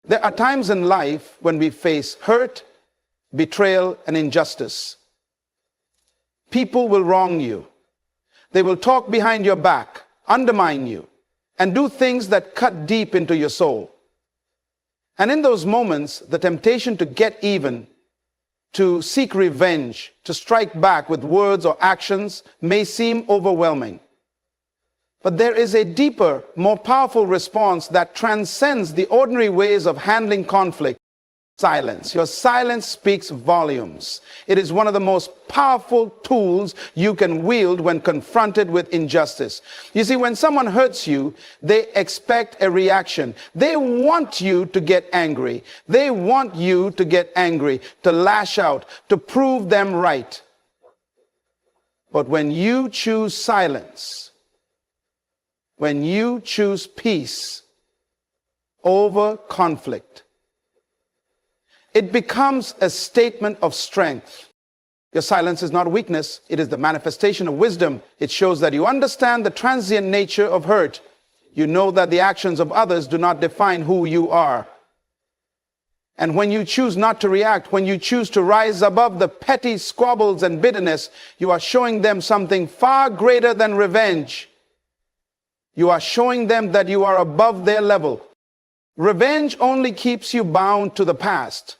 There are times in life when we face hurt, betrayal, and injustice. People will wrong you. They will talk behind your back, undermine you, and do things that cut deep into your soul. And in those moments, the temptation to get even, to seek revenge, to strike back with words or actions may seem overwhelming. But there is a deeper, more powerful response that transcends the ordinary ways of handling conflict. Silence. Your silence speaks volumes. It is one of the most powerful tools you can wield when confronted with injustice. You see, when someone hurts you, they expect a reaction. They want you to get angry. They want you to get angry, to lash out, to prove them right. But when you choose silence, when you choose peace over conflict, it becomes a statement of strength. Your silence is not weakness. It is the manifestation of wisdom. It shows that you understand the transient nature of hurt. You know that the actions of others do not define who you are. And when you choose not to react, when you choose to rise above the petty squabbles and bitterness, you are showing them something far greater than revenge. You are showing them that you are above their level. Revenge only keeps you bound to the past.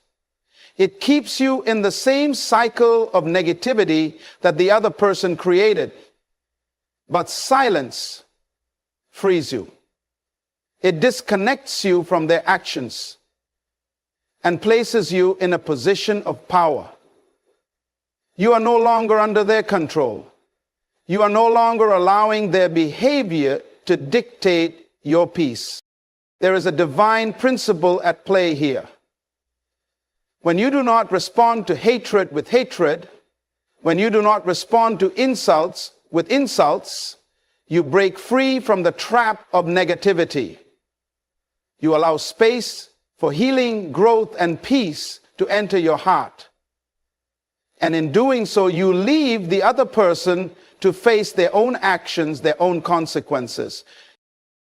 It keeps you in the same cycle of negativity that the other person created. But silence frees you. It disconnects you from their actions and places you in a position of power. You are no longer under their control. You are no longer allowing their behavior to dictate your peace. There is a divine principle at play here. When you do not respond to hatred with hatred, when you do not respond to insults with insults, you break free from the trap of negativity. You allow space for healing, growth, and peace to enter your heart. And in doing so, you leave the other person to face their own actions, their own consequences.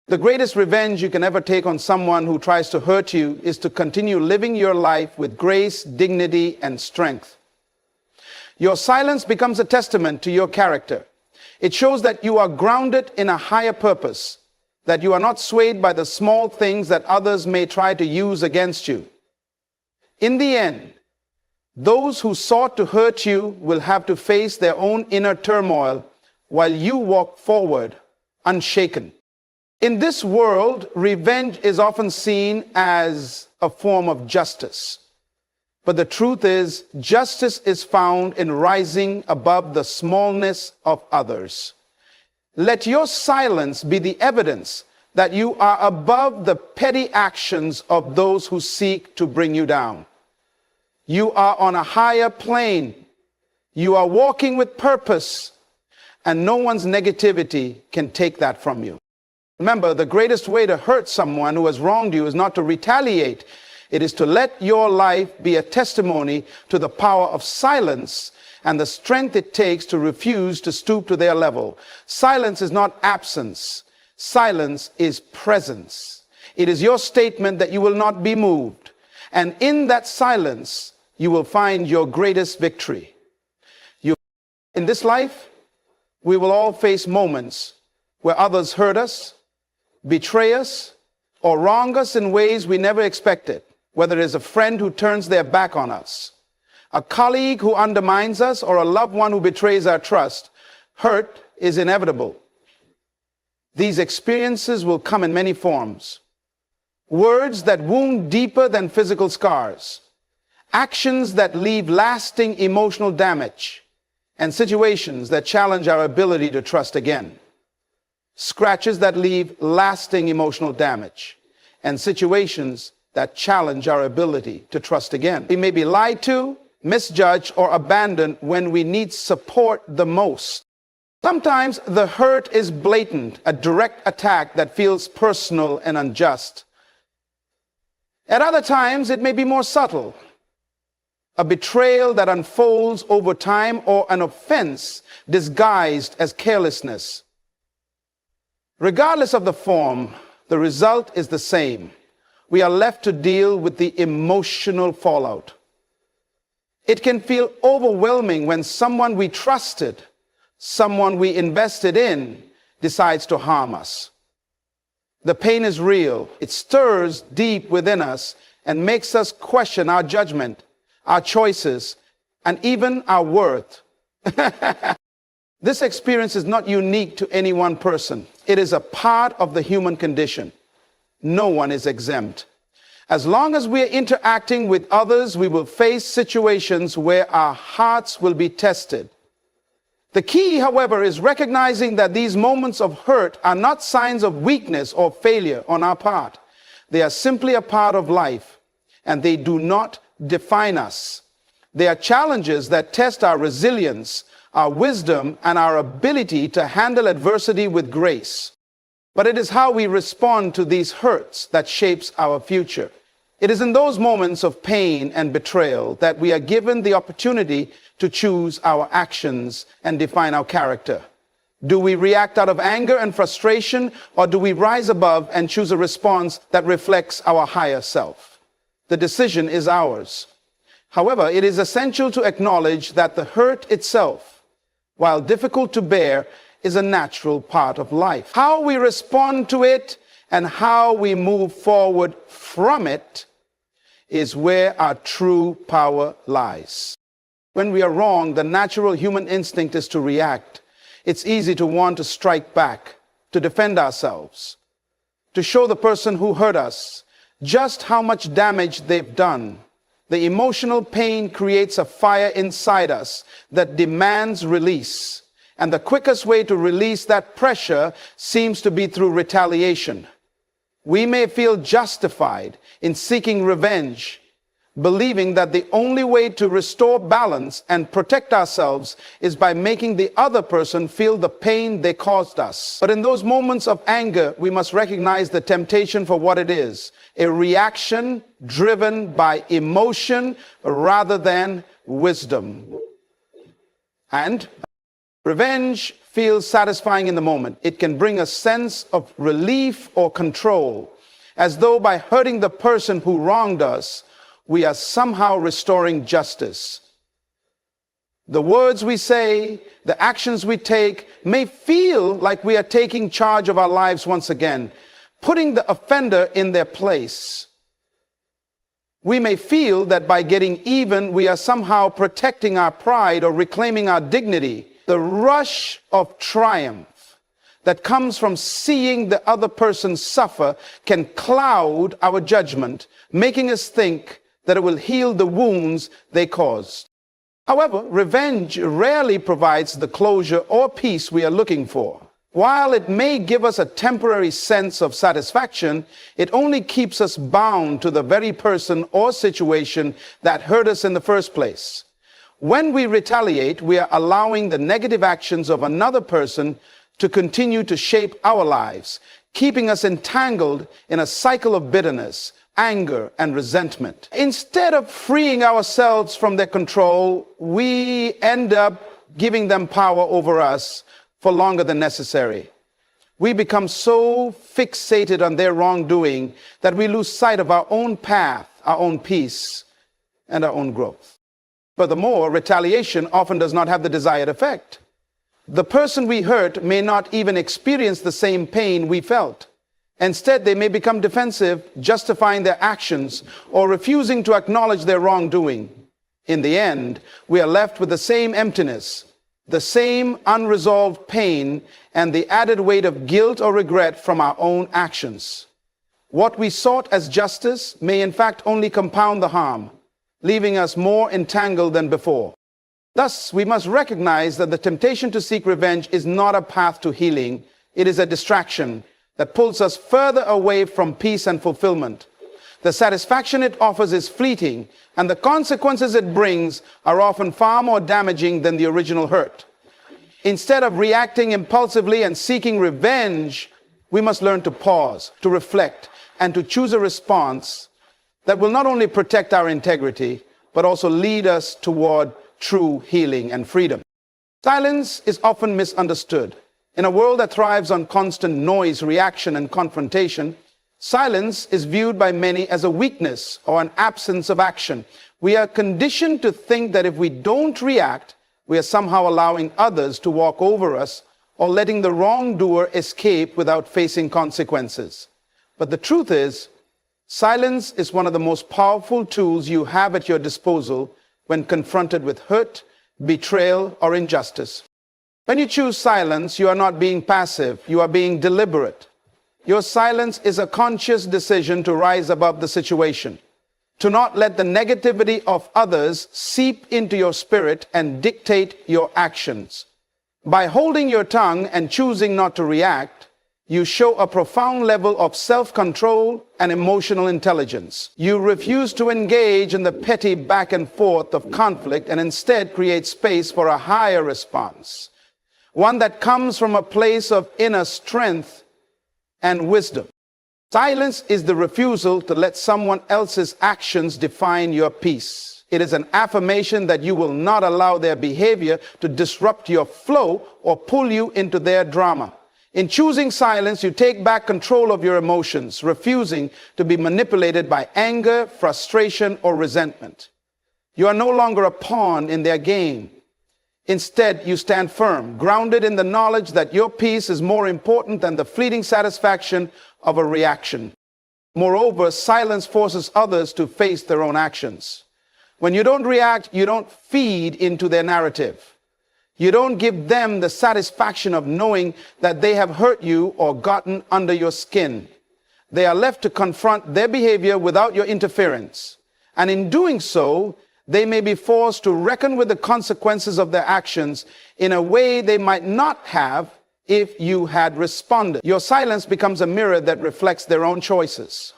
The greatest revenge you can ever take on someone who tries to hurt you is to continue living your life with grace, dignity, and strength. Your silence becomes a testament to your character. It shows that you are grounded in a higher purpose, that you are not swayed by the small things that others may try to use against you. In the end, those who sought to hurt you will have to face their own inner turmoil while you walk forward unshaken. In this world, revenge is often seen as a form of justice. But the truth is, justice is found in rising above the smallness of others. Let your silence be the evidence that you are above the petty actions of those who seek to bring you down. You are on a higher plane. You are walking with purpose, and no one's negativity can take that from you. Remember, the greatest way to hurt someone who has wronged you is not to retaliate. It is to let your life be a testimony to the power of silence and the strength it takes to refuse to stoop to their level. Silence is not absence. Silence is presence. It is your statement that you will not be moved. And in that silence, you will find your greatest victory. In this life, we will all face moments where others hurt us, betray us, or wrong us in ways we never expected, whether it is a friend who turns their back on us, a colleague who undermines us, or a loved one who betrays our trust. Hurt is inevitable. These experiences will come in many forms. Words that wound deeper than physical scars, actions that leave lasting emotional damage, and situations that challenge our ability to trust again. Scratches that leave lasting emotional damage, and situations that challenge our ability to trust again. We may be lied to, misjudged, or abandoned when we need support the most. Sometimes the hurt is blatant, a direct attack that feels personal and unjust. At other times, it may be more subtle, a betrayal that unfolds over time, or an offense disguised as carelessness. Regardless of the form, the result is the same. we are left to deal with the emotional fallout. It can feel overwhelming when someone we trusted, someone we invested in, decides to harm us. The pain is real. It stirs deep within us and makes us question our judgment, our choices, and even our worth. This experience is not unique to any one person. It is a part of the human condition. No one is exempt. As long as we are interacting with others, we will face situations where our hearts will be tested. The key, however, is recognizing that these moments of hurt are not signs of weakness or failure on our part. They are simply a part of life, and they do not define us. They are challenges that test our resilience, our wisdom, and our ability to handle adversity with grace. But it is how we respond to these hurts that shapes our future. It is in those moments of pain and betrayal that we are given the opportunity to choose our actions and define our character. Do we react out of anger and frustration, or do we rise above and choose a response that reflects our higher self? The decision is ours. However, it is essential to acknowledge that the hurt itself, while difficult to bear, is a natural part of life. How we respond to it and how we move forward from it is where our true power lies. When we are wrong, the natural human instinct is to react. It's easy to want to strike back, to defend ourselves, to show the person who hurt us just how much damage they've done. The emotional pain creates a fire inside us that demands release. And the quickest way to release that pressure seems to be through retaliation. We may feel justified in seeking revenge, believing that the only way to restore balance and protect ourselves is by making the other person feel the pain they caused us. But in those moments of anger, we must recognize the temptation for what it is: a reaction driven by emotion rather than wisdom. And revenge feels satisfying in the moment. It can bring a sense of relief or control, as though by hurting the person who wronged us, we are somehow restoring justice. The words we say, the actions we take may feel like we are taking charge of our lives once again, putting the offender in their place. We may feel that by getting even, we are somehow protecting our pride or reclaiming our dignity. The rush of triumph that comes from seeing the other person suffer can cloud our judgment, making us think that it will heal the wounds they caused. However, revenge rarely provides the closure or peace we are looking for. While it may give us a temporary sense of satisfaction, it only keeps us bound to the very person or situation that hurt us in the first place. When we retaliate, we are allowing the negative actions of another person to continue to shape our lives, keeping us entangled in a cycle of bitterness, anger, and resentment. Instead of freeing ourselves from their control, we end up giving them power over us for longer than necessary. We become so fixated on their wrongdoing that we lose sight of our own path, our own peace, and our own growth. Furthermore, retaliation often does not have the desired effect. The person we hurt may not even experience the same pain we felt. Instead, they may become defensive, justifying their actions or refusing to acknowledge their wrongdoing. In the end, we are left with the same emptiness, the same unresolved pain, and the added weight of guilt or regret from our own actions. What we sought as justice may in fact only compound the harm, leaving us more entangled than before. Thus, we must recognize that the temptation to seek revenge is not a path to healing. It is a distraction that pulls us further away from peace and fulfillment. The satisfaction it offers is fleeting, and the consequences it brings are often far more damaging than the original hurt. Instead of reacting impulsively and seeking revenge, we must learn to pause, to reflect, and to choose a response that will not only protect our integrity, but also lead us toward true healing and freedom. Silence is often misunderstood. In a world that thrives on constant noise, reaction, and confrontation, Silence is viewed by many as a weakness or an absence of action. We are conditioned to think that if we don't react, we are somehow allowing others to walk over us or letting the wrongdoer escape without facing consequences. But the truth is, silence is one of the most powerful tools you have at your disposal when confronted with hurt, betrayal, or injustice. When you choose silence, you are not being passive, you are being deliberate. Your silence is a conscious decision to rise above the situation, to not let the negativity of others seep into your spirit and dictate your actions. By holding your tongue and choosing not to react, you show a profound level of self-control and emotional intelligence. You refuse to engage in the petty back and forth of conflict and instead create space for a higher response, one that comes from a place of inner strength and wisdom. Silence is the refusal to let someone else's actions define your peace. It is an affirmation that you will not allow their behavior to disrupt your flow or pull you into their drama. In choosing silence, you take back control of your emotions, refusing to be manipulated by anger, frustration, or resentment. You are no longer a pawn in their game. Instead, you stand firm, grounded in the knowledge that your peace is more important than the fleeting satisfaction of a reaction. Moreover, silence forces others to face their own actions. When you don't react, you don't feed into their narrative. You don't give them the satisfaction of knowing that they have hurt you or gotten under your skin. They are left to confront their behavior without your interference. And in doing so, they may be forced to reckon with the consequences of their actions in a way they might not have if you had responded. Your silence becomes a mirror that reflects their own choices,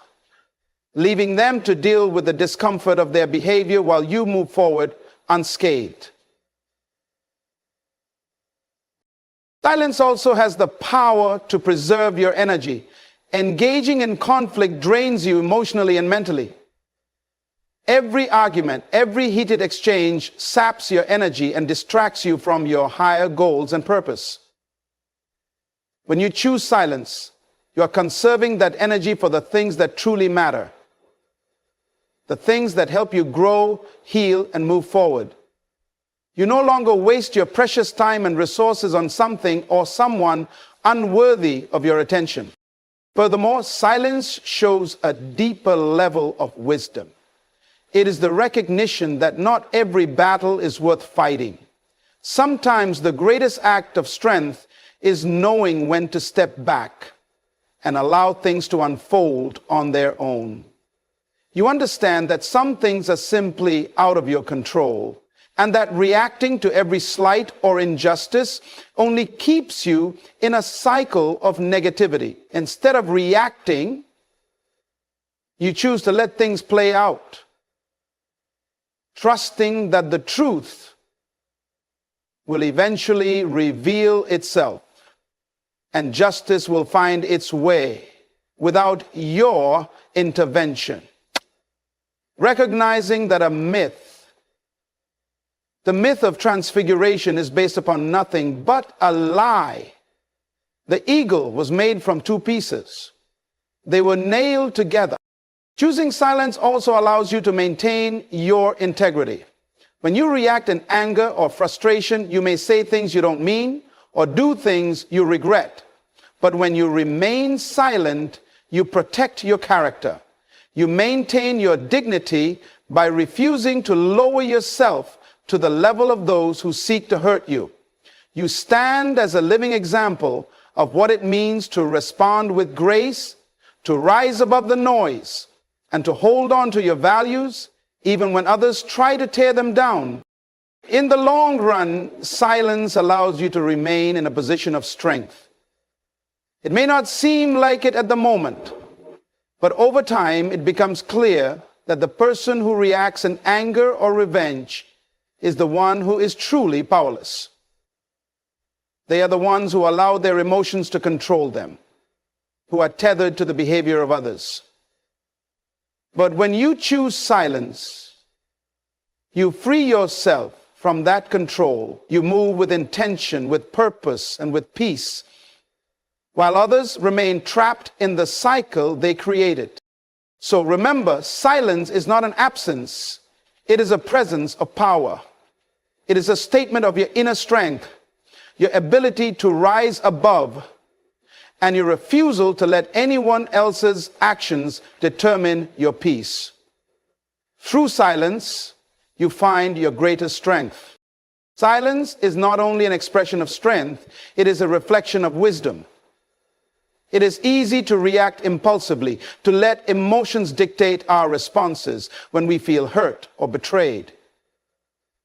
leaving them to deal with the discomfort of their behavior while you move forward unscathed. Silence also has the power to preserve your energy. Engaging in conflict drains you emotionally and mentally. Every argument, every heated exchange saps your energy and distracts you from your higher goals and purpose. When you choose silence, you are conserving that energy for the things that truly matter, the things that help you grow, heal, and move forward. You no longer waste your precious time and resources on something or someone unworthy of your attention. Furthermore, silence shows a deeper level of wisdom. It is the recognition that not every battle is worth fighting. Sometimes the greatest act of strength is knowing when to step back and allow things to unfold on their own. You understand that some things are simply out of your control, and that reacting to every slight or injustice only keeps you in a cycle of negativity. Instead of reacting, you choose to let things play out, trusting that the truth will eventually reveal itself and justice will find its way without your intervention. Recognizing that the myth of transfiguration is based upon nothing but a lie. The eagle was made from two pieces. They were nailed together. Choosing silence also allows you to maintain your integrity. When you react in anger or frustration, you may say things you don't mean or do things you regret. But when you remain silent, you protect your character. You maintain your dignity by refusing to lower yourself to the level of those who seek to hurt you. You stand as a living example of what it means to respond with grace, to rise above the noise, and to hold on to your values even when others try to tear them down. In the long run, silence allows you to remain in a position of strength. It may not seem like it at the moment, but over time it becomes clear that the person who reacts in anger or revenge is the one who is truly powerless. They are the ones who allow their emotions to control them, who are tethered to the behavior of others. But when you choose silence, you free yourself from that control. You move with intention, with purpose, and with peace. while others remain trapped in the cycle they created. So remember, silence is not an absence. It is a presence of power. It is a statement of your inner strength, your ability to rise above, and your refusal to let anyone else's actions determine your peace. Through silence, you find your greatest strength. Silence is not only an expression of strength, it is a reflection of wisdom. It is easy to react impulsively, to let emotions dictate our responses when we feel hurt or betrayed.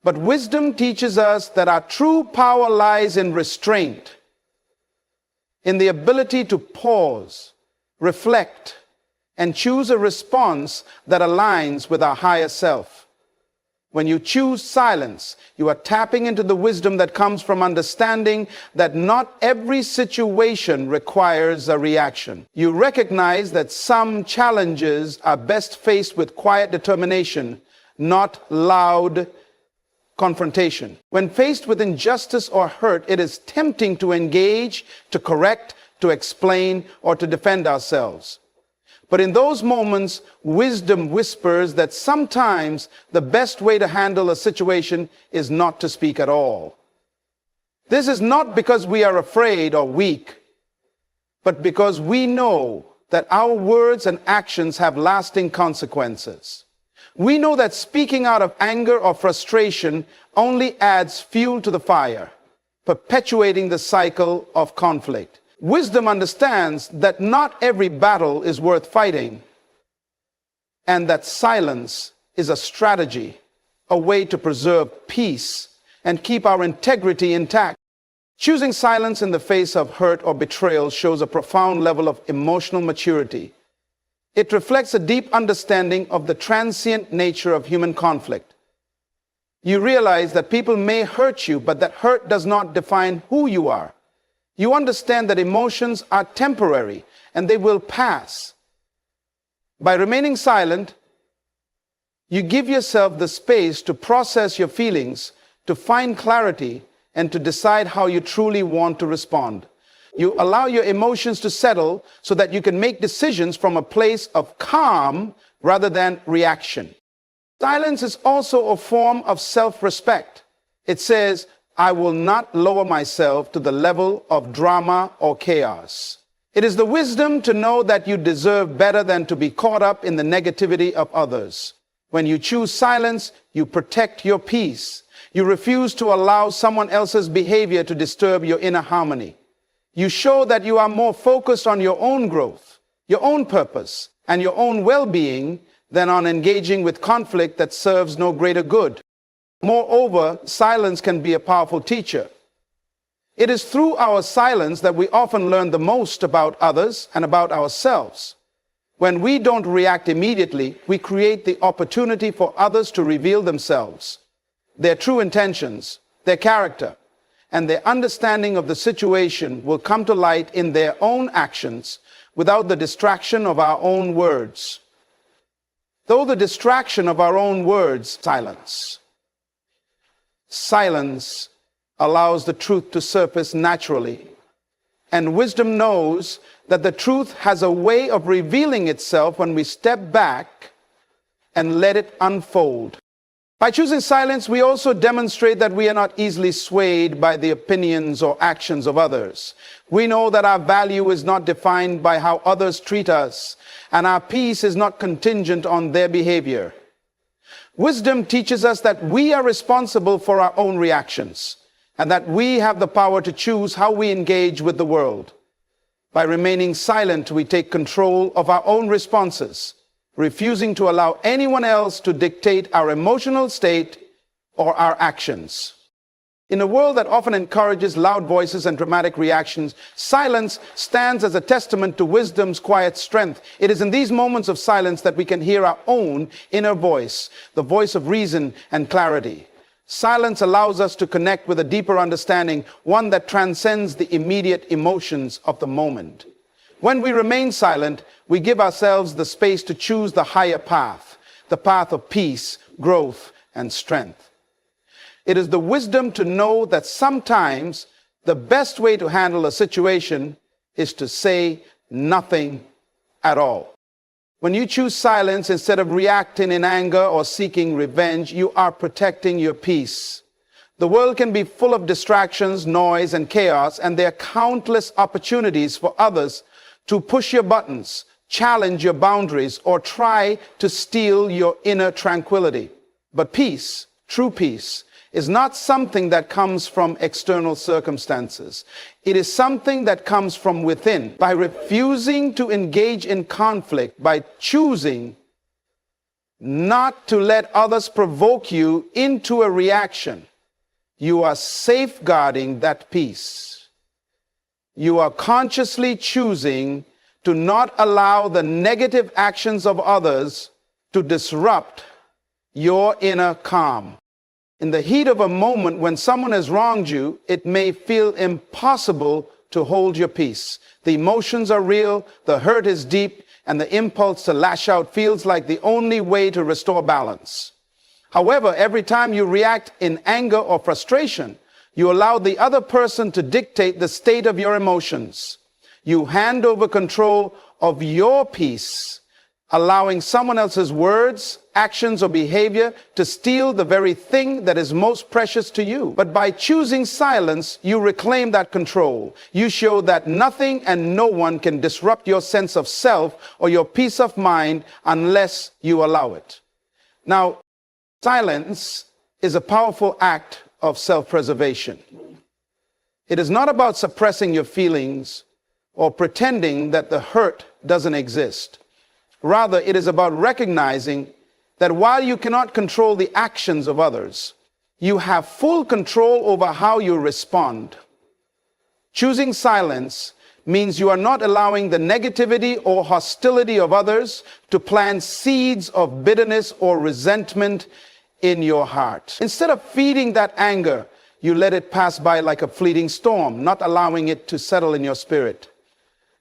But wisdom teaches us that our true power lies in restraint, in the ability to pause, reflect, and choose a response that aligns with our higher self. When you choose silence, you are tapping into the wisdom that comes from understanding that not every situation requires a reaction. You recognize that some challenges are best faced with quiet determination, not loud confrontation. When faced with injustice or hurt, it is tempting to engage, to correct, to explain, or to defend ourselves. But in those moments, wisdom whispers that sometimes the best way to handle a situation is not to speak at all. This is not because we are afraid or weak, but because we know that our words and actions have lasting consequences. We know that speaking out of anger or frustration only adds fuel to the fire, perpetuating the cycle of conflict. Wisdom understands that not every battle is worth fighting, and that silence is a strategy, a way to preserve peace and keep our integrity intact. Choosing silence in the face of hurt or betrayal shows a profound level of emotional maturity. It reflects a deep understanding of the transient nature of human conflict. You realize that people may hurt you, but that hurt does not define who you are. You understand that emotions are temporary and they will pass. By remaining silent, you give yourself the space to process your feelings, to find clarity, and to decide how you truly want to respond. You allow your emotions to settle so that you can make decisions from a place of calm rather than reaction. Silence is also a form of self-respect. It says, I will not lower myself to the level of drama or chaos. It is the wisdom to know that you deserve better than to be caught up in the negativity of others. When you choose silence, you protect your peace. You refuse to allow someone else's behavior to disturb your inner harmony. You show that you are more focused on your own growth, your own purpose, and your own well-being than on engaging with conflict that serves no greater good. Moreover, silence can be a powerful teacher. It is through our silence that we often learn the most about others and about ourselves. When we don't react immediately, we create the opportunity for others to reveal themselves, their true intentions, their character, and their understanding of the situation will come to light in their own actions without the distraction of our own words. Though the distraction of our own words, silence. Silence allows the truth to surface naturally. And wisdom knows that the truth has a way of revealing itself when we step back and let it unfold. By choosing silence, we also demonstrate that we are not easily swayed by the opinions or actions of others. We know that our value is not defined by how others treat us, and our peace is not contingent on their behavior. Wisdom teaches us that we are responsible for our own reactions, and that we have the power to choose how we engage with the world. By remaining silent, we take control of our own responses, refusing to allow anyone else to dictate our emotional state or our actions. In a world that often encourages loud voices and dramatic reactions, silence stands as a testament to wisdom's quiet strength. It is in these moments of silence that we can hear our own inner voice, the voice of reason and clarity. Silence allows us to connect with a deeper understanding, one that transcends the immediate emotions of the moment. When we remain silent, we give ourselves the space to choose the higher path, the path of peace, growth, and strength. It is the wisdom to know that sometimes the best way to handle a situation is to say nothing at all. When you choose silence instead of reacting in anger or seeking revenge, you are protecting your peace. The world can be full of distractions, noise, and chaos, and there are countless opportunities for others to push your buttons, challenge your boundaries, or try to steal your inner tranquility. But peace, true peace, is not something that comes from external circumstances. It is something that comes from within. By refusing to engage in conflict, by choosing not to let others provoke you into a reaction, you are safeguarding that peace. You are consciously choosing to not allow the negative actions of others to disrupt your inner calm. In the heat of a moment when someone has wronged you, it may feel impossible to hold your peace. The emotions are real, the hurt is deep, and the impulse to lash out feels like the only way to restore balance. However, every time you react in anger or frustration, you allow the other person to dictate the state of your emotions. You hand over control of your peace, allowing someone else's words, actions, or behavior to steal the very thing that is most precious to you. But by choosing silence, you reclaim that control. You show that nothing and no one can disrupt your sense of self or your peace of mind unless you allow it. Now, silence is a powerful act of self-preservation. It is not about suppressing your feelings or pretending that the hurt doesn't exist. Rather, it is about recognizing that while you cannot control the actions of others, you have full control over how you respond. Choosing silence means you are not allowing the negativity or hostility of others to plant seeds of bitterness or resentment in your heart. Instead of feeding that anger, you let it pass by like a fleeting storm, not allowing it to settle in your spirit.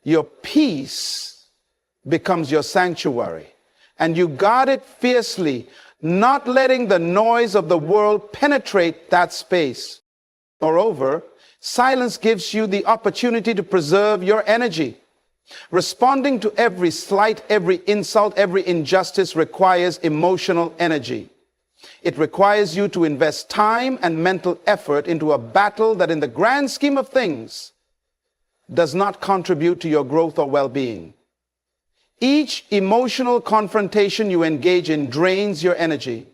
Your peace becomes your sanctuary, and you guard it fiercely, not letting the noise of the world penetrate that space. Moreover, silence gives you the opportunity to preserve your energy. Responding to every slight, every insult, every injustice requires emotional energy. It requires you to invest time and mental effort into a battle that, in the grand scheme of things, does not contribute to your growth or well-being. Each emotional confrontation you engage in drains your energy,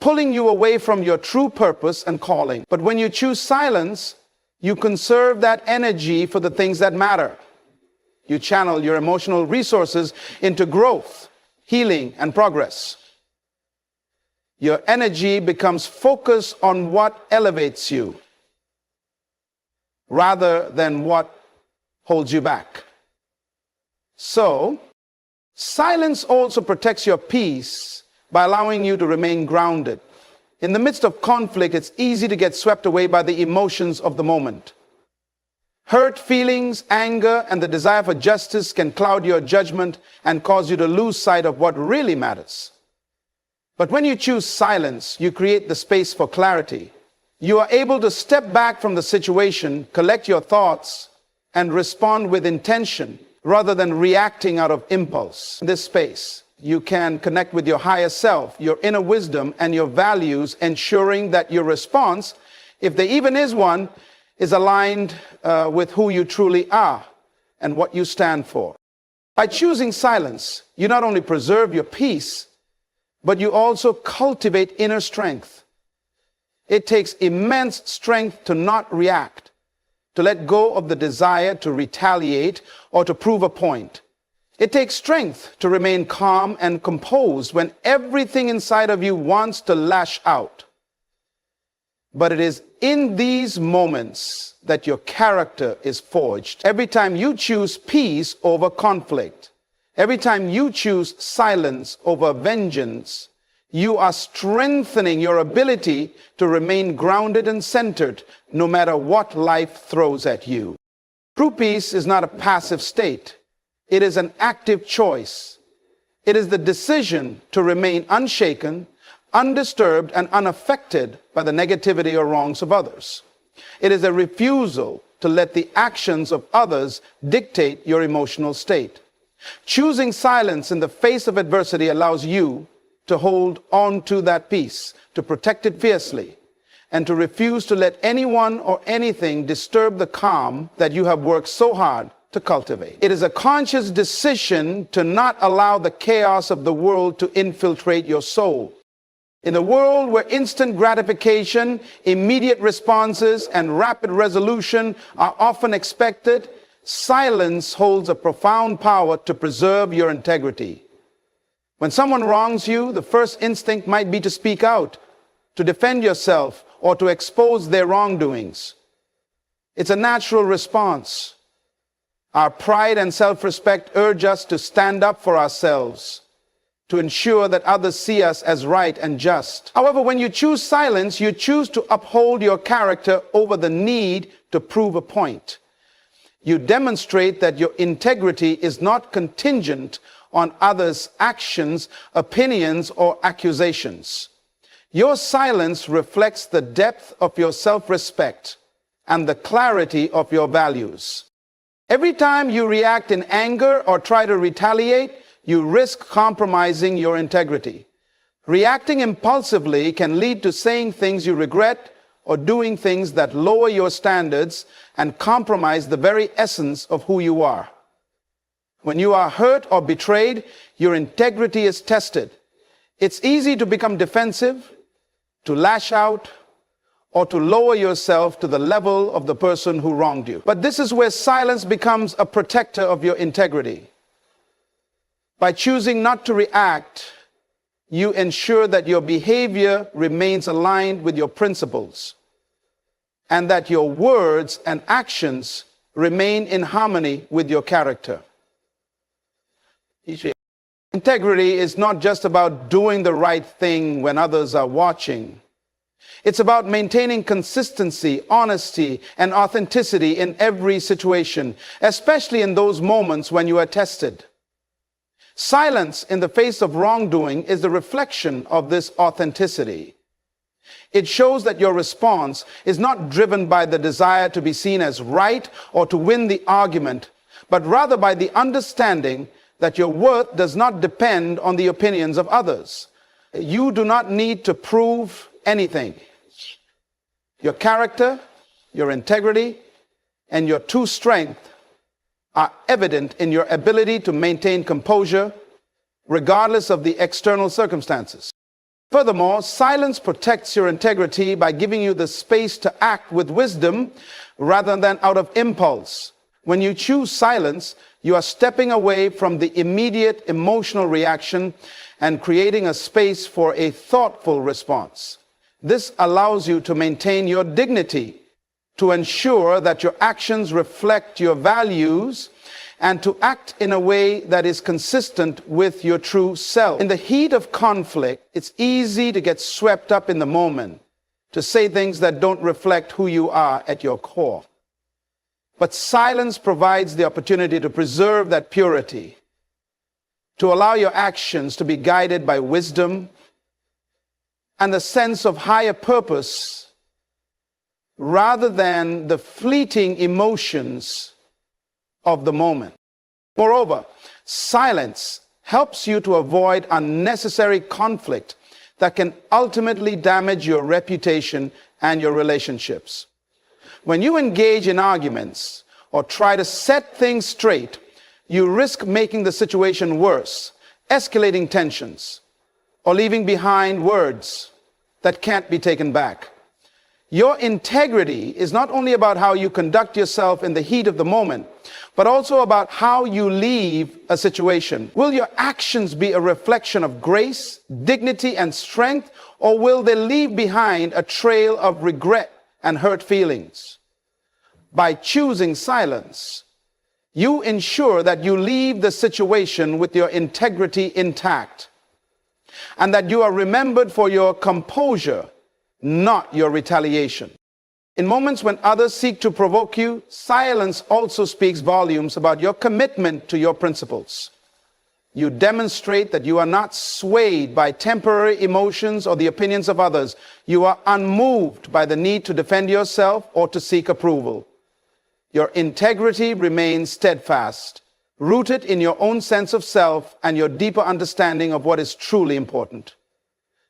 pulling you away from your true purpose and calling. But when you choose silence, you conserve that energy for the things that matter. You channel your emotional resources into growth, healing, and progress. Your energy becomes focused on what elevates you rather than what holds you back. So, silence also protects your peace by allowing you to remain grounded. In the midst of conflict, it's easy to get swept away by the emotions of the moment. Hurt feelings, anger, and the desire for justice can cloud your judgment and cause you to lose sight of what really matters. But when you choose silence, you create the space for clarity. You are able to step back from the situation, collect your thoughts, and respond with intention rather than reacting out of impulse. In this space, you can connect with your higher self, your inner wisdom, and your values, ensuring that your response, if there even is one, is aligned with who you truly are and what you stand for. By choosing silence, you not only preserve your peace, but you also cultivate inner strength. It takes immense strength to not react, to let go of the desire to retaliate or to prove a point. It takes strength to remain calm and composed when everything inside of you wants to lash out. But it is in these moments that your character is forged. Every time you choose peace over conflict, every time you choose silence over vengeance, you are strengthening your ability to remain grounded and centered no matter what life throws at you. True peace is not a passive state. It is an active choice. It is the decision to remain unshaken, undisturbed, and unaffected by the negativity or wrongs of others. It is a refusal to let the actions of others dictate your emotional state. Choosing silence in the face of adversity allows you to hold on to that peace, to protect it fiercely, and to refuse to let anyone or anything disturb the calm that you have worked so hard to cultivate. It is a conscious decision to not allow the chaos of the world to infiltrate your soul. In a world where instant gratification, immediate responses, and rapid resolution are often expected, silence holds a profound power to preserve your integrity. When someone wrongs you, the first instinct might be to speak out, to defend yourself, or to expose their wrongdoings. It's a natural response. Our pride and self-respect urge us to stand up for ourselves, to ensure that others see us as right and just. However, when you choose silence, you choose to uphold your character over the need to prove a point. You demonstrate that your integrity is not contingent on others' actions, opinions, or accusations. Your silence reflects the depth of your self-respect and the clarity of your values. Every time you react in anger or try to retaliate, you risk compromising your integrity. Reacting impulsively can lead to saying things you regret or doing things that lower your standards and compromise the very essence of who you are. When you are hurt or betrayed, your integrity is tested. It's easy to become defensive, to lash out, or to lower yourself to the level of the person who wronged you. But this is where silence becomes a protector of your integrity. By choosing not to react, you ensure that your behavior remains aligned with your principles and that your words and actions remain in harmony with your character. Integrity is not just about doing the right thing when others are watching. It's about maintaining consistency, honesty, and authenticity in every situation, especially in those moments when you are tested. Silence in the face of wrongdoing is the reflection of this authenticity. It shows that your response is not driven by the desire to be seen as right or to win the argument, but rather by the understanding that your worth does not depend on the opinions of others. You do not need to prove anything. Your character, your integrity, and your true strength are evident in your ability to maintain composure regardless of the external circumstances. Furthermore, silence protects your integrity by giving you the space to act with wisdom rather than out of impulse. When you choose silence, you are stepping away from the immediate emotional reaction and creating a space for a thoughtful response. This allows you to maintain your dignity, to ensure that your actions reflect your values, and to act in a way that is consistent with your true self. In the heat of conflict, it's easy to get swept up in the moment, to say things that don't reflect who you are at your core. But silence provides the opportunity to preserve that purity, to allow your actions to be guided by wisdom and a sense of higher purpose rather than the fleeting emotions of the moment. Moreover, silence helps you to avoid unnecessary conflict that can ultimately damage your reputation and your relationships. When you engage in arguments or try to set things straight, you risk making the situation worse, escalating tensions, or leaving behind words that can't be taken back. Your integrity is not only about how you conduct yourself in the heat of the moment, but also about how you leave a situation. Will your actions be a reflection of grace, dignity, and strength, or will they leave behind a trail of regret and hurt feelings? By choosing silence, you ensure that you leave the situation with your integrity intact, and that you are remembered for your composure, not your retaliation. In moments when others seek to provoke you, silence also speaks volumes about your commitment to your principles. You demonstrate that you are not swayed by temporary emotions or the opinions of others. You are unmoved by the need to defend yourself or to seek approval. Your integrity remains steadfast, rooted in your own sense of self and your deeper understanding of what is truly important.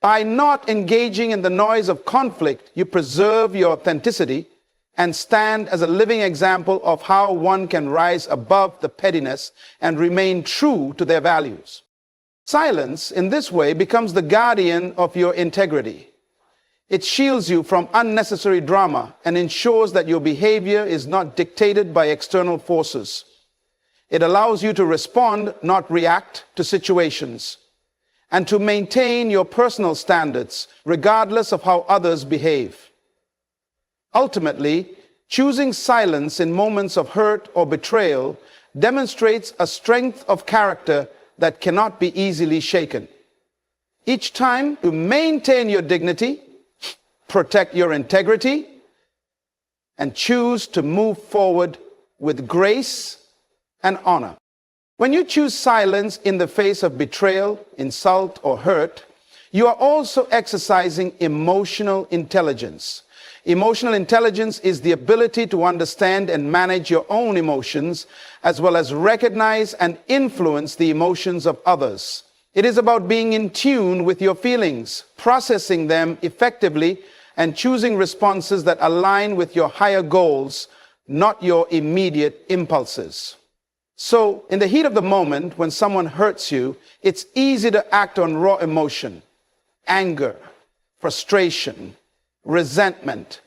By not engaging in the noise of conflict, you preserve your authenticity and stand as a living example of how one can rise above the pettiness and remain true to their values. Silence, in this way, becomes the guardian of your integrity. It shields you from unnecessary drama and ensures that your behavior is not dictated by external forces. It allows you to respond, not react, to situations, and to maintain your personal standards regardless of how others behave. Ultimately, choosing silence in moments of hurt or betrayal demonstrates a strength of character that cannot be easily shaken. Each time you maintain your dignity, protect your integrity, and choose to move forward with grace and honor. When you choose silence in the face of betrayal, insult, or hurt, you are also exercising emotional intelligence. Emotional intelligence is the ability to understand and manage your own emotions, as well as recognize and influence the emotions of others. It is about being in tune with your feelings, processing them effectively, and choosing responses that align with your higher goals, not your immediate impulses. So, in the heat of the moment, when someone hurts you, it's easy to act on raw emotion, anger, frustration, resentment.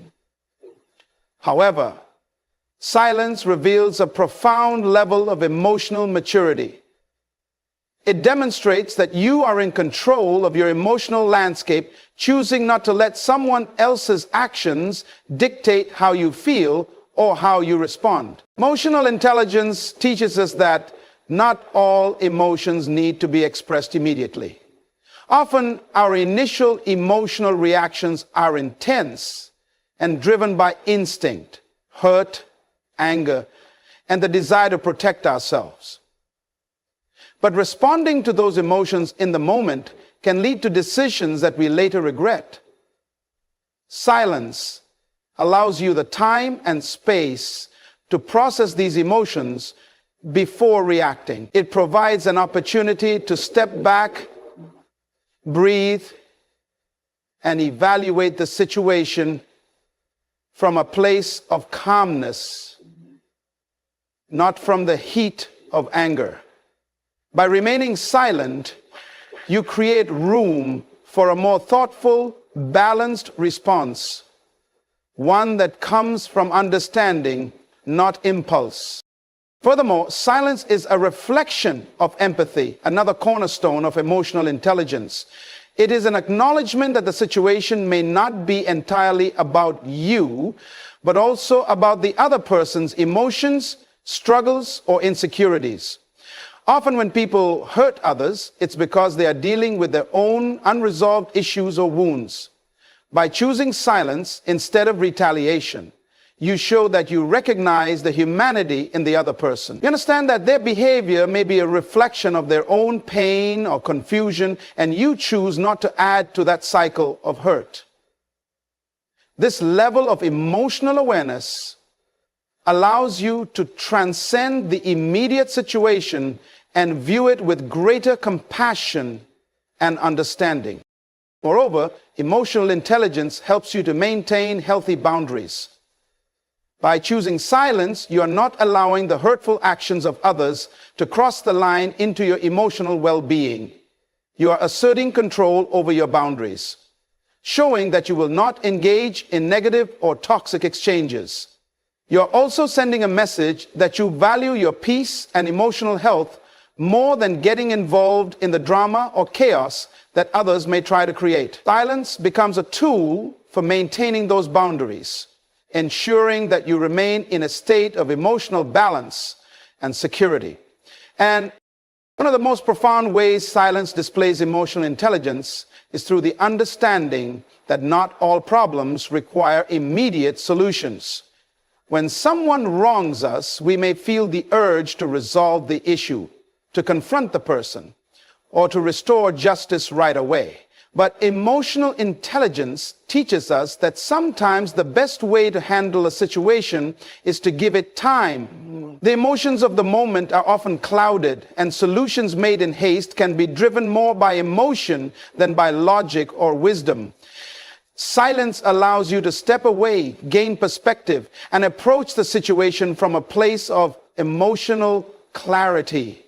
However, silence reveals a profound level of emotional maturity. It demonstrates that you are in control of your emotional landscape, choosing not to let someone else's actions dictate how you feel or how you respond. Emotional intelligence teaches us that not all emotions need to be expressed immediately. Often, our initial emotional reactions are intense and driven by instinct, hurt, anger, and the desire to protect ourselves. But responding to those emotions in the moment can lead to decisions that we later regret. Silence allows you the time and space to process these emotions before reacting. It provides an opportunity to step back, breathe, and evaluate the situation from a place of calmness, not from the heat of anger. By remaining silent, you create room for a more thoughtful, balanced response, one that comes from understanding, not impulse. Furthermore, silence is a reflection of empathy, another cornerstone of emotional intelligence. It is an acknowledgement that the situation may not be entirely about you, but also about the other person's emotions, struggles, or insecurities. Often when people hurt others, it's because they are dealing with their own unresolved issues or wounds. By choosing silence instead of retaliation, you show that you recognize the humanity in the other person. You understand that their behavior may be a reflection of their own pain or confusion, and you choose not to add to that cycle of hurt. This level of emotional awareness allows you to transcend the immediate situation and view it with greater compassion and understanding. Moreover, emotional intelligence helps you to maintain healthy boundaries. By choosing silence, you are not allowing the hurtful actions of others to cross the line into your emotional well-being. You are asserting control over your boundaries, showing that you will not engage in negative or toxic exchanges. You are also sending a message that you value your peace and emotional health more than getting involved in the drama or chaos that others may try to create. Silence becomes a tool for maintaining those boundaries, ensuring that you remain in a state of emotional balance and security. And one of the most profound ways silence displays emotional intelligence is through the understanding that not all problems require immediate solutions. When someone wrongs us, we may feel the urge to resolve the issue, to confront the person, or to restore justice right away. But emotional intelligence teaches us that sometimes the best way to handle a situation is to give it time. The emotions of the moment are often clouded, and solutions made in haste can be driven more by emotion than by logic or wisdom. Silence allows you to step away, gain perspective, and approach the situation from a place of emotional clarity,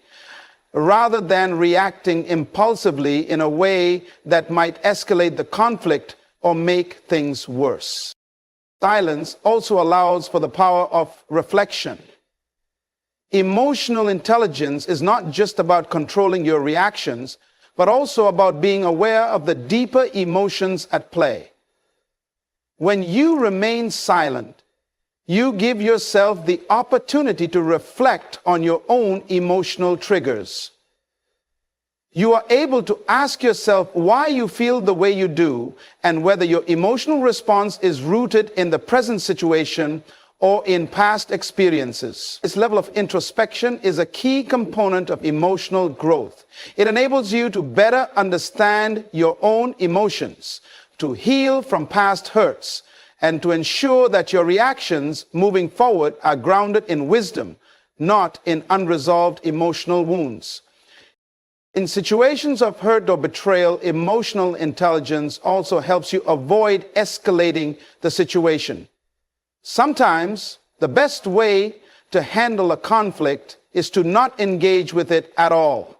rather than reacting impulsively in a way that might escalate the conflict or make things worse. Silence also allows for the power of reflection. Emotional intelligence is not just about controlling your reactions, but also about being aware of the deeper emotions at play. When you remain silent, you give yourself the opportunity to reflect on your own emotional triggers. You are able to ask yourself why you feel the way you do and whether your emotional response is rooted in the present situation or in past experiences. This level of introspection is a key component of emotional growth. It enables you to better understand your own emotions, to heal from past hurts, and to ensure that your reactions moving forward are grounded in wisdom, not in unresolved emotional wounds. In situations of hurt or betrayal, emotional intelligence also helps you avoid escalating the situation. Sometimes the best way to handle a conflict is to not engage with it at all.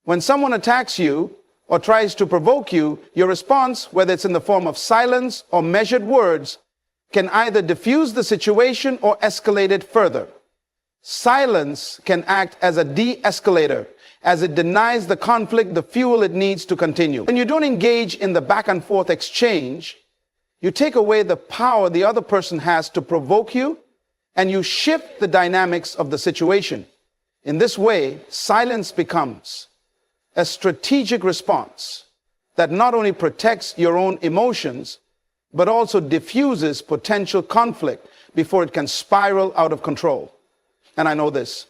When someone attacks you or tries to provoke you, your response, whether it's in the form of silence or measured words, can either diffuse the situation or escalate it further. Silence can act as a de-escalator, as it denies the conflict the fuel it needs to continue. When you don't engage in the back and forth exchange, you take away the power the other person has to provoke you, and you shift the dynamics of the situation. In this way, silence becomes a strategic response that not only protects your own emotions, but also diffuses potential conflict before it can spiral out of control. And I know this.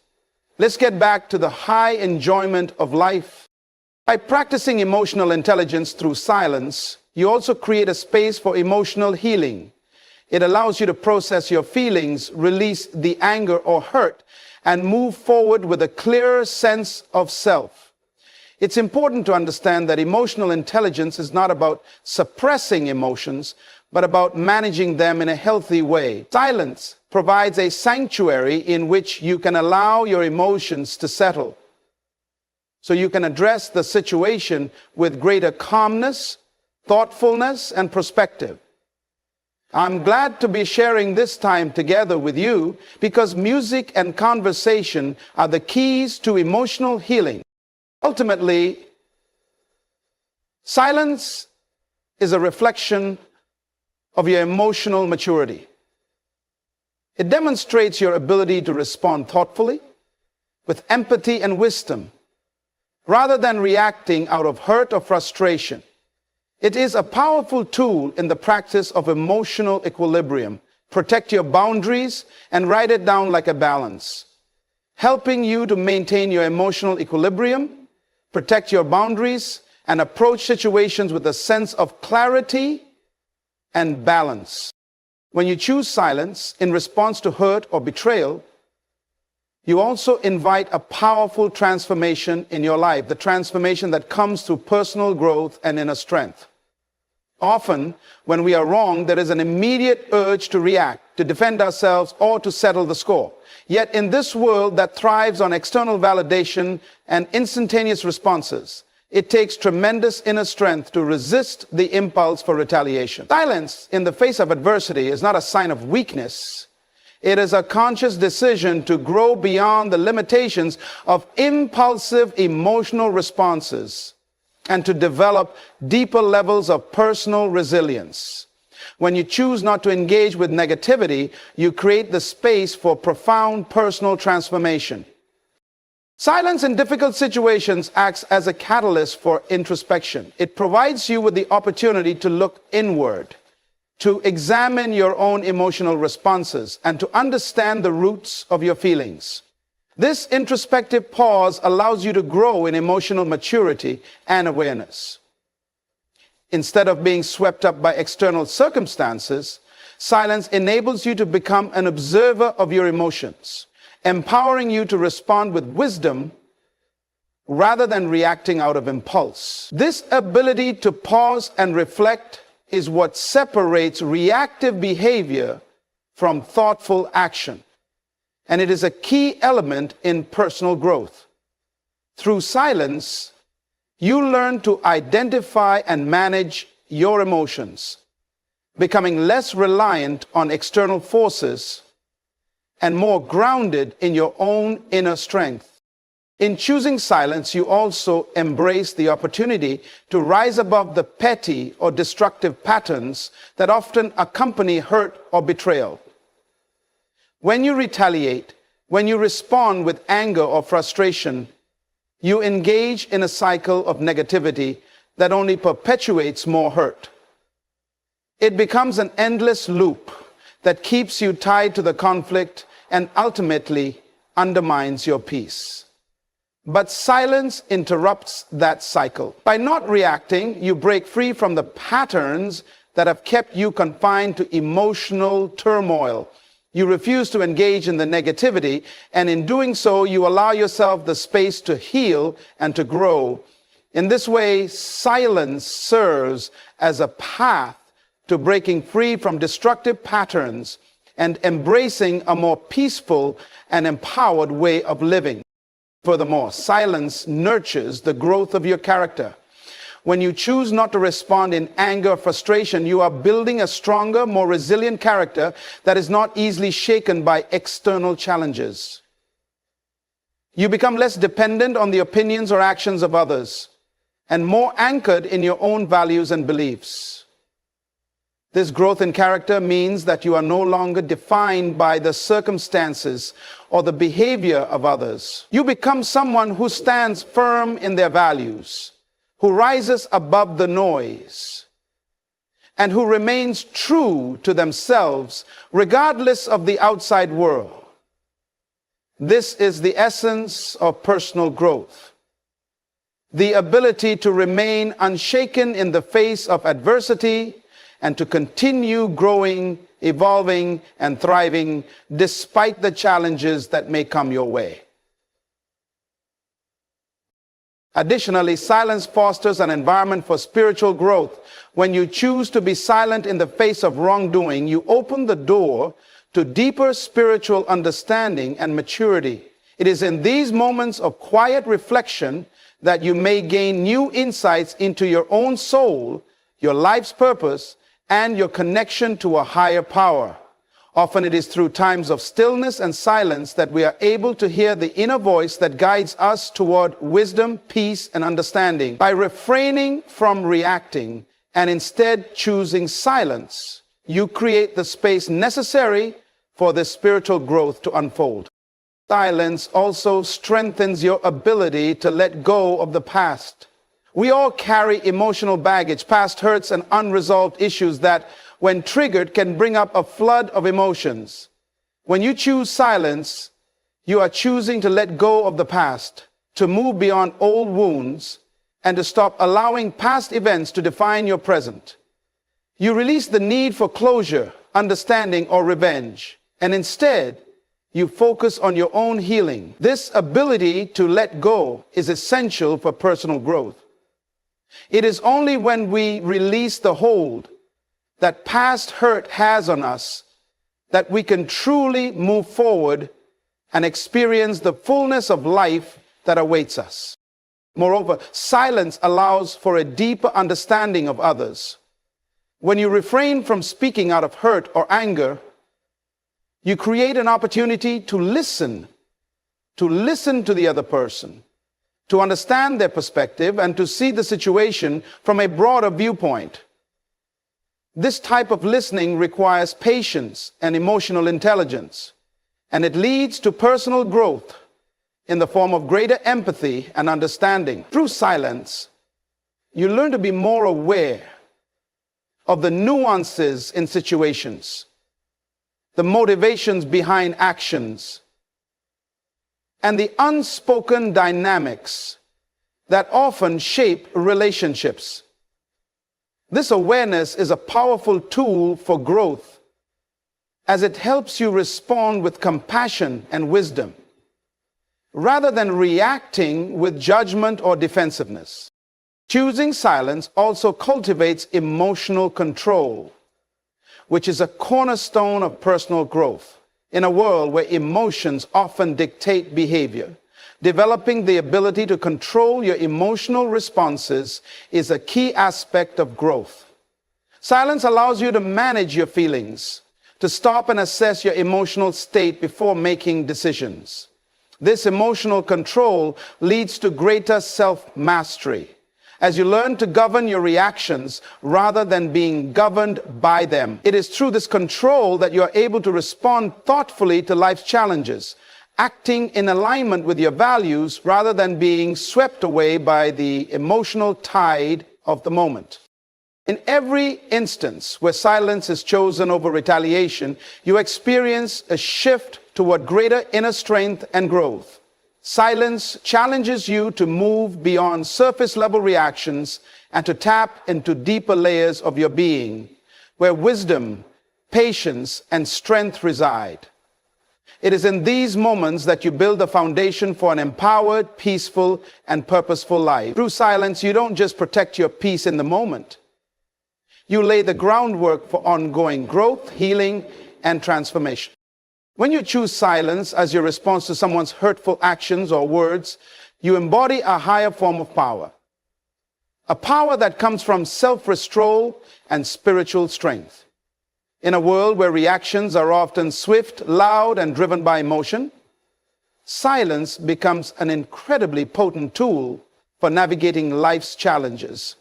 Let's get back to the high enjoyment of life. By practicing emotional intelligence through silence, you also create a space for emotional healing. It allows you to process your feelings, release the anger or hurt, and move forward with a clearer sense of self. It's important to understand that emotional intelligence is not about suppressing emotions, but about managing them in a healthy way. Silence provides a sanctuary in which you can allow your emotions to settle, so you can address the situation with greater calmness, thoughtfulness, and perspective. I'm glad to be sharing this time together with you because music and conversation are the keys to emotional healing. Ultimately, silence is a reflection of your emotional maturity. It demonstrates your ability to respond thoughtfully, with empathy and wisdom, rather than reacting out of hurt or frustration. It is a powerful tool in the practice of emotional equilibrium. Protect your boundaries and write it down like a balance, helping you to maintain your emotional equilibrium, protect your boundaries, and approach situations with a sense of clarity and balance. When you choose silence in response to hurt or betrayal, you also invite a powerful transformation in your life, the transformation that comes through personal growth and inner strength. Often, when we are wrong, there is an immediate urge to react, to defend ourselves, or to settle the score. Yet in this world that thrives on external validation and instantaneous responses, it takes tremendous inner strength to resist the impulse for retaliation. Silence in the face of adversity is not a sign of weakness. It is a conscious decision to grow beyond the limitations of impulsive emotional responses and to develop deeper levels of personal resilience. When you choose not to engage with negativity, you create the space for profound personal transformation. Silence in difficult situations acts as a catalyst for introspection. It provides you with the opportunity to look inward, to examine your own emotional responses, and to understand the roots of your feelings. This introspective pause allows you to grow in emotional maturity and awareness. Instead of being swept up by external circumstances, silence enables you to become an observer of your emotions, empowering you to respond with wisdom rather than reacting out of impulse. This ability to pause and reflect is what separates reactive behavior from thoughtful action, and it is a key element in personal growth. Through silence, you learn to identify and manage your emotions, becoming less reliant on external forces and more grounded in your own inner strength. In choosing silence, you also embrace the opportunity to rise above the petty or destructive patterns that often accompany hurt or betrayal. When you retaliate, when you respond with anger or frustration, you engage in a cycle of negativity that only perpetuates more hurt. It becomes an endless loop that keeps you tied to the conflict and ultimately undermines your peace. But silence interrupts that cycle. By not reacting, you break free from the patterns that have kept you confined to emotional turmoil. You refuse to engage in the negativity, and in doing so, you allow yourself the space to heal and to grow. In this way, silence serves as a path to breaking free from destructive patterns and embracing a more peaceful and empowered way of living. Furthermore, silence nurtures the growth of your character. When you choose not to respond in anger or frustration, you are building a stronger, more resilient character that is not easily shaken by external challenges. You become less dependent on the opinions or actions of others and more anchored in your own values and beliefs. This growth in character means that you are no longer defined by the circumstances or the behavior of others. You become someone who stands firm in their values, who rises above the noise, and who remains true to themselves regardless of the outside world. This is the essence of personal growth. The ability to remain unshaken in the face of adversity and to continue growing, evolving, and thriving despite the challenges that may come your way. Additionally, silence fosters an environment for spiritual growth. When you choose to be silent in the face of wrongdoing, you open the door to deeper spiritual understanding and maturity. It is in these moments of quiet reflection that you may gain new insights into your own soul, your life's purpose, and your connection to a higher power. Often it is through times of stillness and silence that we are able to hear the inner voice that guides us toward wisdom, peace, and understanding. By refraining from reacting and instead choosing silence, you create the space necessary for this spiritual growth to unfold. Silence also strengthens your ability to let go of the past. We all carry emotional baggage, past hurts, and unresolved issues that, when triggered, can bring up a flood of emotions. When you choose silence, you are choosing to let go of the past, to move beyond old wounds, and to stop allowing past events to define your present. You release the need for closure, understanding, or revenge, and instead, you focus on your own healing. This ability to let go is essential for personal growth. It is only when we release the hold that past hurt has on us that we can truly move forward and experience the fullness of life that awaits us. Moreover, silence allows for a deeper understanding of others. When you refrain from speaking out of hurt or anger, you create an opportunity to listen to the other person, to understand their perspective, and to see the situation from a broader viewpoint. This type of listening requires patience and emotional intelligence, and it leads to personal growth in the form of greater empathy and understanding. Through silence, you learn to be more aware of the nuances in situations, the motivations behind actions, and the unspoken dynamics that often shape relationships. This awareness is a powerful tool for growth, as it helps you respond with compassion and wisdom, rather than reacting with judgment or defensiveness. Choosing silence also cultivates emotional control, which is a cornerstone of personal growth. In a world where emotions often dictate behavior, developing the ability to control your emotional responses is a key aspect of growth. Silence allows you to manage your feelings, to stop and assess your emotional state before making decisions. This emotional control leads to greater self-mastery, as you learn to govern your reactions rather than being governed by them. It is through this control that you are able to respond thoughtfully to life's challenges, acting in alignment with your values rather than being swept away by the emotional tide of the moment. In every instance where silence is chosen over retaliation, you experience a shift toward greater inner strength and growth. Silence challenges you to move beyond surface-level reactions and to tap into deeper layers of your being, where wisdom, patience, and strength reside. It is in these moments that you build the foundation for an empowered, peaceful, and purposeful life. Through silence, you don't just protect your peace in the moment. You lay the groundwork for ongoing growth, healing, and transformation. When you choose silence as your response to someone's hurtful actions or words, you embody a higher form of power. A power that comes from self-restraint and spiritual strength. In a world where reactions are often swift, loud, and driven by emotion, silence becomes an incredibly potent tool for navigating life's challenges.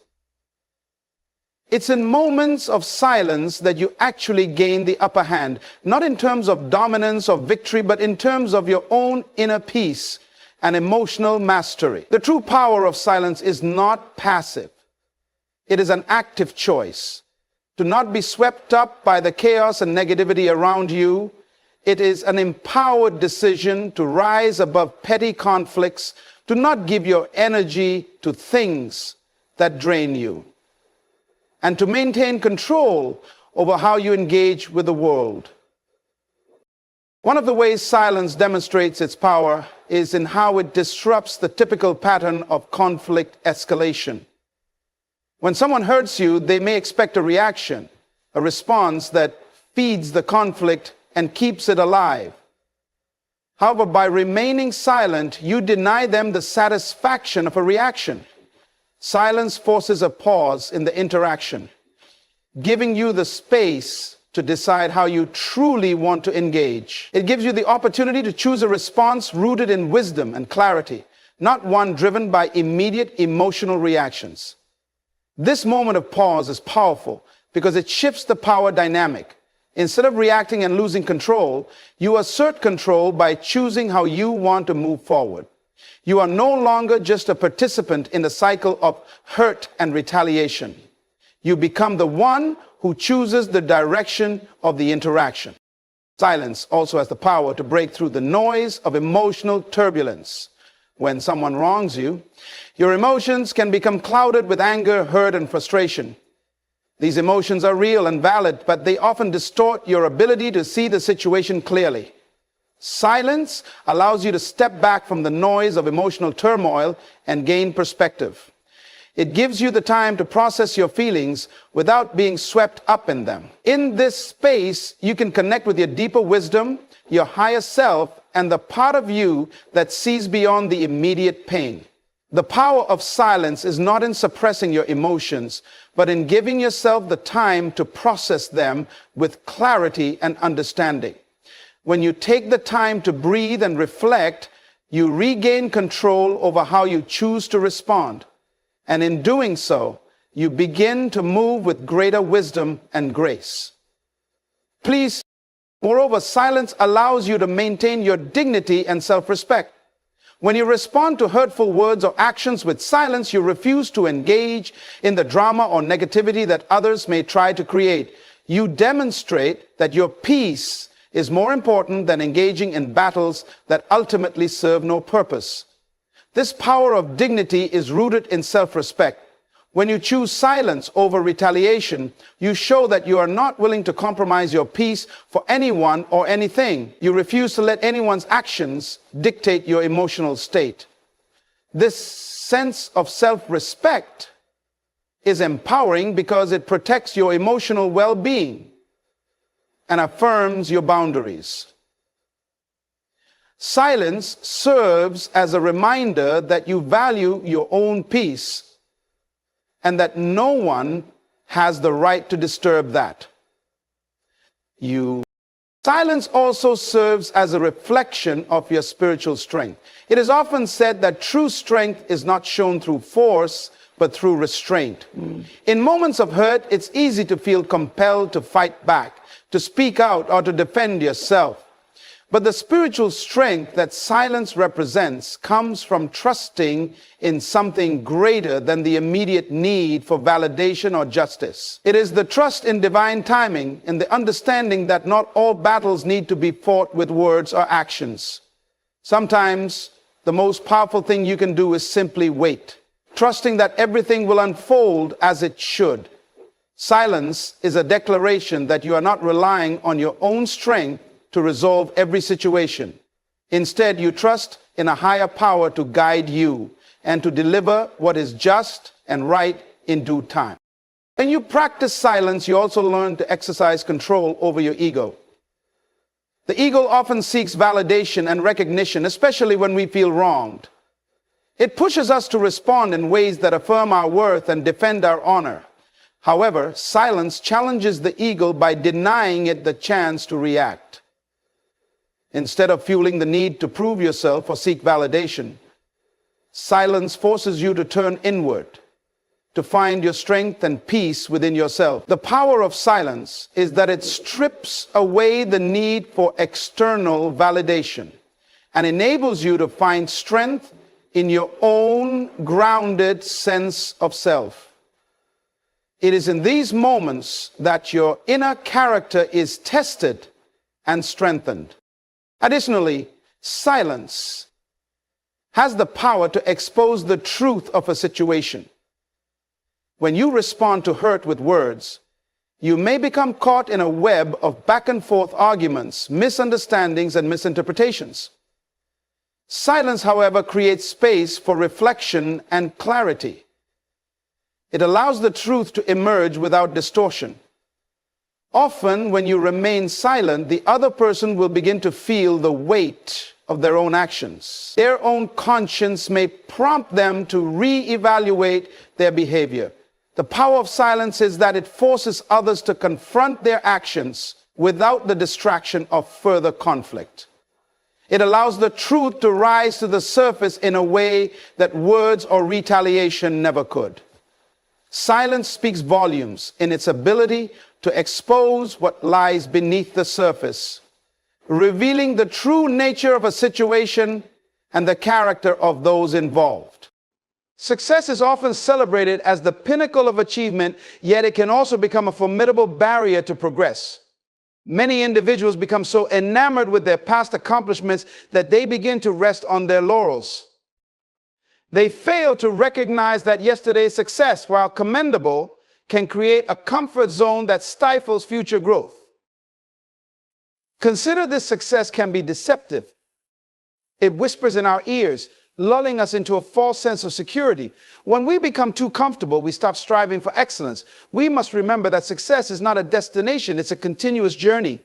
It's in moments of silence that you actually gain the upper hand, not in terms of dominance or victory, but in terms of your own inner peace and emotional mastery. The true power of silence is not passive. It is an active choice to not be swept up by the chaos and negativity around you. It is an empowered decision to rise above petty conflicts, to not give your energy to things that drain you, and to maintain control over how you engage with the world. One of the ways silence demonstrates its power is in how it disrupts the typical pattern of conflict escalation. When someone hurts you, they may expect a reaction, a response that feeds the conflict and keeps it alive. However, by remaining silent, you deny them the satisfaction of a reaction. Silence forces a pause in the interaction, giving you the space to decide how you truly want to engage. It gives you the opportunity to choose a response rooted in wisdom and clarity, not one driven by immediate emotional reactions. This moment of pause is powerful because it shifts the power dynamic. Instead of reacting and losing control, you assert control by choosing how you want to move forward. You are no longer just a participant in the cycle of hurt and retaliation. You become the one who chooses the direction of the interaction. Silence also has the power to break through the noise of emotional turbulence. When someone wrongs you, your emotions can become clouded with anger, hurt, and frustration. These emotions are real and valid, but they often distort your ability to see the situation clearly. Silence allows you to step back from the noise of emotional turmoil and gain perspective. It gives you the time to process your feelings without being swept up in them. In this space, you can connect with your deeper wisdom, your higher self, and the part of you that sees beyond the immediate pain. The power of silence is not in suppressing your emotions, but in giving yourself the time to process them with clarity and understanding. When you take the time to breathe and reflect, you regain control over how you choose to respond. And in doing so, you begin to move with greater wisdom and grace. Please, moreover, silence allows you to maintain your dignity and self-respect. When you respond to hurtful words or actions with silence, you refuse to engage in the drama or negativity that others may try to create. You demonstrate that your peace is more important than engaging in battles that ultimately serve no purpose. This power of dignity is rooted in self-respect, When you choose silence over retaliation, you show that you are not willing to compromise your peace for anyone or anything. You refuse to let anyone's actions dictate your emotional state. This sense of self-respect is empowering because it protects your emotional well-being and affirms your boundaries. Silence serves as a reminder that you value your own peace and that no one has the right to disturb that. Silence also serves as a reflection of your spiritual strength. It is often said that true strength is not shown through force, but through restraint. In moments of hurt, it's easy to feel compelled to fight back, to speak out, or to defend yourself. But the spiritual strength that silence represents comes from trusting in something greater than the immediate need for validation or justice. It is the trust in divine timing and the understanding that not all battles need to be fought with words or actions. Sometimes the most powerful thing you can do is simply wait, trusting that everything will unfold as it should. Silence is a declaration that you are not relying on your own strength to resolve every situation. Instead, you trust in a higher power to guide you and to deliver what is just and right in due time. When you practice silence, you also learn to exercise control over your ego. The ego often seeks validation and recognition, especially when we feel wronged. It pushes us to respond in ways that affirm our worth and defend our honor. However, silence challenges the ego by denying it the chance to react. Instead of fueling the need to prove yourself or seek validation, silence forces you to turn inward, to find your strength and peace within yourself. The power of silence is that it strips away the need for external validation and enables you to find strength in your own grounded sense of self. It is in these moments that your inner character is tested and strengthened. Additionally, silence has the power to expose the truth of a situation. When you respond to hurt with words, you may become caught in a web of back and forth arguments, misunderstandings, and misinterpretations. Silence, however, creates space for reflection and clarity. It allows the truth to emerge without distortion. Often, when you remain silent, the other person will begin to feel the weight of their own actions. Their own conscience may prompt them to re-evaluate their behavior. The power of silence is that it forces others to confront their actions without the distraction of further conflict. It allows the truth to rise to the surface in a way that words or retaliation never could. Silence speaks volumes in its ability to expose what lies beneath the surface, revealing the true nature of a situation and the character of those involved. Success is often celebrated as the pinnacle of achievement, yet it can also become a formidable barrier to progress. Many individuals become so enamored with their past accomplishments that they begin to rest on their laurels. They fail to recognize that yesterday's success, while commendable, can create a comfort zone that stifles future growth. Consider this success can be deceptive. It whispers in our ears, lulling us into a false sense of security. When we become too comfortable, we stop striving for excellence. We must remember that success is not a destination, it's a continuous journey.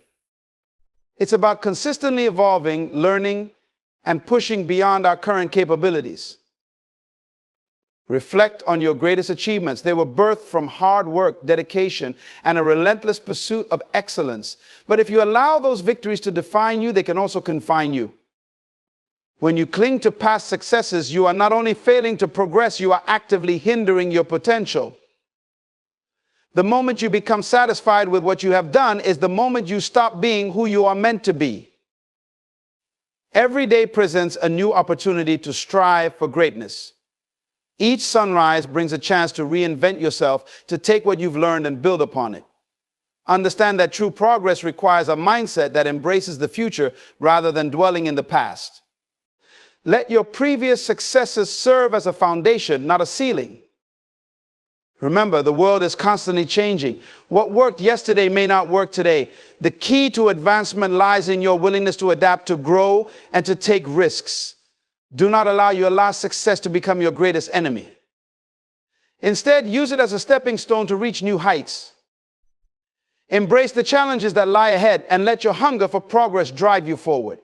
It's about consistently evolving, learning, and pushing beyond our current capabilities. Reflect on your greatest achievements. They were birthed from hard work, dedication, and a relentless pursuit of excellence. But if you allow those victories to define you, they can also confine you. When you cling to past successes, you are not only failing to progress, you are actively hindering your potential. The moment you become satisfied with what you have done is the moment you stop being who you are meant to be. Every day presents a new opportunity to strive for greatness. Each sunrise brings a chance to reinvent yourself, to take what you've learned and build upon it. Understand that true progress requires a mindset that embraces the future rather than dwelling in the past. Let your previous successes serve as a foundation, not a ceiling. Remember, the world is constantly changing. What worked yesterday may not work today. The key to advancement lies in your willingness to adapt, to grow, and to take risks. Do not allow your last success to become your greatest enemy. Instead, use it as a stepping stone to reach new heights. Embrace the challenges that lie ahead and let your hunger for progress drive you forward.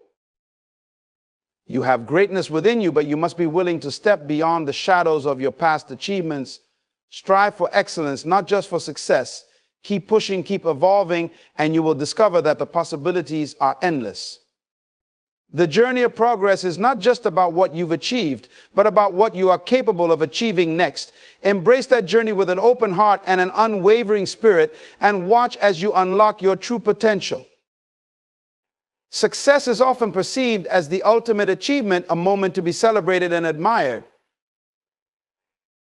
You have greatness within you, but you must be willing to step beyond the shadows of your past achievements. Strive for excellence, not just for success. Keep pushing, keep evolving, and you will discover that the possibilities are endless. The journey of progress is not just about what you've achieved, but about what you are capable of achieving next. Embrace that journey with an open heart and an unwavering spirit, and watch as you unlock your true potential. Success is often perceived as the ultimate achievement, a moment to be celebrated and admired.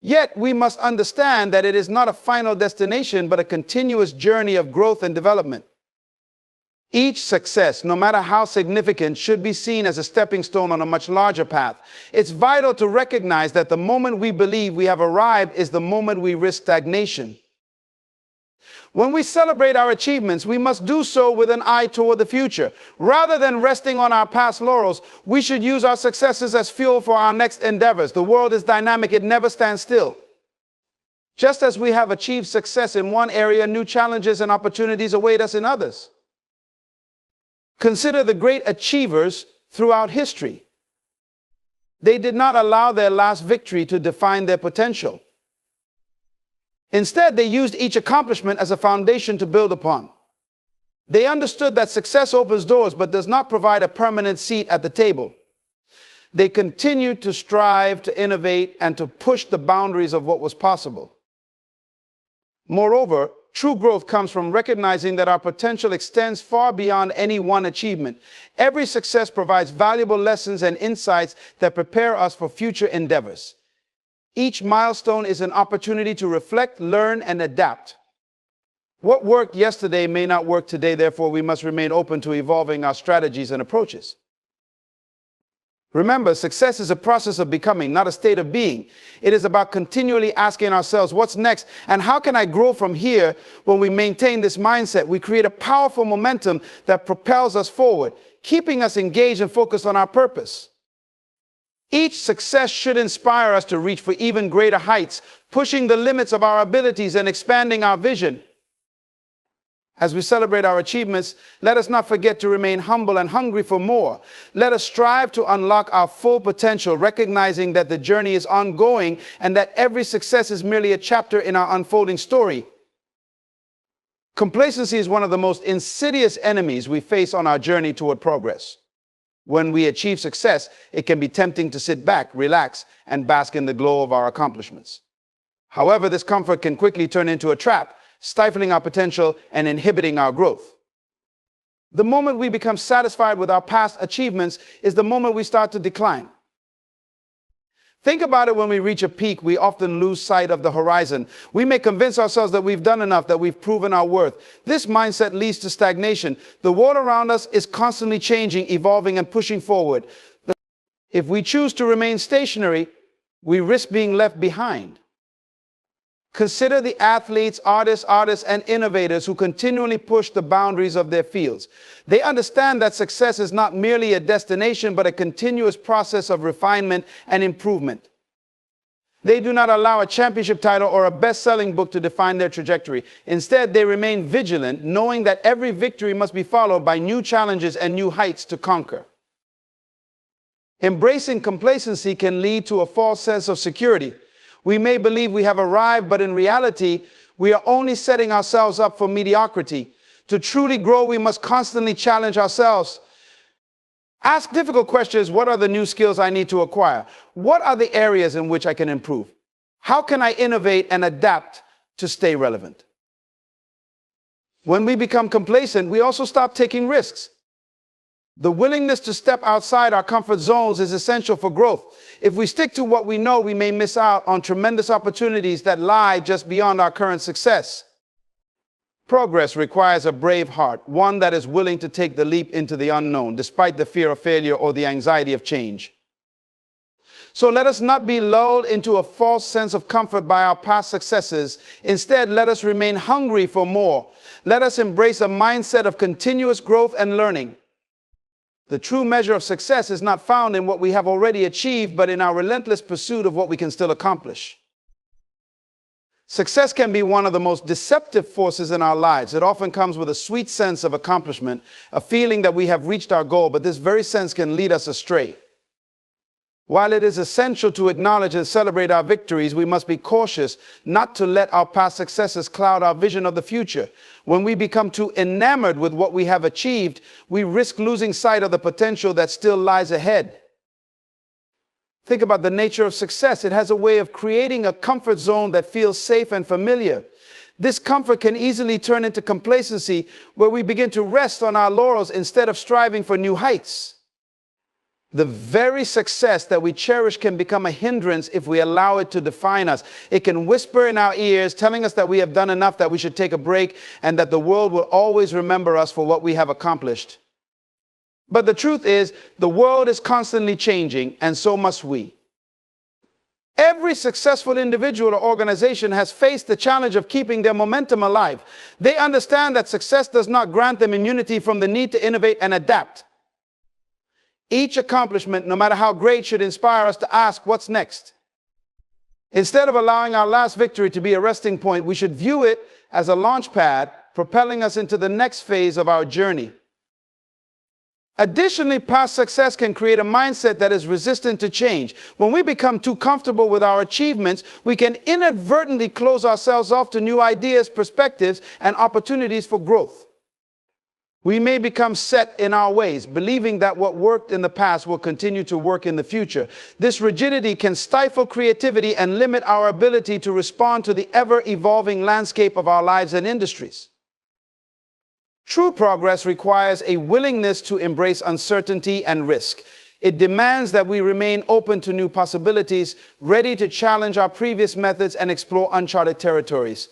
Yet, we must understand that it is not a final destination, but a continuous journey of growth and development. Each success, no matter how significant, should be seen as a stepping stone on a much larger path. It's vital to recognize that the moment we believe we have arrived is the moment we risk stagnation. When we celebrate our achievements, we must do so with an eye toward the future. Rather than resting on our past laurels, we should use our successes as fuel for our next endeavors. The world is dynamic, it never stands still. Just as we have achieved success in one area, new challenges and opportunities await us in others. Consider the great achievers throughout history. They did not allow their last victory to define their potential. Instead, they used each accomplishment as a foundation to build upon. They understood that success opens doors but does not provide a permanent seat at the table. They continued to strive, to innovate, and to push the boundaries of what was possible. Moreover, true growth comes from recognizing that our potential extends far beyond any one achievement. Every success provides valuable lessons and insights that prepare us for future endeavors. Each milestone is an opportunity to reflect, learn, and adapt. What worked yesterday may not work today, therefore we must remain open to evolving our strategies and approaches. Remember, success is a process of becoming, not a state of being. It is about continually asking ourselves, what's next, and how can I grow from here? When we maintain this mindset, we create a powerful momentum that propels us forward, keeping us engaged and focused on our purpose. Each success should inspire us to reach for even greater heights, pushing the limits of our abilities and expanding our vision. As we celebrate our achievements, let us not forget to remain humble and hungry for more. Let us strive to unlock our full potential, recognizing that the journey is ongoing and that every success is merely a chapter in our unfolding story. Complacency is one of the most insidious enemies we face on our journey toward progress. When we achieve success, it can be tempting to sit back, relax, and bask in the glow of our accomplishments. However, this comfort can quickly turn into a trap, stifling our potential and inhibiting our growth. The moment we become satisfied with our past achievements is the moment we start to decline. Think about it. When we reach a peak, we often lose sight of the horizon. We may convince ourselves that we've done enough, that we've proven our worth. This mindset leads to stagnation. The world around us is constantly changing, evolving, and pushing forward. If we choose to remain stationary, we risk being left behind. Consider the athletes, artists, and innovators who continually push the boundaries of their fields. They understand that success is not merely a destination, but a continuous process of refinement and improvement. They do not allow a championship title or a best-selling book to define their trajectory. Instead, they remain vigilant, knowing that every victory must be followed by new challenges and new heights to conquer. Embracing complacency can lead to a false sense of security. We may believe we have arrived, but in reality, we are only setting ourselves up for mediocrity. To truly grow, we must constantly challenge ourselves. Ask difficult questions. What are the new skills I need to acquire? What are the areas in which I can improve? How can I innovate and adapt to stay relevant? When we become complacent, we also stop taking risks. The willingness to step outside our comfort zones is essential for growth. If we stick to what we know, we may miss out on tremendous opportunities that lie just beyond our current success. Progress requires a brave heart, one that is willing to take the leap into the unknown, despite the fear of failure or the anxiety of change. So let us not be lulled into a false sense of comfort by our past successes. Instead, let us remain hungry for more. Let us embrace a mindset of continuous growth and learning. The true measure of success is not found in what we have already achieved, but in our relentless pursuit of what we can still accomplish. Success can be one of the most deceptive forces in our lives. It often comes with a sweet sense of accomplishment, a feeling that we have reached our goal, but this very sense can lead us astray. While it is essential to acknowledge and celebrate our victories, we must be cautious not to let our past successes cloud our vision of the future. When we become too enamored with what we have achieved, we risk losing sight of the potential that still lies ahead. Think about the nature of success. It has a way of creating a comfort zone that feels safe and familiar. This comfort can easily turn into complacency, where we begin to rest on our laurels instead of striving for new heights. The very success that we cherish can become a hindrance if we allow it to define us. It can whisper in our ears, telling us that we have done enough, that we should take a break, and that the world will always remember us for what we have accomplished. But the truth is, the world is constantly changing, and so must we. Every successful individual or organization has faced the challenge of keeping their momentum alive. They understand that success does not grant them immunity from the need to innovate and adapt. Each accomplishment, no matter how great, should inspire us to ask, what's next? Instead of allowing our last victory to be a resting point, we should view it as a launch pad, propelling us into the next phase of our journey. Additionally, past success can create a mindset that is resistant to change. When we become too comfortable with our achievements, we can inadvertently close ourselves off to new ideas, perspectives, and opportunities for growth. We may become set in our ways, believing that what worked in the past will continue to work in the future. This rigidity can stifle creativity and limit our ability to respond to the ever-evolving landscape of our lives and industries. True progress requires a willingness to embrace uncertainty and risk. It demands that we remain open to new possibilities, ready to challenge our previous methods and explore uncharted territories.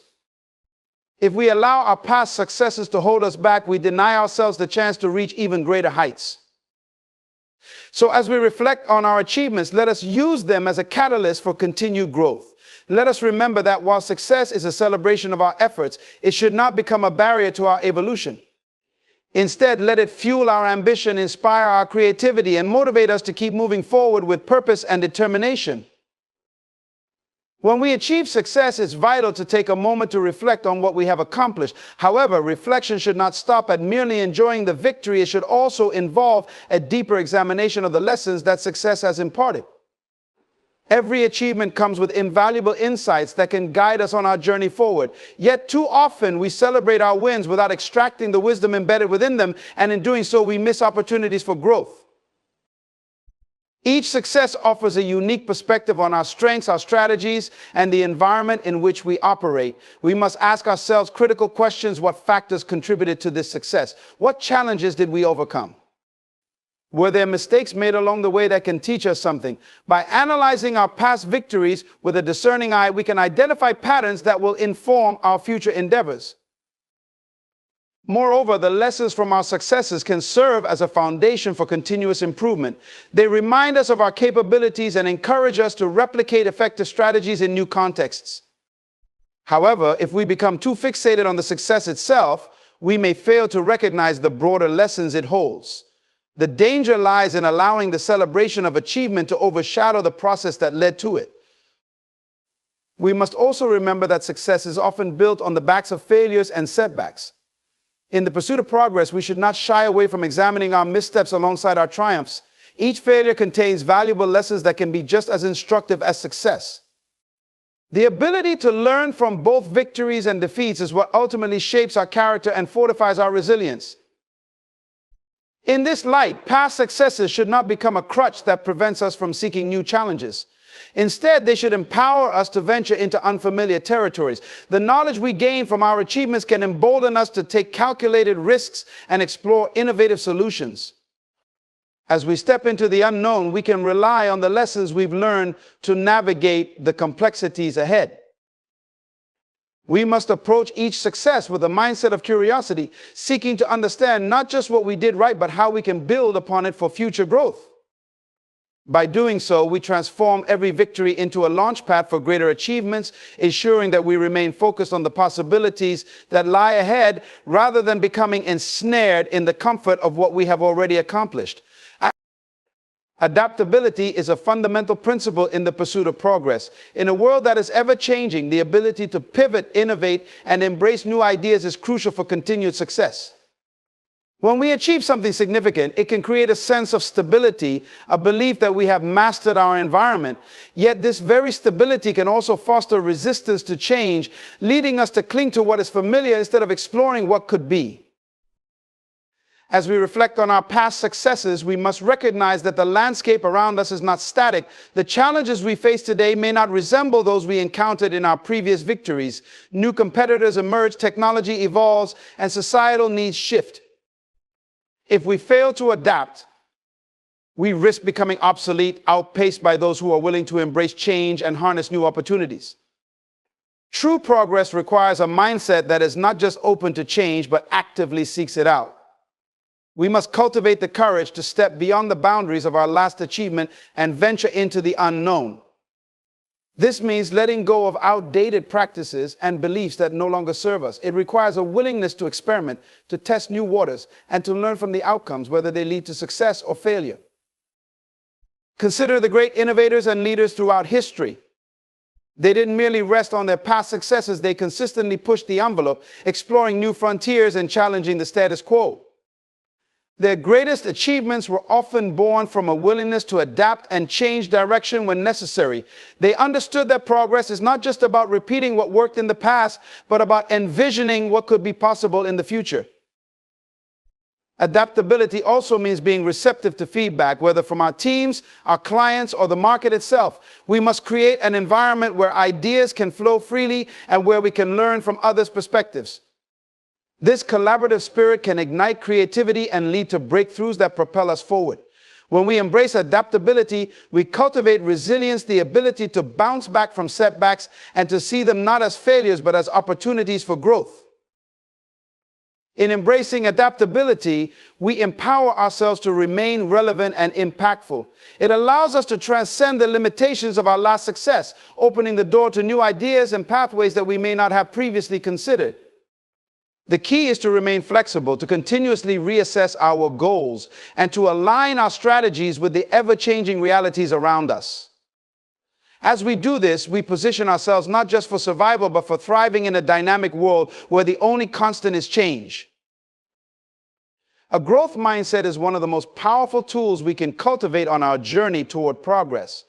If we allow our past successes to hold us back, we deny ourselves the chance to reach even greater heights. So as we reflect on our achievements, let us use them as a catalyst for continued growth. Let us remember that while success is a celebration of our efforts, it should not become a barrier to our evolution. Instead, let it fuel our ambition, inspire our creativity, and motivate us to keep moving forward with purpose and determination. When we achieve success, it's vital to take a moment to reflect on what we have accomplished. However, reflection should not stop at merely enjoying the victory. It should also involve a deeper examination of the lessons that success has imparted. Every achievement comes with invaluable insights that can guide us on our journey forward. Yet too often we celebrate our wins without extracting the wisdom embedded within them, and in doing so we miss opportunities for growth. Each success offers a unique perspective on our strengths, our strategies, and the environment in which we operate. We must ask ourselves critical questions. What factors contributed to this success? What challenges did we overcome? Were there mistakes made along the way that can teach us something? By analyzing our past victories with a discerning eye, we can identify patterns that will inform our future endeavors. Moreover, the lessons from our successes can serve as a foundation for continuous improvement. They remind us of our capabilities and encourage us to replicate effective strategies in new contexts. However, if we become too fixated on the success itself, we may fail to recognize the broader lessons it holds. The danger lies in allowing the celebration of achievement to overshadow the process that led to it. We must also remember that success is often built on the backs of failures and setbacks. In the pursuit of progress, we should not shy away from examining our missteps alongside our triumphs. Each failure contains valuable lessons that can be just as instructive as success. The ability to learn from both victories and defeats is what ultimately shapes our character and fortifies our resilience. In this light, past successes should not become a crutch that prevents us from seeking new challenges. Instead, they should empower us to venture into unfamiliar territories. The knowledge we gain from our achievements can embolden us to take calculated risks and explore innovative solutions. As we step into the unknown, we can rely on the lessons we've learned to navigate the complexities ahead. We must approach each success with a mindset of curiosity, seeking to understand not just what we did right, but how we can build upon it for future growth. By doing so, we transform every victory into a launch pad for greater achievements, ensuring that we remain focused on the possibilities that lie ahead rather than becoming ensnared in the comfort of what we have already accomplished. Adaptability is a fundamental principle in the pursuit of progress. In a world that is ever changing, the ability to pivot, innovate, and embrace new ideas is crucial for continued success. When we achieve something significant, it can create a sense of stability, a belief that we have mastered our environment. Yet this very stability can also foster resistance to change, leading us to cling to what is familiar instead of exploring what could be. As we reflect on our past successes, we must recognize that the landscape around us is not static. The challenges we face today may not resemble those we encountered in our previous victories. New competitors emerge, technology evolves, and societal needs shift. If we fail to adapt, we risk becoming obsolete, outpaced by those who are willing to embrace change and harness new opportunities. True progress requires a mindset that is not just open to change, but actively seeks it out. We must cultivate the courage to step beyond the boundaries of our last achievement and venture into the unknown. This means letting go of outdated practices and beliefs that no longer serve us. It requires a willingness to experiment, to test new waters, and to learn from the outcomes, whether they lead to success or failure. Consider the great innovators and leaders throughout history. They didn't merely rest on their past successes, they consistently pushed the envelope, exploring new frontiers and challenging the status quo. Their greatest achievements were often born from a willingness to adapt and change direction when necessary. They understood that progress is not just about repeating what worked in the past, but about envisioning what could be possible in the future. Adaptability also means being receptive to feedback, whether from our teams, our clients, or the market itself. We must create an environment where ideas can flow freely and where we can learn from others' perspectives. This collaborative spirit can ignite creativity and lead to breakthroughs that propel us forward. When we embrace adaptability, we cultivate resilience, the ability to bounce back from setbacks and to see them not as failures, but as opportunities for growth. In embracing adaptability, we empower ourselves to remain relevant and impactful. It allows us to transcend the limitations of our last success, opening the door to new ideas and pathways that we may not have previously considered. The key is to remain flexible, to continuously reassess our goals, and to align our strategies with the ever-changing realities around us. As we do this, we position ourselves not just for survival, but for thriving in a dynamic world where the only constant is change. A growth mindset is one of the most powerful tools we can cultivate on our journey toward progress.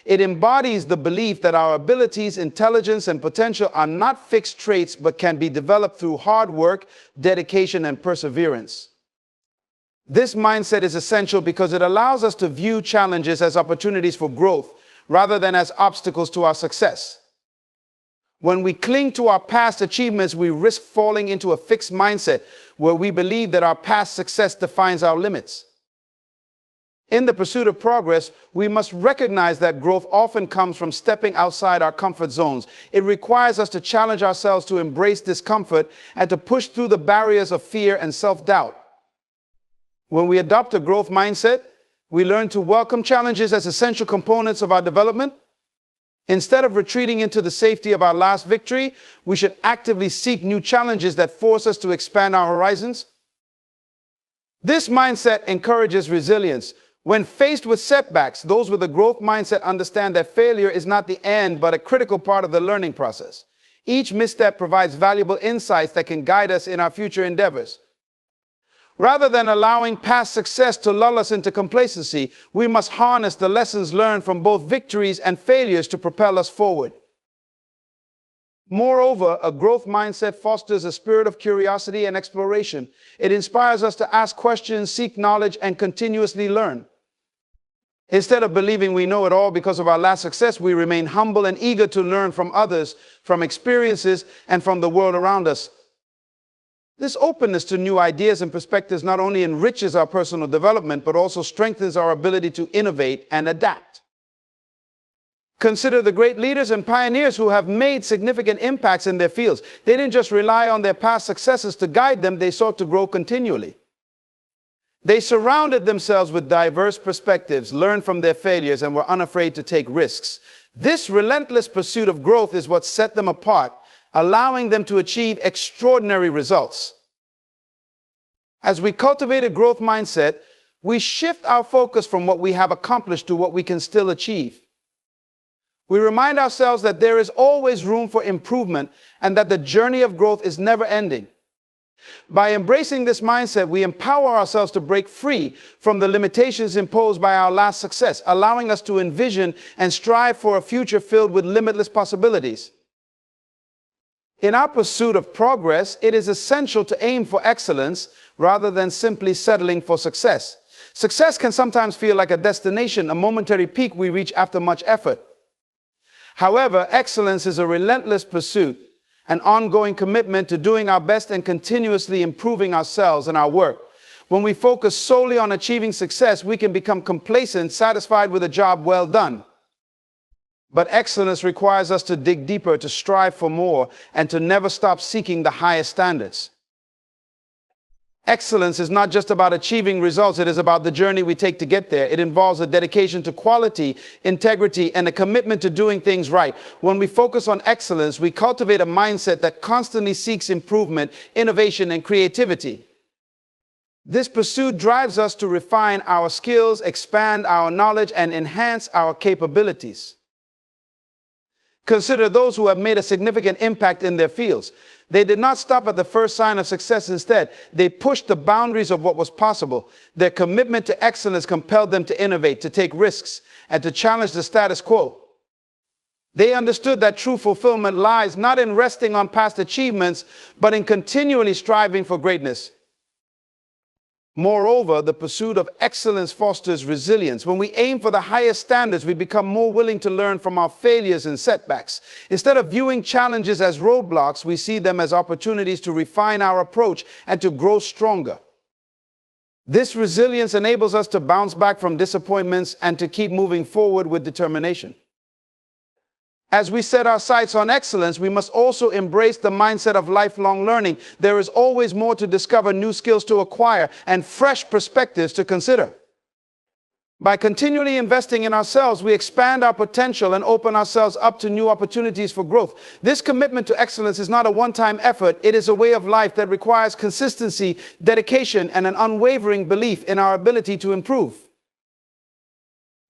It embodies the belief that our abilities, intelligence, and potential are not fixed traits, but can be developed through hard work, dedication, and perseverance. This mindset is essential because it allows us to view challenges as opportunities for growth rather than as obstacles to our success. When we cling to our past achievements, we risk falling into a fixed mindset where we believe that our past success defines our limits. In the pursuit of progress, we must recognize that growth often comes from stepping outside our comfort zones. It requires us to challenge ourselves to embrace discomfort and to push through the barriers of fear and self-doubt. When we adopt a growth mindset, we learn to welcome challenges as essential components of our development. Instead of retreating into the safety of our last victory, we should actively seek new challenges that force us to expand our horizons. This mindset encourages resilience. When faced with setbacks, those with a growth mindset understand that failure is not the end, but a critical part of the learning process. Each misstep provides valuable insights that can guide us in our future endeavors. Rather than allowing past success to lull us into complacency, we must harness the lessons learned from both victories and failures to propel us forward. Moreover, a growth mindset fosters a spirit of curiosity and exploration. It inspires us to ask questions, seek knowledge, and continuously learn. Instead of believing we know it all because of our last success, we remain humble and eager to learn from others, from experiences, and from the world around us. This openness to new ideas and perspectives not only enriches our personal development, but also strengthens our ability to innovate and adapt. Consider the great leaders and pioneers who have made significant impacts in their fields. They didn't just rely on their past successes to guide them, they sought to grow continually. They surrounded themselves with diverse perspectives, learned from their failures, and were unafraid to take risks. This relentless pursuit of growth is what set them apart, allowing them to achieve extraordinary results. As we cultivate a growth mindset, we shift our focus from what we have accomplished to what we can still achieve. We remind ourselves that there is always room for improvement and that the journey of growth is never ending. By embracing this mindset, we empower ourselves to break free from the limitations imposed by our last success, allowing us to envision and strive for a future filled with limitless possibilities. In our pursuit of progress, it is essential to aim for excellence rather than simply settling for success. Success can sometimes feel like a destination, a momentary peak we reach after much effort. However, excellence is a relentless pursuit, an ongoing commitment to doing our best and continuously improving ourselves and our work. When we focus solely on achieving success, we can become complacent, satisfied with a job well done. But excellence requires us to dig deeper, to strive for more, and to never stop seeking the highest standards. Excellence is not just about achieving results, it is about the journey we take to get there. It involves a dedication to quality, integrity, and a commitment to doing things right. When we focus on excellence, we cultivate a mindset that constantly seeks improvement, innovation, and creativity. This pursuit drives us to refine our skills, expand our knowledge, and enhance our capabilities. Consider those who have made a significant impact in their fields. They did not stop at the first sign of success. Instead, they pushed the boundaries of what was possible. Their commitment to excellence compelled them to innovate, to take risks, and to challenge the status quo. They understood that true fulfillment lies not in resting on past achievements, but in continually striving for greatness. Moreover, the pursuit of excellence fosters resilience. When we aim for the highest standards, we become more willing to learn from our failures and setbacks. Instead of viewing challenges as roadblocks, we see them as opportunities to refine our approach and to grow stronger. This resilience enables us to bounce back from disappointments and to keep moving forward with determination. As we set our sights on excellence, we must also embrace the mindset of lifelong learning. There is always more to discover, new skills to acquire, and fresh perspectives to consider. By continually investing in ourselves, we expand our potential and open ourselves up to new opportunities for growth. This commitment to excellence is not a one-time effort. It is a way of life that requires consistency, dedication, and an unwavering belief in our ability to improve.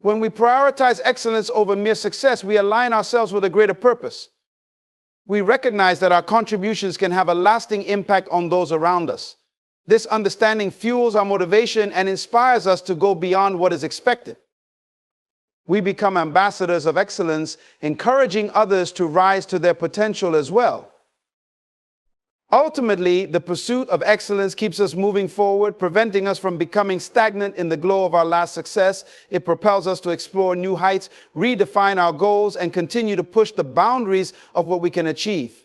When we prioritize excellence over mere success, we align ourselves with a greater purpose. We recognize that our contributions can have a lasting impact on those around us. This understanding fuels our motivation and inspires us to go beyond what is expected. We become ambassadors of excellence, encouraging others to rise to their potential as well. Ultimately, the pursuit of excellence keeps us moving forward, preventing us from becoming stagnant in the glow of our last success. It propels us to explore new heights, redefine our goals, and continue to push the boundaries of what we can achieve.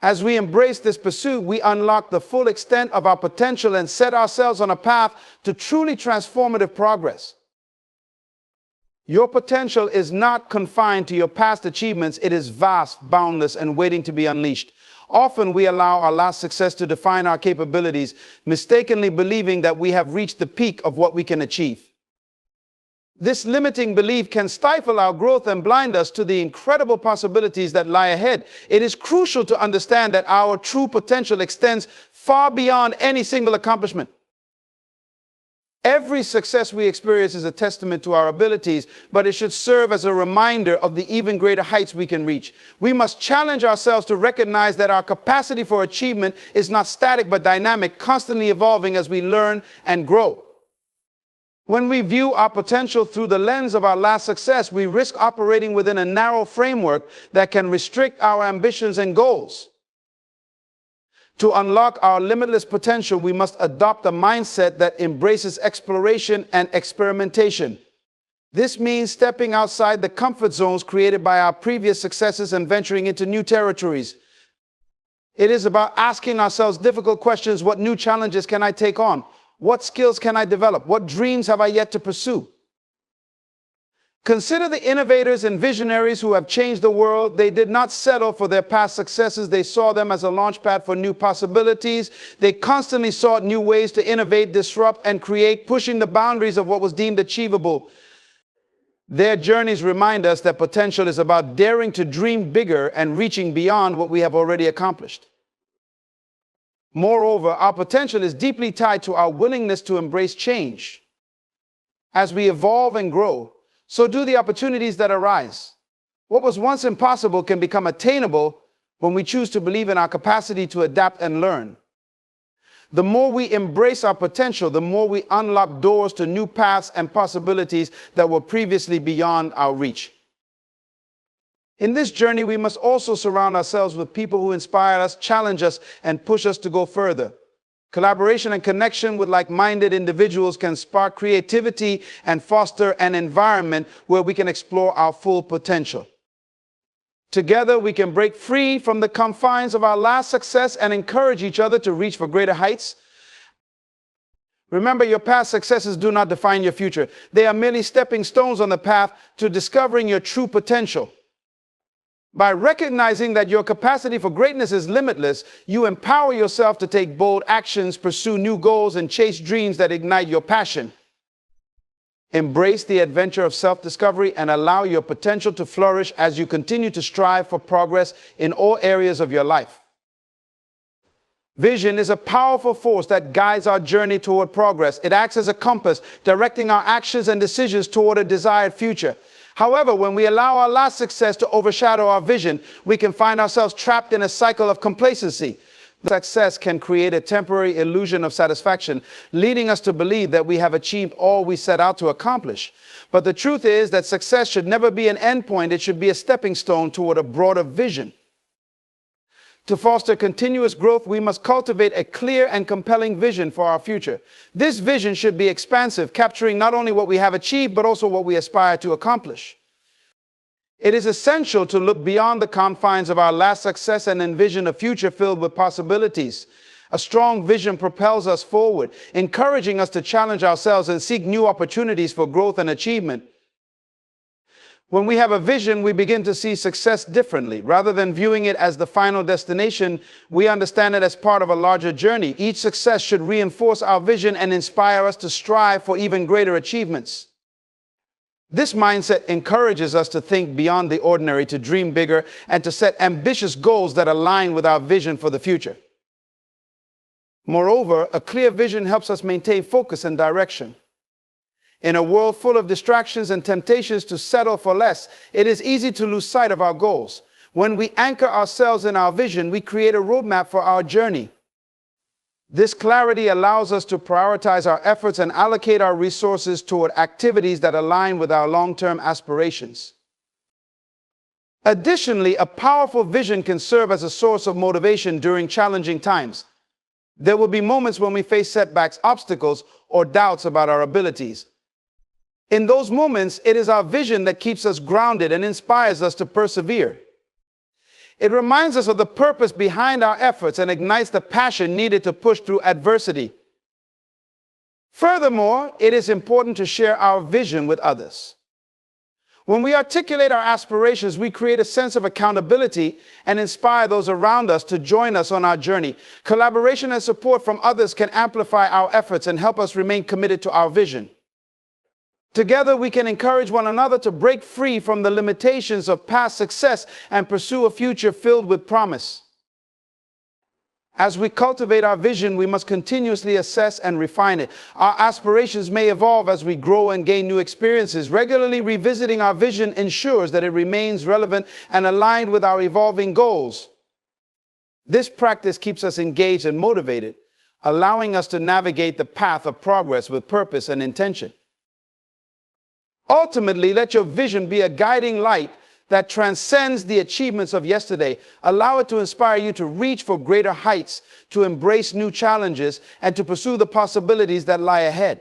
As we embrace this pursuit, we unlock the full extent of our potential and set ourselves on a path to truly transformative progress. Your potential is not confined to your past achievements. It is vast, boundless, and waiting to be unleashed. Often we allow our last success to define our capabilities, mistakenly believing that we have reached the peak of what we can achieve. This limiting belief can stifle our growth and blind us to the incredible possibilities that lie ahead. It is crucial to understand that our true potential extends far beyond any single accomplishment. Every success we experience is a testament to our abilities, but it should serve as a reminder of the even greater heights we can reach. We must challenge ourselves to recognize that our capacity for achievement is not static but dynamic, constantly evolving as we learn and grow. When we view our potential through the lens of our last success, we risk operating within a narrow framework that can restrict our ambitions and goals. To unlock our limitless potential, we must adopt a mindset that embraces exploration and experimentation. This means stepping outside the comfort zones created by our previous successes and venturing into new territories. It is about asking ourselves difficult questions. What new challenges can I take on? What skills can I develop? What dreams have I yet to pursue? Consider the innovators and visionaries who have changed the world. They did not settle for their past successes. They saw them as a launchpad for new possibilities. They constantly sought new ways to innovate, disrupt, and create, pushing the boundaries of what was deemed achievable. Their journeys remind us that potential is about daring to dream bigger and reaching beyond what we have already accomplished. Moreover, our potential is deeply tied to our willingness to embrace change. As we evolve and grow, so do the opportunities that arise. What was once impossible can become attainable when we choose to believe in our capacity to adapt and learn. The more we embrace our potential, the more we unlock doors to new paths and possibilities that were previously beyond our reach. In this journey, we must also surround ourselves with people who inspire us, challenge us, and push us to go further. Collaboration and connection with like-minded individuals can spark creativity and foster an environment where we can explore our full potential. Together, we can break free from the confines of our last success and encourage each other to reach for greater heights. Remember, your past successes do not define your future. They are merely stepping stones on the path to discovering your true potential. By recognizing that your capacity for greatness is limitless, you empower yourself to take bold actions, pursue new goals, and chase dreams that ignite your passion. Embrace the adventure of self-discovery and allow your potential to flourish as you continue to strive for progress in all areas of your life. Vision is a powerful force that guides our journey toward progress. It acts as a compass, directing our actions and decisions toward a desired future. However, when we allow our last success to overshadow our vision, we can find ourselves trapped in a cycle of complacency. Success can create a temporary illusion of satisfaction, leading us to believe that we have achieved all we set out to accomplish. But the truth is that success should never be an endpoint. It should be a stepping stone toward a broader vision. To foster continuous growth, we must cultivate a clear and compelling vision for our future. This vision should be expansive, capturing not only what we have achieved, but also what we aspire to accomplish. It is essential to look beyond the confines of our last success and envision a future filled with possibilities. A strong vision propels us forward, encouraging us to challenge ourselves and seek new opportunities for growth and achievement. When we have a vision, we begin to see success differently. Rather than viewing it as the final destination, we understand it as part of a larger journey. Each success should reinforce our vision and inspire us to strive for even greater achievements. This mindset encourages us to think beyond the ordinary, to dream bigger, and to set ambitious goals that align with our vision for the future. Moreover, a clear vision helps us maintain focus and direction. In a world full of distractions and temptations to settle for less, it is easy to lose sight of our goals. When we anchor ourselves in our vision, we create a roadmap for our journey. This clarity allows us to prioritize our efforts and allocate our resources toward activities that align with our long-term aspirations. Additionally, a powerful vision can serve as a source of motivation during challenging times. There will be moments when we face setbacks, obstacles, or doubts about our abilities. In those moments, it is our vision that keeps us grounded and inspires us to persevere. It reminds us of the purpose behind our efforts and ignites the passion needed to push through adversity. Furthermore, it is important to share our vision with others. When we articulate our aspirations, we create a sense of accountability and inspire those around us to join us on our journey. Collaboration and support from others can amplify our efforts and help us remain committed to our vision. Together, we can encourage one another to break free from the limitations of past success and pursue a future filled with promise. As we cultivate our vision, we must continuously assess and refine it. Our aspirations may evolve as we grow and gain new experiences. Regularly revisiting our vision ensures that it remains relevant and aligned with our evolving goals. This practice keeps us engaged and motivated, allowing us to navigate the path of progress with purpose and intention. Ultimately, let your vision be a guiding light that transcends the achievements of yesterday. Allow it to inspire you to reach for greater heights, to embrace new challenges, and to pursue the possibilities that lie ahead.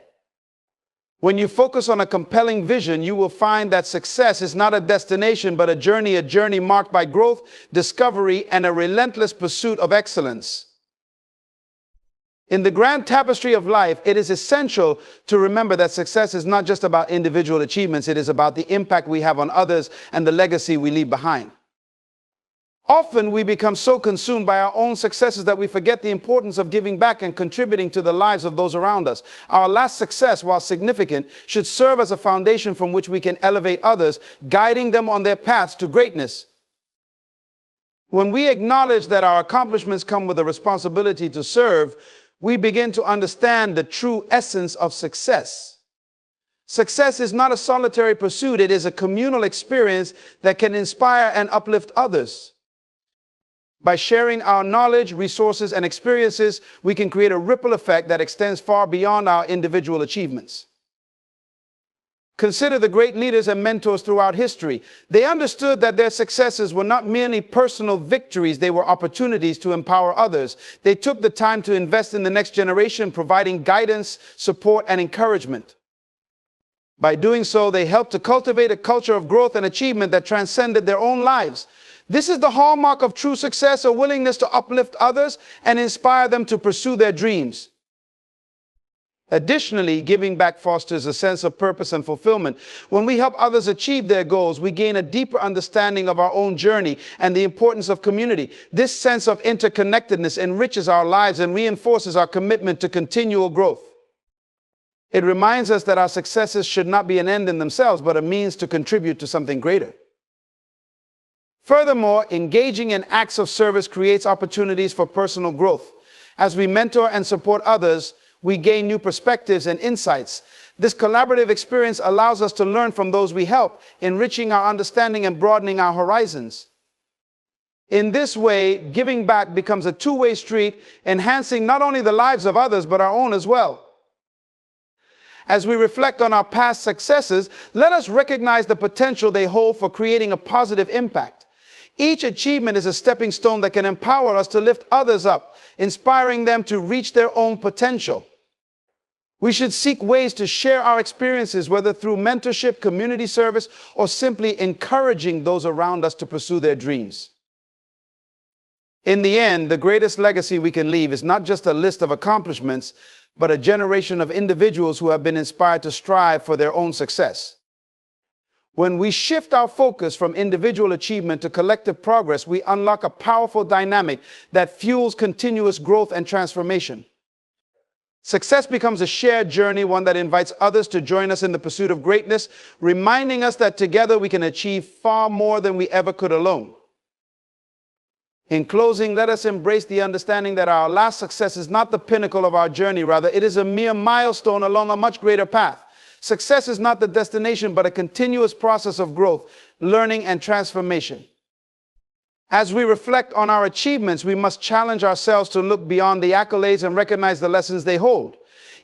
When you focus on a compelling vision, you will find that success is not a destination, but a journey marked by growth, discovery, and a relentless pursuit of excellence. In the grand tapestry of life, it is essential to remember that success is not just about individual achievements, it is about the impact we have on others and the legacy we leave behind. Often we become so consumed by our own successes that we forget the importance of giving back and contributing to the lives of those around us. Our last success, while significant, should serve as a foundation from which we can elevate others, guiding them on their paths to greatness. When we acknowledge that our accomplishments come with a responsibility to serve, we begin to understand the true essence of success. Success is not a solitary pursuit, it is a communal experience that can inspire and uplift others. By sharing our knowledge, resources, and experiences, we can create a ripple effect that extends far beyond our individual achievements. Consider the great leaders and mentors throughout history. They understood that their successes were not merely personal victories, they were opportunities to empower others. They took the time to invest in the next generation, providing guidance, support, and encouragement. By doing so, they helped to cultivate a culture of growth and achievement that transcended their own lives. This is the hallmark of true success, a willingness to uplift others and inspire them to pursue their dreams. Additionally, giving back fosters a sense of purpose and fulfillment. When we help others achieve their goals, we gain a deeper understanding of our own journey and the importance of community. This sense of interconnectedness enriches our lives and reinforces our commitment to continual growth. It reminds us that our successes should not be an end in themselves, but a means to contribute to something greater. Furthermore, engaging in acts of service creates opportunities for personal growth. As we mentor and support others, we gain new perspectives and insights. This collaborative experience allows us to learn from those we help, enriching our understanding and broadening our horizons. In this way, giving back becomes a two-way street, enhancing not only the lives of others, but our own as well. As we reflect on our past successes, let us recognize the potential they hold for creating a positive impact. Each achievement is a stepping stone that can empower us to lift others up, inspiring them to reach their own potential. We should seek ways to share our experiences, whether through mentorship, community service, or simply encouraging those around us to pursue their dreams. In the end, the greatest legacy we can leave is not just a list of accomplishments, but a generation of individuals who have been inspired to strive for their own success. When we shift our focus from individual achievement to collective progress, we unlock a powerful dynamic that fuels continuous growth and transformation. Success becomes a shared journey, one that invites others to join us in the pursuit of greatness, reminding us that together we can achieve far more than we ever could alone. In closing, let us embrace the understanding that our last success is not the pinnacle of our journey. Rather, it is a mere milestone along a much greater path. Success is not the destination, but a continuous process of growth, learning, and transformation. As we reflect on our achievements, we must challenge ourselves to look beyond the accolades and recognize the lessons they hold.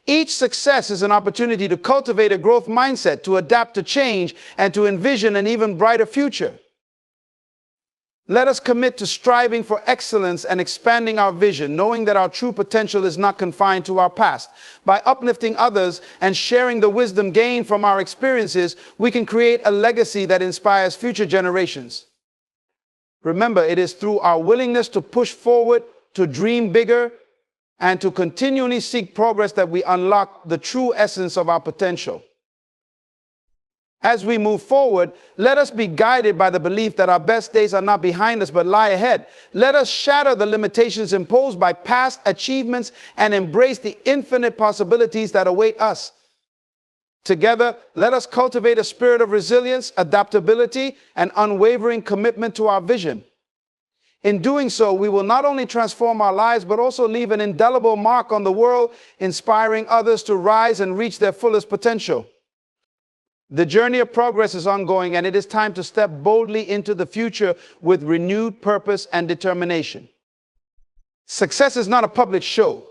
Each success is an opportunity to cultivate a growth mindset, to adapt to change, and to envision an even brighter future. Let us commit to striving for excellence and expanding our vision, knowing that our true potential is not confined to our past. By uplifting others and sharing the wisdom gained from our experiences, we can create a legacy that inspires future generations. Remember, it is through our willingness to push forward, to dream bigger, and to continually seek progress that we unlock the true essence of our potential. As we move forward, let us be guided by the belief that our best days are not behind us but lie ahead. Let us shatter the limitations imposed by past achievements and embrace the infinite possibilities that await us. Together, let us cultivate a spirit of resilience, adaptability, and unwavering commitment to our vision. In doing so, we will not only transform our lives, but also leave an indelible mark on the world, inspiring others to rise and reach their fullest potential. The journey of progress is ongoing, and it is time to step boldly into the future with renewed purpose and determination. Success is not a public show.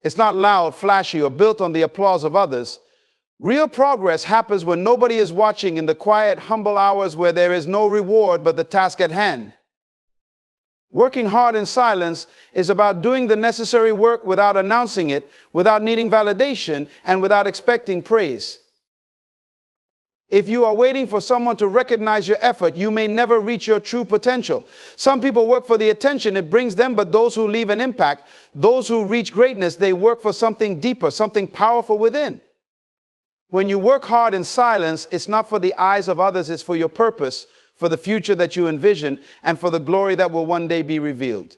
It's not loud, flashy, or built on the applause of others. Real progress happens when nobody is watching, in the quiet, humble hours where there is no reward but the task at hand. Working hard in silence is about doing the necessary work without announcing it, without needing validation, and without expecting praise. If you are waiting for someone to recognize your effort, you may never reach your true potential. Some people work for the attention it brings them, but those who leave an impact, those who reach greatness, they work for something deeper, something powerful within. When you work hard in silence, it's not for the eyes of others, it's for your purpose, for the future that you envision, and for the glory that will one day be revealed.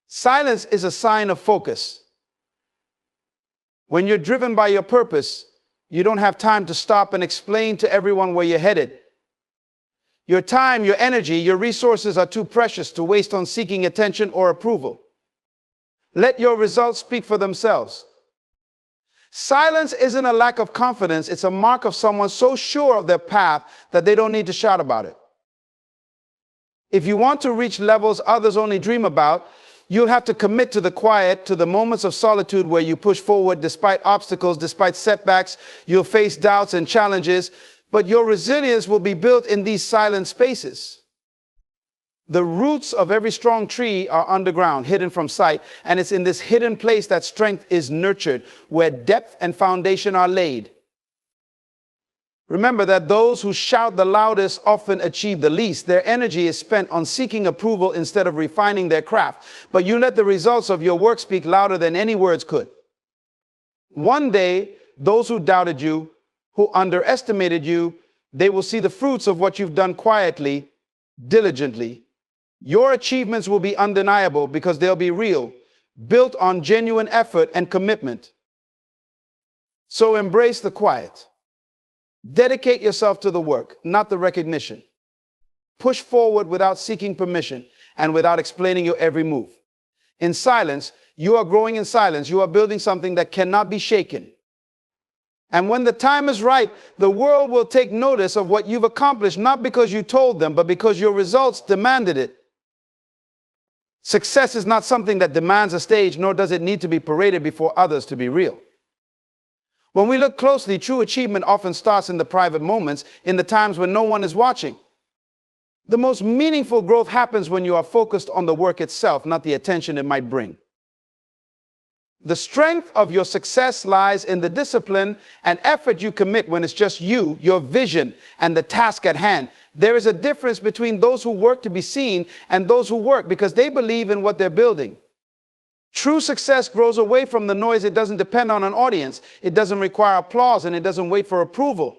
Silence is a sign of focus. When you're driven by your purpose, you don't have time to stop and explain to everyone where you're headed. Your time, your energy, your resources are too precious to waste on seeking attention or approval. Let your results speak for themselves. Silence isn't a lack of confidence, it's a mark of someone so sure of their path that they don't need to shout about it. If you want to reach levels others only dream about, you'll have to commit to the quiet, to the moments of solitude where you push forward despite obstacles, despite setbacks. You'll face doubts and challenges, but your resilience will be built in these silent spaces. The roots of every strong tree are underground, hidden from sight, and it's in this hidden place that strength is nurtured, where depth and foundation are laid. Remember that those who shout the loudest often achieve the least. Their energy is spent on seeking approval instead of refining their craft. But you let the results of your work speak louder than any words could. One day, those who doubted you, who underestimated you, they will see the fruits of what you've done quietly, diligently. Your achievements will be undeniable because they'll be real, built on genuine effort and commitment. So embrace the quiet. Dedicate yourself to the work, not the recognition. Push forward without seeking permission and without explaining your every move. In silence, you are growing in silence. You are building something that cannot be shaken. And when the time is right, the world will take notice of what you've accomplished, not because you told them, but because your results demanded it. Success is not something that demands a stage, nor does it need to be paraded before others to be real. When we look closely, true achievement often starts in the private moments, in the times when no one is watching. The most meaningful growth happens when you are focused on the work itself, not the attention it might bring. The strength of your success lies in the discipline and effort you commit when it's just you, your vision, and the task at hand. There is a difference between those who work to be seen and those who work because they believe in what they're building. True success grows away from the noise. It doesn't depend on an audience. It doesn't require applause, and it doesn't wait for approval.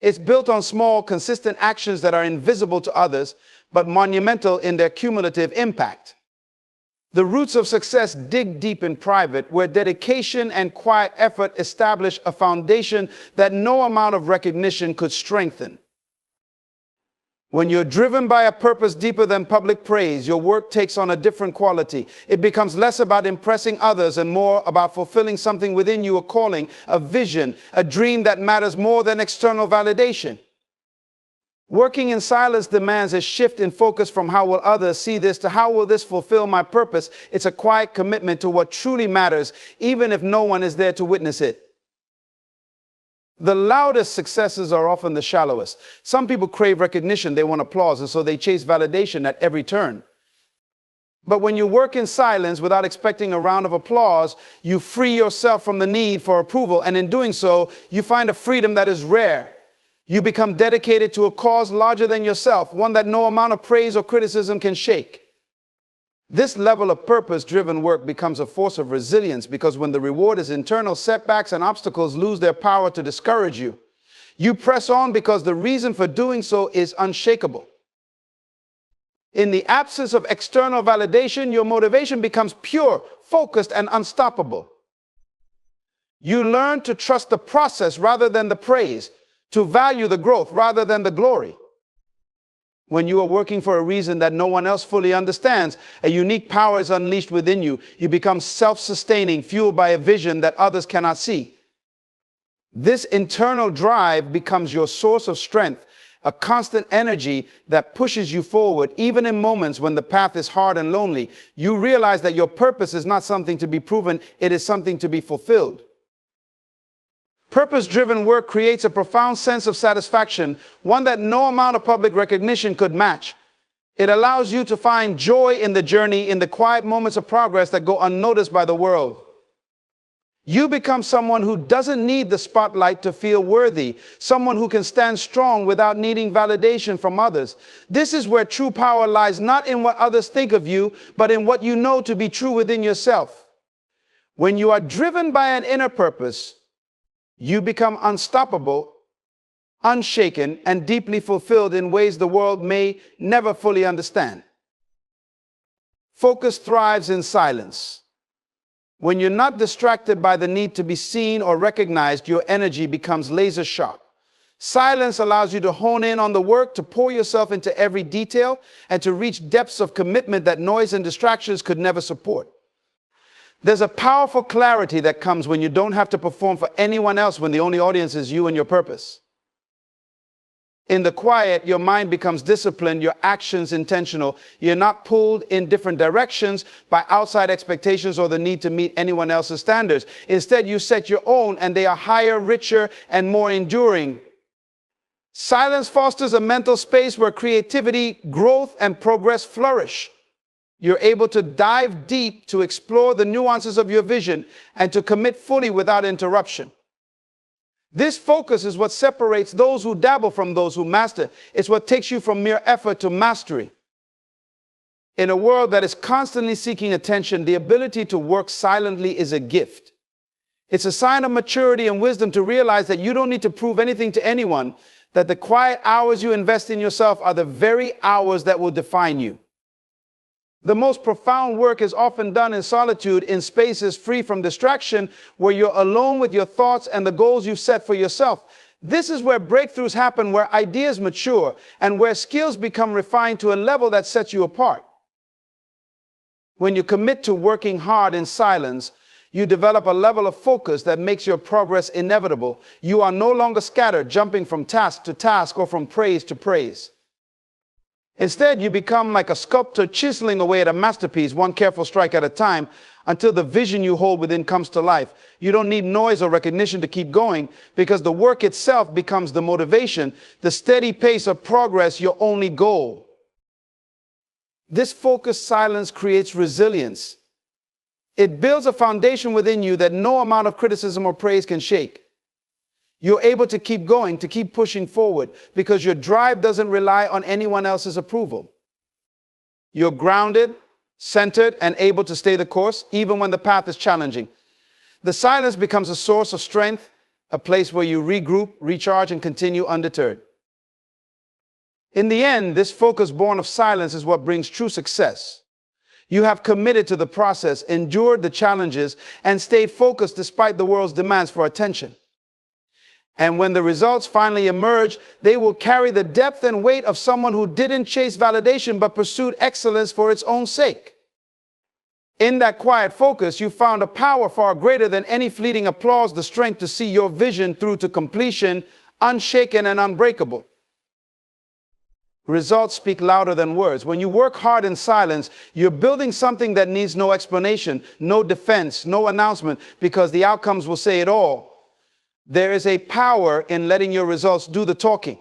It's built on small, consistent actions that are invisible to others, but monumental in their cumulative impact. The roots of success dig deep in private, where dedication and quiet effort establish a foundation that no amount of recognition could strengthen. When you're driven by a purpose deeper than public praise, your work takes on a different quality. It becomes less about impressing others and more about fulfilling something within you, a calling, a vision, a dream that matters more than external validation. Working in silence demands a shift in focus from how will others see this to how will this fulfill my purpose. It's a quiet commitment to what truly matters, even if no one is there to witness it. The loudest successes are often the shallowest. Some people crave recognition, they want applause, and so they chase validation at every turn. But when you work in silence without expecting a round of applause, you free yourself from the need for approval, and in doing so, you find a freedom that is rare. You become dedicated to a cause larger than yourself, one that no amount of praise or criticism can shake. This level of purpose-driven work becomes a force of resilience because when the reward is internal, setbacks and obstacles lose their power to discourage you. You press on because the reason for doing so is unshakable. In the absence of external validation, your motivation becomes pure, focused, and unstoppable. You learn to trust the process rather than the praise, to value the growth rather than the glory. When you are working for a reason that no one else fully understands, a unique power is unleashed within you. You become self-sustaining, fueled by a vision that others cannot see. This internal drive becomes your source of strength, a constant energy that pushes you forward, even in moments when the path is hard and lonely. You realize that your purpose is not something to be proven, it is something to be fulfilled. Purpose-driven work creates a profound sense of satisfaction, one that no amount of public recognition could match. It allows you to find joy in the journey, in the quiet moments of progress that go unnoticed by the world. You become someone who doesn't need the spotlight to feel worthy, someone who can stand strong without needing validation from others. This is where true power lies, not in what others think of you, but in what you know to be true within yourself. When you are driven by an inner purpose, you become unstoppable, unshaken, and deeply fulfilled in ways the world may never fully understand. Focus thrives in silence. When you're not distracted by the need to be seen or recognized, your energy becomes laser sharp. Silence allows you to hone in on the work, to pour yourself into every detail, and to reach depths of commitment that noise and distractions could never support. There's a powerful clarity that comes when you don't have to perform for anyone else, when the only audience is you and your purpose. In the quiet, your mind becomes disciplined, your actions intentional. You're not pulled in different directions by outside expectations or the need to meet anyone else's standards. Instead, you set your own, and they are higher, richer, and more enduring. Silence fosters a mental space where creativity, growth, and progress flourish. You're able to dive deep, to explore the nuances of your vision, and to commit fully without interruption. This focus is what separates those who dabble from those who master. It's what takes you from mere effort to mastery. In a world that is constantly seeking attention, the ability to work silently is a gift. It's a sign of maturity and wisdom to realize that you don't need to prove anything to anyone, that the quiet hours you invest in yourself are the very hours that will define you. The most profound work is often done in solitude, in spaces free from distraction, where you're alone with your thoughts and the goals you've set for yourself. This is where breakthroughs happen, where ideas mature, and where skills become refined to a level that sets you apart. When you commit to working hard in silence, you develop a level of focus that makes your progress inevitable. You are no longer scattered, jumping from task to task or from praise to praise. Instead, you become like a sculptor chiseling away at a masterpiece, one careful strike at a time, until the vision you hold within comes to life. You don't need noise or recognition to keep going, because the work itself becomes the motivation, the steady pace of progress, your only goal. This focused silence creates resilience. It builds a foundation within you that no amount of criticism or praise can shake. You're able to keep going, to keep pushing forward, because your drive doesn't rely on anyone else's approval. You're grounded, centered, and able to stay the course, even when the path is challenging. The silence becomes a source of strength, a place where you regroup, recharge, and continue undeterred. In the end, this focus born of silence is what brings true success. You have committed to the process, endured the challenges, and stayed focused despite the world's demands for attention. And when the results finally emerge, they will carry the depth and weight of someone who didn't chase validation but pursued excellence for its own sake. In that quiet focus, you found a power far greater than any fleeting applause, the strength to see your vision through to completion, unshaken and unbreakable. Results speak louder than words. When you work hard in silence, you're building something that needs no explanation, no defense, no announcement, because the outcomes will say it all. There is a power in letting your results do the talking.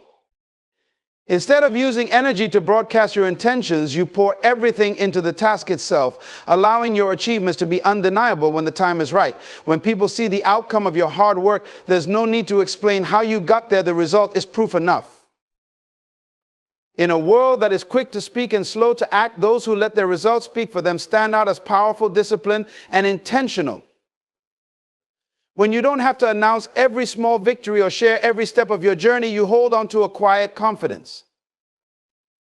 Instead of using energy to broadcast your intentions, you pour everything into the task itself, allowing your achievements to be undeniable when the time is right. When people see the outcome of your hard work, there's no need to explain how you got there. The result is proof enough. In a world that is quick to speak and slow to act, those who let their results speak for them stand out as powerful, disciplined, and intentional. When you don't have to announce every small victory or share every step of your journey, you hold on to a quiet confidence.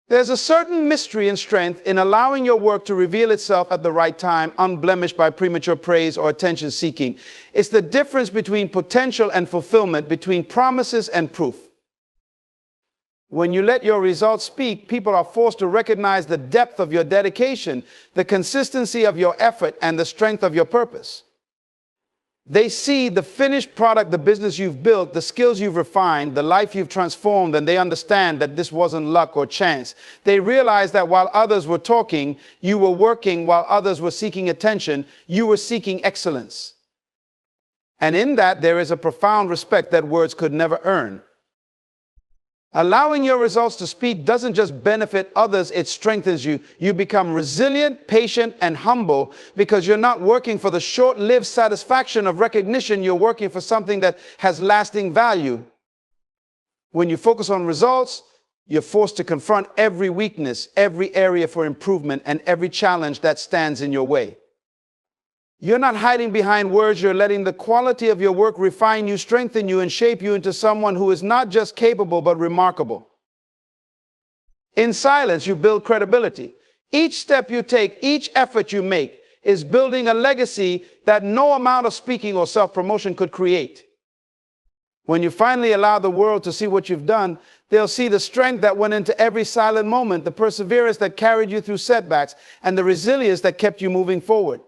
There's a certain mystery and strength in allowing your work to reveal itself at the right time, unblemished by premature praise or attention seeking. It's the difference between potential and fulfillment, between promises and proof. When you let your results speak, people are forced to recognize the depth of your dedication, the consistency of your effort, and the strength of your purpose. They see the finished product, the business you've built, the skills you've refined, the life you've transformed, and they understand that this wasn't luck or chance. They realize that while others were talking, you were working. While others were seeking attention, you were seeking excellence. And in that, there is a profound respect that words could never earn. Allowing your results to speak doesn't just benefit others, it strengthens you. You become resilient, patient, and humble because you're not working for the short-lived satisfaction of recognition. You're working for something that has lasting value. When you focus on results, you're forced to confront every weakness, every area for improvement, and every challenge that stands in your way. You're not hiding behind words. You're letting the quality of your work refine you, strengthen you, and shape you into someone who is not just capable, but remarkable. In silence, you build credibility. Each step you take, each effort you make is building a legacy that no amount of speaking or self-promotion could create. When you finally allow the world to see what you've done, they'll see the strength that went into every silent moment, the perseverance that carried you through setbacks, and the resilience that kept you moving forward.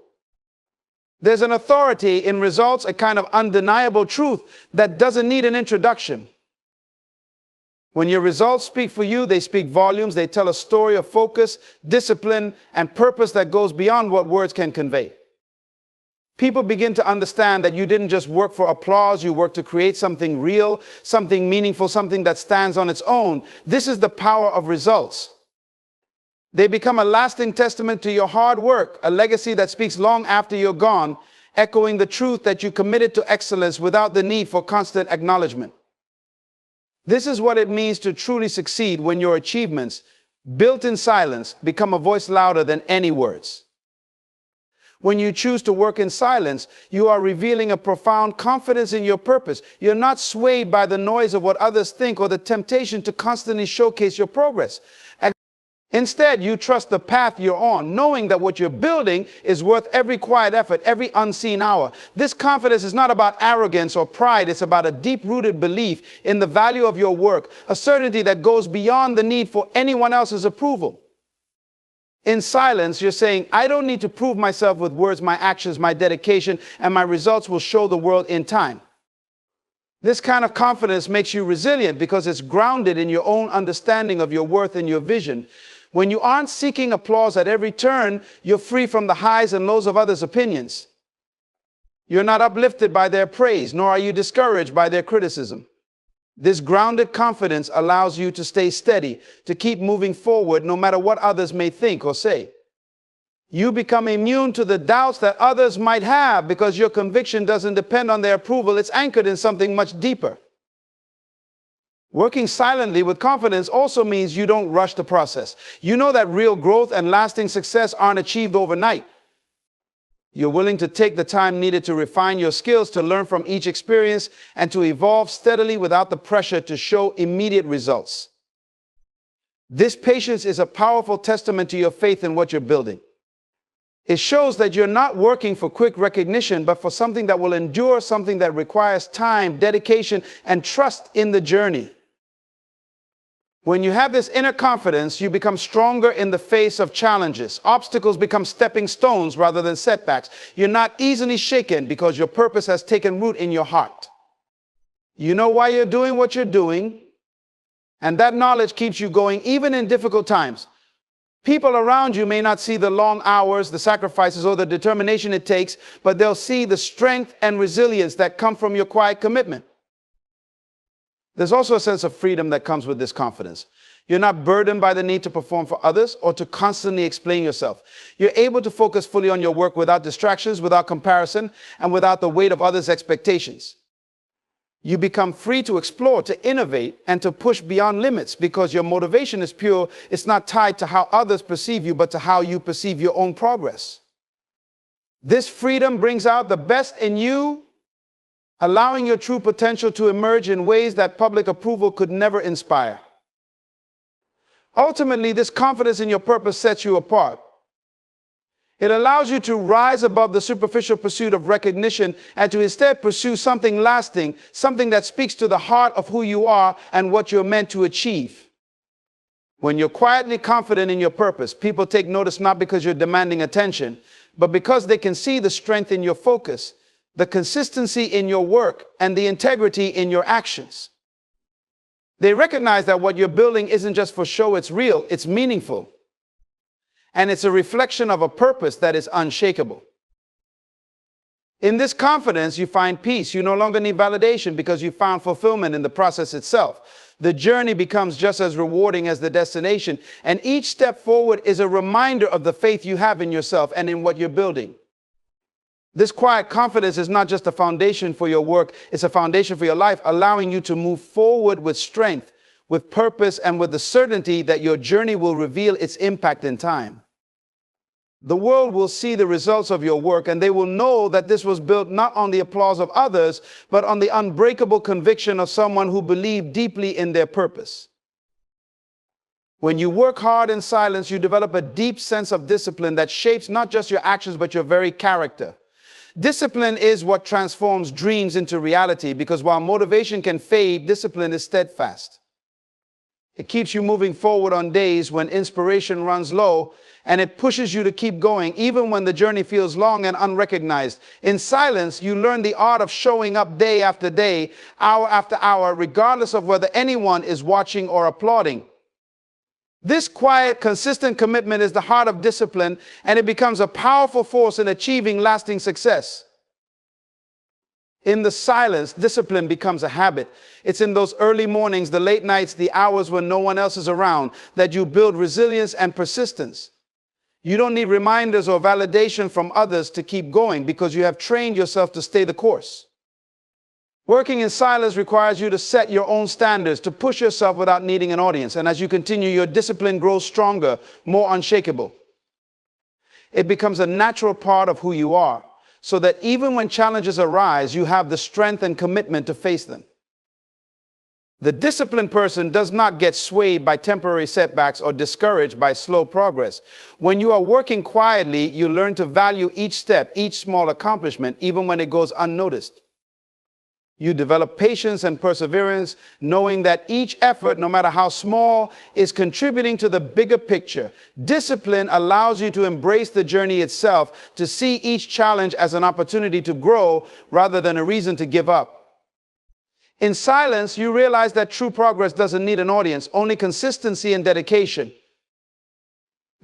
There's an authority in results, a kind of undeniable truth that doesn't need an introduction. When your results speak for you, they speak volumes. They tell a story of focus, discipline, and purpose that goes beyond what words can convey. People begin to understand that you didn't just work for applause, you worked to create something real, something meaningful, something that stands on its own. This is the power of results. They become a lasting testament to your hard work, a legacy that speaks long after you're gone, echoing the truth that you committed to excellence without the need for constant acknowledgement. This is what it means to truly succeed when your achievements, built in silence, become a voice louder than any words. When you choose to work in silence, you are revealing a profound confidence in your purpose. You're not swayed by the noise of what others think or the temptation to constantly showcase your progress. Instead, you trust the path you're on, knowing that what you're building is worth every quiet effort, every unseen hour. This confidence is not about arrogance or pride. It's about a deep-rooted belief in the value of your work, a certainty that goes beyond the need for anyone else's approval. In silence, you're saying, I don't need to prove myself with words, my actions, my dedication, and my results will show the world in time. This kind of confidence makes you resilient because it's grounded in your own understanding of your worth and your vision. When you aren't seeking applause at every turn, you're free from the highs and lows of others' opinions. You're not uplifted by their praise, nor are you discouraged by their criticism. This grounded confidence allows you to stay steady, to keep moving forward no matter what others may think or say. You become immune to the doubts that others might have because your conviction doesn't depend on their approval. It's anchored in something much deeper. Working silently with confidence also means you don't rush the process. You know that real growth and lasting success aren't achieved overnight. You're willing to take the time needed to refine your skills, to learn from each experience, and to evolve steadily without the pressure to show immediate results. This patience is a powerful testament to your faith in what you're building. It shows that you're not working for quick recognition, but for something that will endure, something that requires time, dedication, and trust in the journey. When you have this inner confidence, you become stronger in the face of challenges. Obstacles become stepping stones rather than setbacks. You're not easily shaken because your purpose has taken root in your heart. You know why you're doing what you're doing, and that knowledge keeps you going even in difficult times. People around you may not see the long hours, the sacrifices, or the determination it takes, but they'll see the strength and resilience that come from your quiet commitment. There's also a sense of freedom that comes with this confidence. You're not burdened by the need to perform for others or to constantly explain yourself. You're able to focus fully on your work without distractions, without comparison, and without the weight of others' expectations. You become free to explore, to innovate, and to push beyond limits because your motivation is pure. It's not tied to how others perceive you, but to how you perceive your own progress. This freedom brings out the best in you, allowing your true potential to emerge in ways that public approval could never inspire. Ultimately, this confidence in your purpose sets you apart. It allows you to rise above the superficial pursuit of recognition and to instead pursue something lasting, something that speaks to the heart of who you are and what you're meant to achieve. When you're quietly confident in your purpose, people take notice not because you're demanding attention, but because they can see the strength in your focus, the consistency in your work, and the integrity in your actions. They recognize that what you're building isn't just for show, it's real, it's meaningful. And it's a reflection of a purpose that is unshakable. In this confidence, you find peace. You no longer need validation because you found fulfillment in the process itself. the journey becomes just as rewarding as the destination. And each step forward is a reminder of the faith you have in yourself and in what you're building. This quiet confidence is not just a foundation for your work, it's a foundation for your life, allowing you to move forward with strength, with purpose, and with the certainty that your journey will reveal its impact in time. The world will see the results of your work, and they will know that this was built not on the applause of others, but on the unbreakable conviction of someone who believed deeply in their purpose. When you work hard in silence, you develop a deep sense of discipline that shapes not just your actions, but your very character. Discipline is what transforms dreams into reality, because while motivation can fade, discipline is steadfast. It keeps you moving forward on days when inspiration runs low, and it pushes you to keep going, even when the journey feels long and unrecognized. In silence, you learn the art of showing up day after day, hour after hour, regardless of whether anyone is watching or applauding. This quiet, consistent commitment is the heart of discipline, and it becomes a powerful force in achieving lasting success. In the silence, discipline becomes a habit. It's in those early mornings, the late nights, the hours when no one else is around, that you build resilience and persistence. You don't need reminders or validation from others to keep going, because you have trained yourself to stay the course. Working in silence requires you to set your own standards, to push yourself without needing an audience. And as you continue, your discipline grows stronger, more unshakable. It becomes a natural part of who you are, so that even when challenges arise, you have the strength and commitment to face them. The disciplined person does not get swayed by temporary setbacks or discouraged by slow progress. When you are working quietly, you learn to value each step, each small accomplishment, even when it goes unnoticed. You develop patience and perseverance, knowing that each effort, no matter how small, is contributing to the bigger picture. Discipline allows you to embrace the journey itself, to see each challenge as an opportunity to grow rather than a reason to give up. In silence, you realize that true progress doesn't need an audience, only consistency and dedication.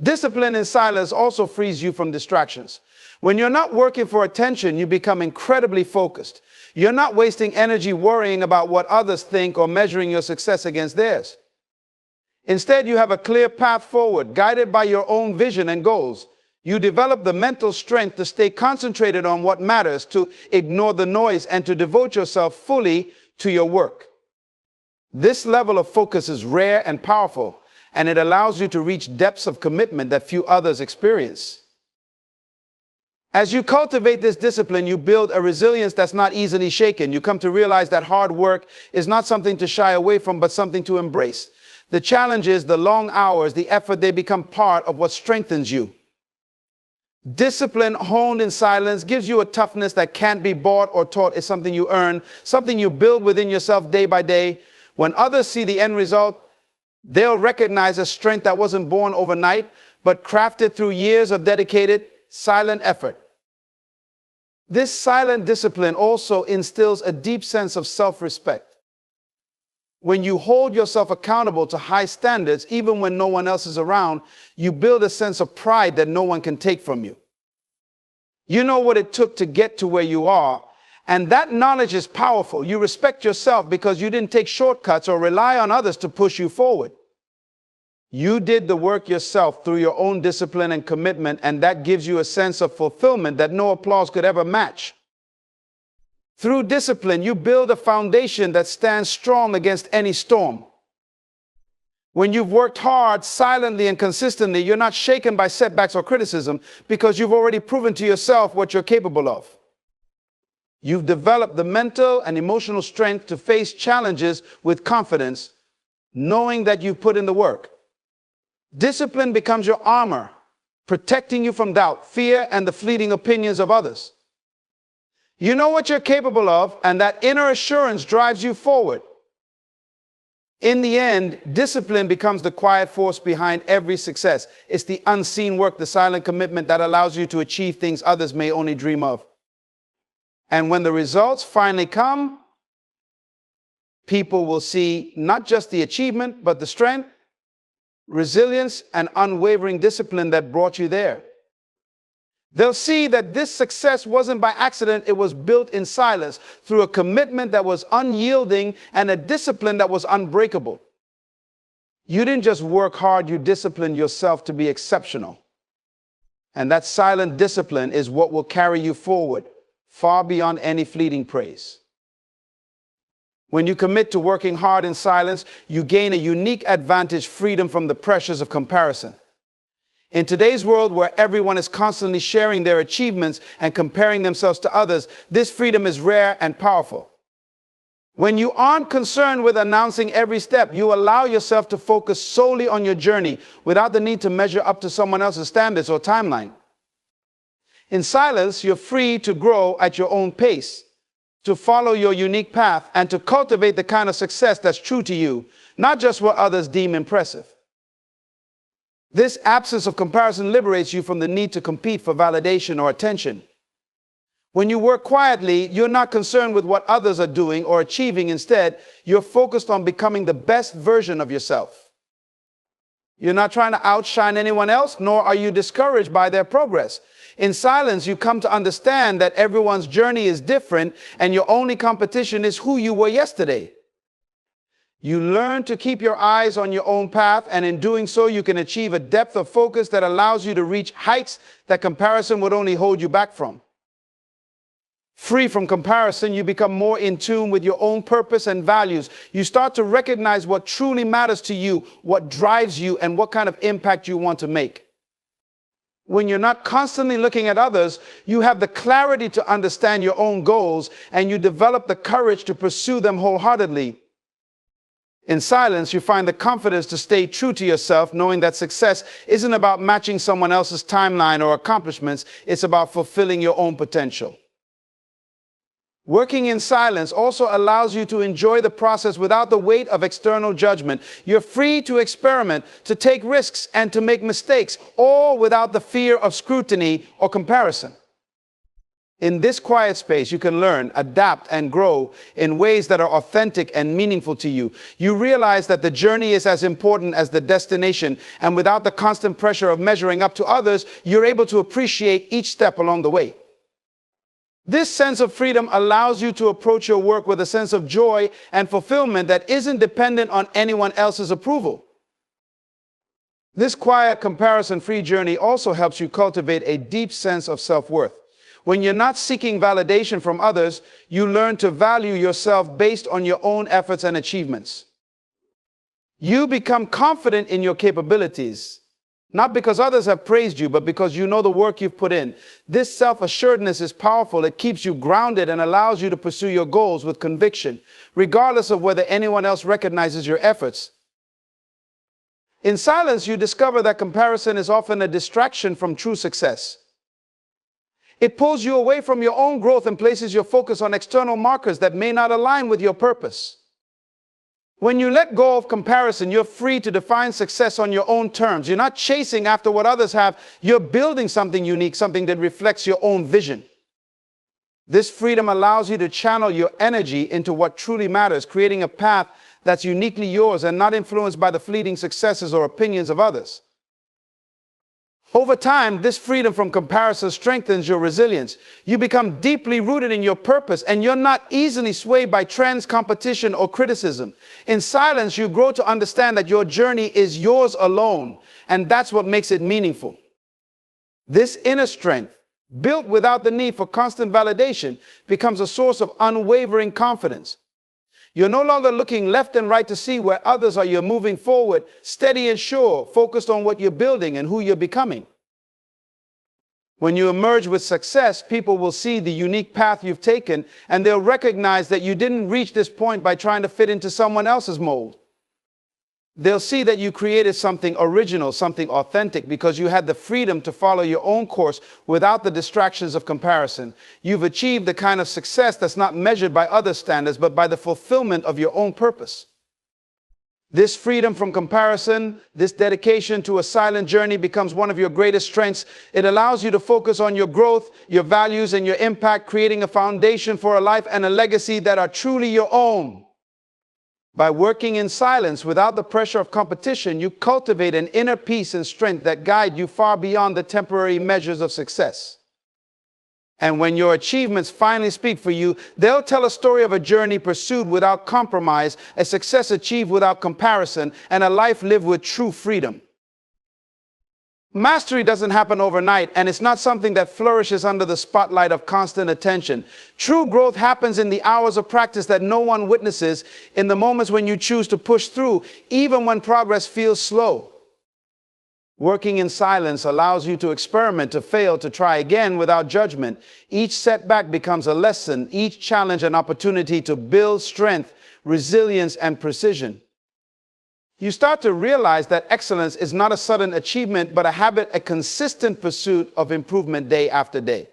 Discipline in silence also frees you from distractions. When you're not working for attention, you become incredibly focused. You're not wasting energy worrying about what others think or measuring your success against theirs. Instead, you have a clear path forward, guided by your own vision and goals. You develop the mental strength to stay concentrated on what matters, to ignore the noise, and to devote yourself fully to your work. This level of focus is rare and powerful, and it allows you to reach depths of commitment that few others experience. As you cultivate this discipline, you build a resilience that's not easily shaken. You come to realize that hard work is not something to shy away from, but something to embrace. The challenges, the long hours, the effort, they become part of what strengthens you. Discipline honed in silence gives you a toughness that can't be bought or taught. It's something you earn, something you build within yourself day by day. When others see the end result, they'll recognize a strength that wasn't born overnight, but crafted through years of dedicated, silent effort. This silent discipline also instills a deep sense of self-respect. When you hold yourself accountable to high standards, even when no one else is around, you build a sense of pride that no one can take from you. You know what it took to get to where you are, and that knowledge is powerful. You respect yourself because you didn't take shortcuts or rely on others to push you forward. You did the work yourself through your own discipline and commitment, and that gives you a sense of fulfillment that no applause could ever match. Through discipline, you build a foundation that stands strong against any storm. When you've worked hard, silently and consistently, you're not shaken by setbacks or criticism because you've already proven to yourself what you're capable of. You've developed the mental and emotional strength to face challenges with confidence, knowing that you've put in the work. Discipline becomes your armor, protecting you from doubt, fear, and the fleeting opinions of others. You know what you're capable of, and that inner assurance drives you forward. In the end, discipline becomes the quiet force behind every success. It's the unseen work, the silent commitment that allows you to achieve things others may only dream of. And when the results finally come, people will see not just the achievement, but the strength, resilience, and unwavering discipline that brought you there. They'll see that this success wasn't by accident, it was built in silence through a commitment that was unyielding and a discipline that was unbreakable. You didn't just work hard, you disciplined yourself to be exceptional. And that silent discipline is what will carry you forward, far beyond any fleeting praise. When you commit to working hard in silence, you gain a unique advantage, freedom from the pressures of comparison. In today's world where everyone is constantly sharing their achievements and comparing themselves to others, this freedom is rare and powerful. When you aren't concerned with announcing every step, you allow yourself to focus solely on your journey without the need to measure up to someone else's standards or timeline. In silence, you're free to grow at your own pace, to follow your unique path, and to cultivate the kind of success that's true to you, not just what others deem impressive. This absence of comparison liberates you from the need to compete for validation or attention. When you work quietly, you're not concerned with what others are doing or achieving. Instead, you're focused on becoming the best version of yourself. You're not trying to outshine anyone else, nor are you discouraged by their progress. In silence, you come to understand that everyone's journey is different, and your only competition is who you were yesterday. You learn to keep your eyes on your own path, and in doing so, you can achieve a depth of focus that allows you to reach heights that comparison would only hold you back from. Free from comparison, you become more in tune with your own purpose and values. You start to recognize what truly matters to you, what drives you, and what kind of impact you want to make. When you're not constantly looking at others, you have the clarity to understand your own goals, and you develop the courage to pursue them wholeheartedly. In silence, you find the confidence to stay true to yourself, knowing that success isn't about matching someone else's timeline or accomplishments. It's about fulfilling your own potential. Working in silence also allows you to enjoy the process without the weight of external judgment. You're free to experiment, to take risks, and to make mistakes, all without the fear of scrutiny or comparison. In this quiet space, you can learn, adapt, and grow in ways that are authentic and meaningful to you. You realize that the journey is as important as the destination, and without the constant pressure of measuring up to others, you're able to appreciate each step along the way. This sense of freedom allows you to approach your work with a sense of joy and fulfillment that isn't dependent on anyone else's approval. This quiet, comparison-free journey also helps you cultivate a deep sense of self-worth. When you're not seeking validation from others, you learn to value yourself based on your own efforts and achievements. You become confident in your capabilities, not because others have praised you, but because you know the work you've put in. This self-assuredness is powerful. It keeps you grounded and allows you to pursue your goals with conviction, regardless of whether anyone else recognizes your efforts. In silence, you discover that comparison is often a distraction from true success. It pulls you away from your own growth and places your focus on external markers that may not align with your purpose. When you let go of comparison, you're free to define success on your own terms. You're not chasing after what others have. You're building something unique, something that reflects your own vision. This freedom allows you to channel your energy into what truly matters, creating a path that's uniquely yours and not influenced by the fleeting successes or opinions of others. Over time, this freedom from comparison strengthens your resilience. You become deeply rooted in your purpose, and you're not easily swayed by trends, competition, or criticism. In silence, you grow to understand that your journey is yours alone, and that's what makes it meaningful. This inner strength, built without the need for constant validation, becomes a source of unwavering confidence. You're no longer looking left and right to see where others are. You're moving forward, steady and sure, focused on what you're building and who you're becoming. When you emerge with success, people will see the unique path you've taken, and they'll recognize that you didn't reach this point by trying to fit into someone else's mold. They'll see that you created something original, something authentic, because you had the freedom to follow your own course without the distractions of comparison. You've achieved the kind of success that's not measured by other standards, but by the fulfillment of your own purpose. This freedom from comparison, this dedication to a silent journey becomes one of your greatest strengths. It allows you to focus on your growth, your values, and your impact, creating a foundation for a life and a legacy that are truly your own. By working in silence without the pressure of competition, you cultivate an inner peace and strength that guide you far beyond the temporary measures of success. And when your achievements finally speak for you, they'll tell a story of a journey pursued without compromise, a success achieved without comparison, and a life lived with true freedom. Mastery doesn't happen overnight, and it's not something that flourishes under the spotlight of constant attention. True growth happens in the hours of practice that no one witnesses, in the moments when you choose to push through, even when progress feels slow. Working in silence allows you to experiment, to fail, to try again without judgment. Each setback becomes a lesson, each challenge an opportunity to build strength, resilience, and precision. You start to realize that excellence is not a sudden achievement, but a habit, a consistent pursuit of improvement day after day.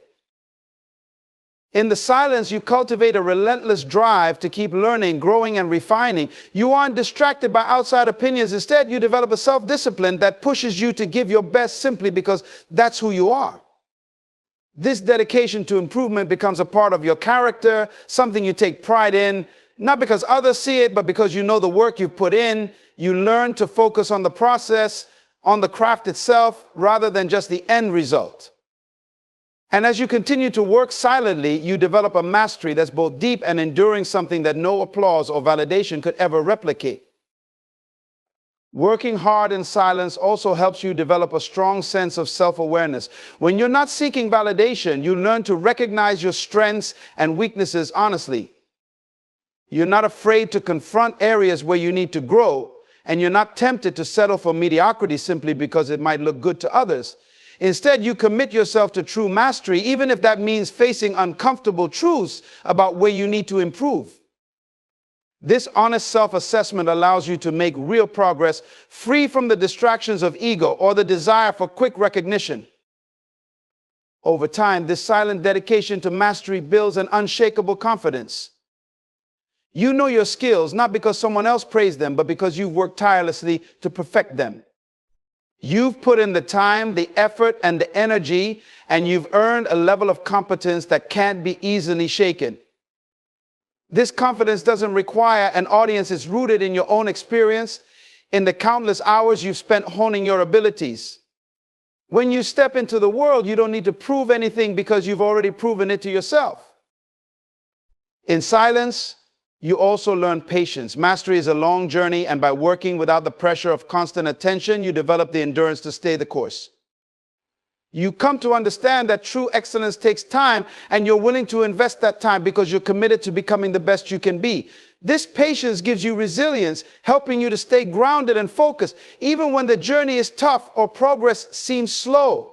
In the silence, you cultivate a relentless drive to keep learning, growing, and refining. You aren't distracted by outside opinions. Instead, you develop a self-discipline that pushes you to give your best simply because that's who you are. This dedication to improvement becomes a part of your character, something you take pride in, not because others see it, but because you know the work you've put in. You learn to focus on the process, on the craft itself, rather than just the end result. And as you continue to work silently, you develop a mastery that's both deep and enduring, something that no applause or validation could ever replicate. Working hard in silence also helps you develop a strong sense of self-awareness. When you're not seeking validation, you learn to recognize your strengths and weaknesses honestly. You're not afraid to confront areas where you need to grow, and you're not tempted to settle for mediocrity simply because it might look good to others. Instead, you commit yourself to true mastery, even if that means facing uncomfortable truths about where you need to improve. This honest self-assessment allows you to make real progress, free from the distractions of ego or the desire for quick recognition. Over time, this silent dedication to mastery builds an unshakable confidence. You know your skills, not because someone else praised them, but because you've worked tirelessly to perfect them. You've put in the time, the effort, and the energy, and you've earned a level of competence that can't be easily shaken. This confidence doesn't require an audience. It's rooted in your own experience, in the countless hours you've spent honing your abilities. When you step into the world, you don't need to prove anything because you've already proven it to yourself. In silence, you also learn patience. Mastery is a long journey, and by working without the pressure of constant attention, you develop the endurance to stay the course. You come to understand that true excellence takes time, and you're willing to invest that time because you're committed to becoming the best you can be. This patience gives you resilience, helping you to stay grounded and focused, even when the journey is tough or progress seems slow.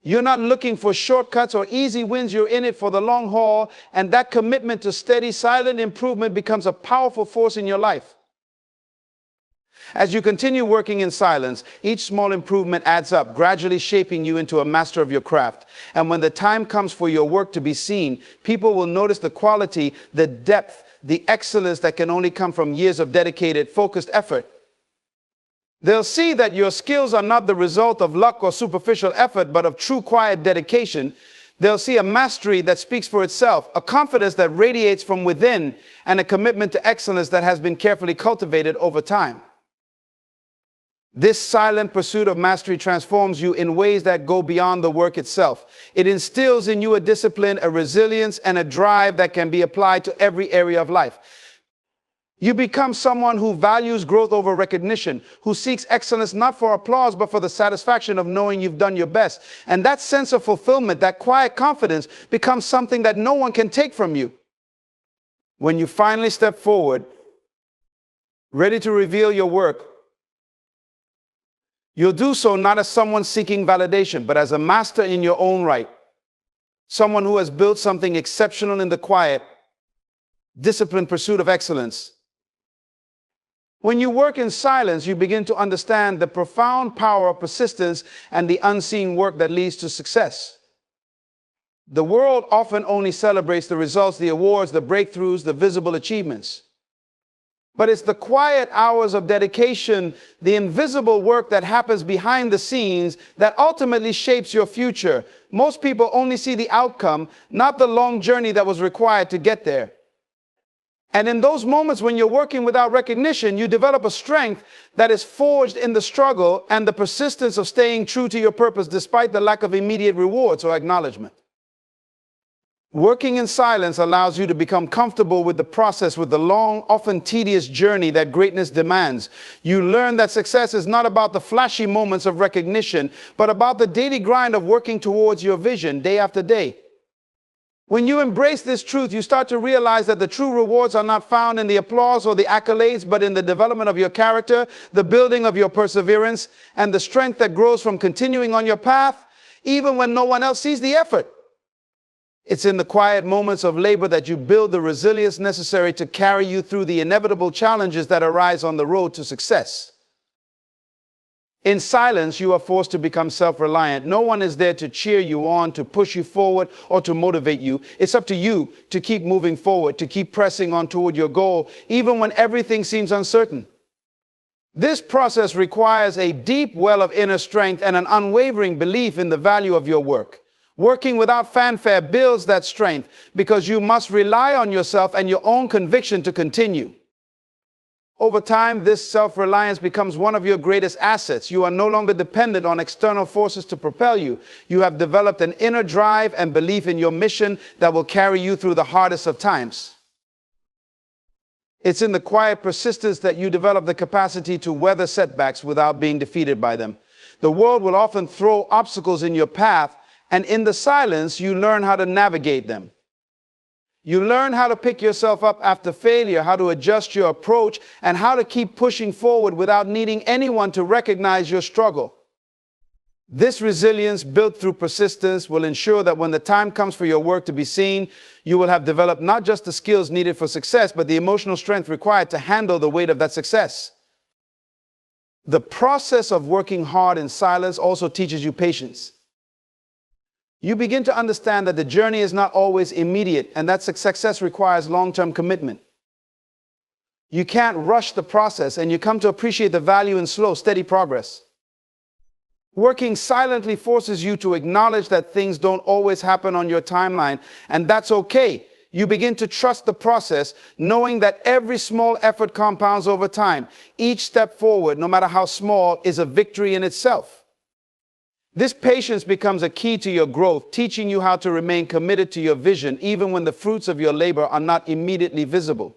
You're not looking for shortcuts or easy wins. You're in it for the long haul, and that commitment to steady, silent improvement becomes a powerful force in your life. As you continue working in silence, each small improvement adds up, gradually shaping you into a master of your craft. And when the time comes for your work to be seen, people will notice the quality, the depth, the excellence that can only come from years of dedicated, focused effort. They'll see that your skills are not the result of luck or superficial effort, but of true, quiet dedication. They'll see a mastery that speaks for itself, a confidence that radiates from within, and a commitment to excellence that has been carefully cultivated over time. This silent pursuit of mastery transforms you in ways that go beyond the work itself. It instills in you a discipline, a resilience, and a drive that can be applied to every area of life. You become someone who values growth over recognition, who seeks excellence not for applause, but for the satisfaction of knowing you've done your best. And that sense of fulfillment, that quiet confidence, becomes something that no one can take from you. When you finally step forward, ready to reveal your work, you'll do so not as someone seeking validation, but as a master in your own right. Someone who has built something exceptional in the quiet, disciplined pursuit of excellence. When you work in silence, you begin to understand the profound power of persistence and the unseen work that leads to success. The world often only celebrates the results, the awards, the breakthroughs, the visible achievements. But it's the quiet hours of dedication, the invisible work that happens behind the scenes that ultimately shapes your future. Most people only see the outcome, not the long journey that was required to get there. And in those moments when you're working without recognition, you develop a strength that is forged in the struggle and the persistence of staying true to your purpose despite the lack of immediate rewards or acknowledgement. Working in silence allows you to become comfortable with the process, with the long, often tedious journey that greatness demands. You learn that success is not about the flashy moments of recognition, but about the daily grind of working towards your vision day after day. When you embrace this truth, you start to realize that the true rewards are not found in the applause or the accolades, but in the development of your character, the building of your perseverance, and the strength that grows from continuing on your path, even when no one else sees the effort. It's in the quiet moments of labor that you build the resilience necessary to carry you through the inevitable challenges that arise on the road to success. In silence, you are forced to become self-reliant. No one is there to cheer you on, to push you forward, or to motivate you. It's up to you to keep moving forward, to keep pressing on toward your goal, even when everything seems uncertain. This process requires a deep well of inner strength and an unwavering belief in the value of your work. Working without fanfare builds that strength because you must rely on yourself and your own conviction to continue. Over time, this self-reliance becomes one of your greatest assets. You are no longer dependent on external forces to propel you. You have developed an inner drive and belief in your mission that will carry you through the hardest of times. It's in the quiet persistence that you develop the capacity to weather setbacks without being defeated by them. The world will often throw obstacles in your path, and in the silence, you learn how to navigate them. You learn how to pick yourself up after failure, how to adjust your approach, and how to keep pushing forward without needing anyone to recognize your struggle. This resilience, built through persistence, will ensure that when the time comes for your work to be seen, you will have developed not just the skills needed for success, but the emotional strength required to handle the weight of that success. The process of working hard in silence also teaches you patience. You begin to understand that the journey is not always immediate and that success requires long-term commitment. You can't rush the process, and you come to appreciate the value in slow, steady progress. Working silently forces you to acknowledge that things don't always happen on your timeline, and that's okay. You begin to trust the process, knowing that every small effort compounds over time. Each step forward, no matter how small, is a victory in itself. This patience becomes a key to your growth, teaching you how to remain committed to your vision, even when the fruits of your labor are not immediately visible.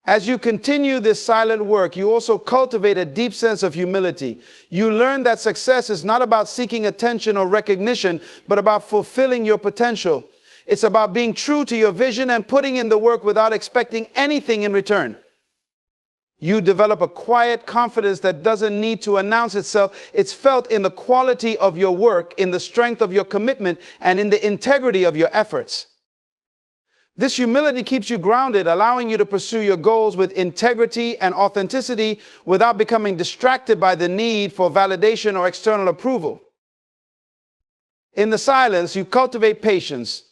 As you continue this silent work, you also cultivate a deep sense of humility. You learn that success is not about seeking attention or recognition, but about fulfilling your potential. It's about being true to your vision and putting in the work without expecting anything in return. You develop a quiet confidence that doesn't need to announce itself. It's felt in the quality of your work, in the strength of your commitment, and in the integrity of your efforts. This humility keeps you grounded, allowing you to pursue your goals with integrity and authenticity without becoming distracted by the need for validation or external approval. In the silence, you cultivate patience,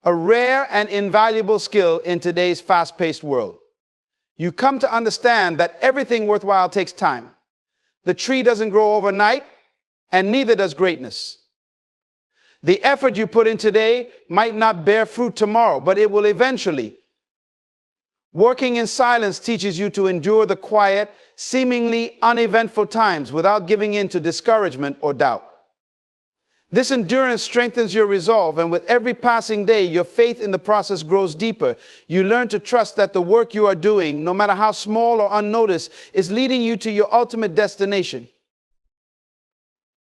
a rare and invaluable skill in today's fast-paced world. You come to understand that everything worthwhile takes time. The tree doesn't grow overnight, and neither does greatness. The effort you put in today might not bear fruit tomorrow, but it will eventually. Working in silence teaches you to endure the quiet, seemingly uneventful times without giving in to discouragement or doubt. This endurance strengthens your resolve, and with every passing day, your faith in the process grows deeper. You learn to trust that the work you are doing, no matter how small or unnoticed, is leading you to your ultimate destination.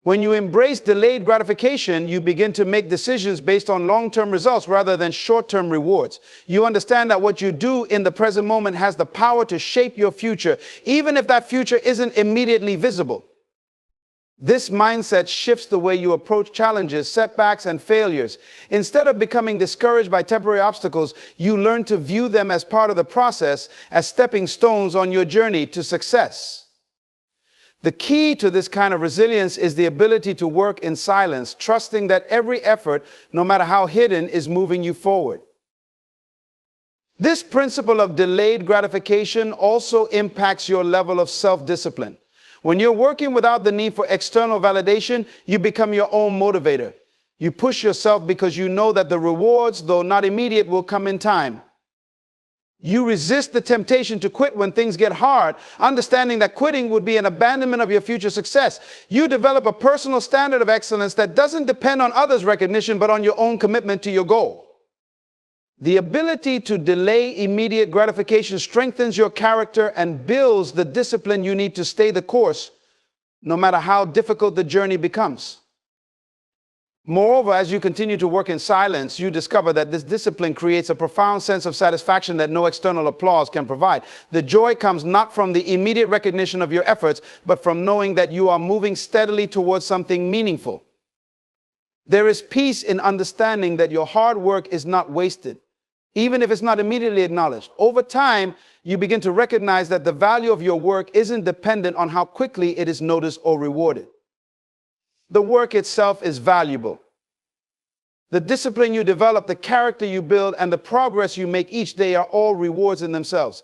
When you embrace delayed gratification, you begin to make decisions based on long-term results rather than short-term rewards. You understand that what you do in the present moment has the power to shape your future, even if that future isn't immediately visible. This mindset shifts the way you approach challenges, setbacks, and failures. Instead of becoming discouraged by temporary obstacles, you learn to view them as part of the process, as stepping stones on your journey to success. The key to this kind of resilience is the ability to work in silence, trusting that every effort, no matter how hidden, is moving you forward. This principle of delayed gratification also impacts your level of self-discipline. When you're working without the need for external validation, you become your own motivator. You push yourself because you know that the rewards, though not immediate, will come in time. You resist the temptation to quit when things get hard, understanding that quitting would be an abandonment of your future success. You develop a personal standard of excellence that doesn't depend on others' recognition, but on your own commitment to your goal. The ability to delay immediate gratification strengthens your character and builds the discipline you need to stay the course, no matter how difficult the journey becomes. Moreover, as you continue to work in silence, you discover that this discipline creates a profound sense of satisfaction that no external applause can provide. The joy comes not from the immediate recognition of your efforts, but from knowing that you are moving steadily towards something meaningful. There is peace in understanding that your hard work is not wasted, even if it's not immediately acknowledged. Over time, you begin to recognize that the value of your work isn't dependent on how quickly it is noticed or rewarded. The work itself is valuable. The discipline you develop, the character you build, and the progress you make each day are all rewards in themselves.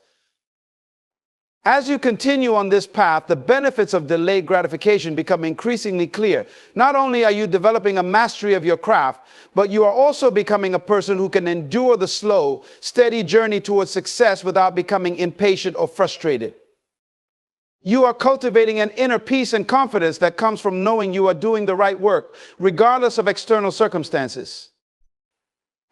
As you continue on this path, the benefits of delayed gratification become increasingly clear. Not only are you developing a mastery of your craft, but you are also becoming a person who can endure the slow, steady journey towards success without becoming impatient or frustrated. You are cultivating an inner peace and confidence that comes from knowing you are doing the right work, regardless of external circumstances.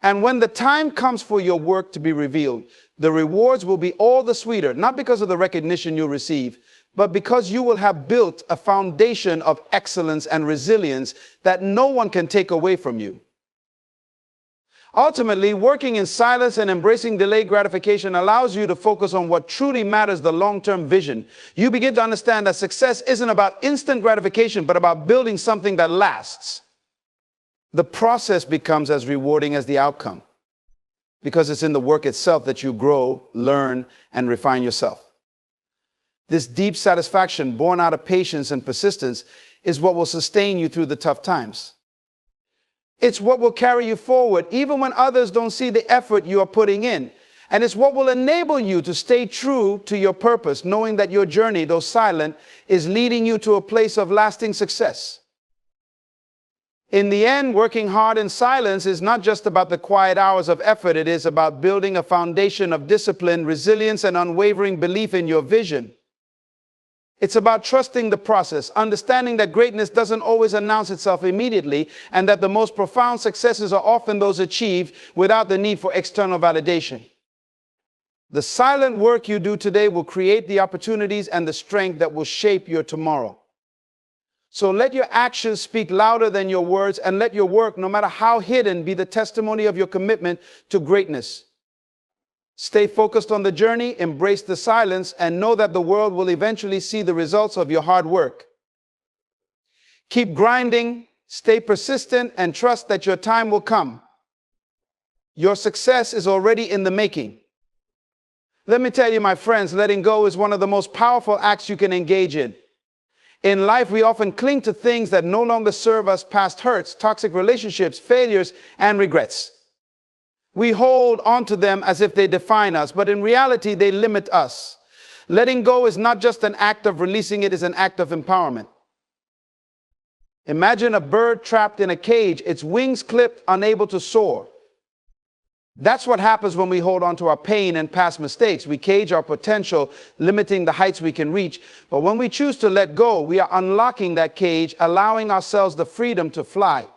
And when the time comes for your work to be revealed, the rewards will be all the sweeter, not because of the recognition you'll receive, but because you will have built a foundation of excellence and resilience that no one can take away from you. Ultimately, working in silence and embracing delayed gratification allows you to focus on what truly matters, the long-term vision. You begin to understand that success isn't about instant gratification, but about building something that lasts. The process becomes as rewarding as the outcome, because it's in the work itself that you grow, learn, and refine yourself. This deep satisfaction, born out of patience and persistence, is what will sustain you through the tough times. It's what will carry you forward, even when others don't see the effort you are putting in. And it's what will enable you to stay true to your purpose, knowing that your journey, though silent, is leading you to a place of lasting success. In the end, working hard in silence is not just about the quiet hours of effort. It is about building a foundation of discipline, resilience, and unwavering belief in your vision. It's about trusting the process, understanding that greatness doesn't always announce itself immediately, and that the most profound successes are often those achieved without the need for external validation. The silent work you do today will create the opportunities and the strength that will shape your tomorrow. So let your actions speak louder than your words, and let your work, no matter how hidden, be the testimony of your commitment to greatness. Stay focused on the journey, embrace the silence, and know that the world will eventually see the results of your hard work. Keep grinding, stay persistent, and trust that your time will come. Your success is already in the making. Let me tell you, my friends, letting go is one of the most powerful acts you can engage in. In life, we often cling to things that no longer serve us, past hurts, toxic relationships, failures, and regrets. We hold on to them as if they define us, but in reality, they limit us. Letting go is not just an act of releasing, it is an act of empowerment. Imagine a bird trapped in a cage, its wings clipped, unable to soar. That's what happens when we hold on to our pain and past mistakes. We cage our potential, limiting the heights we can reach. But when we choose to let go, we are unlocking that cage, allowing ourselves the freedom to fly.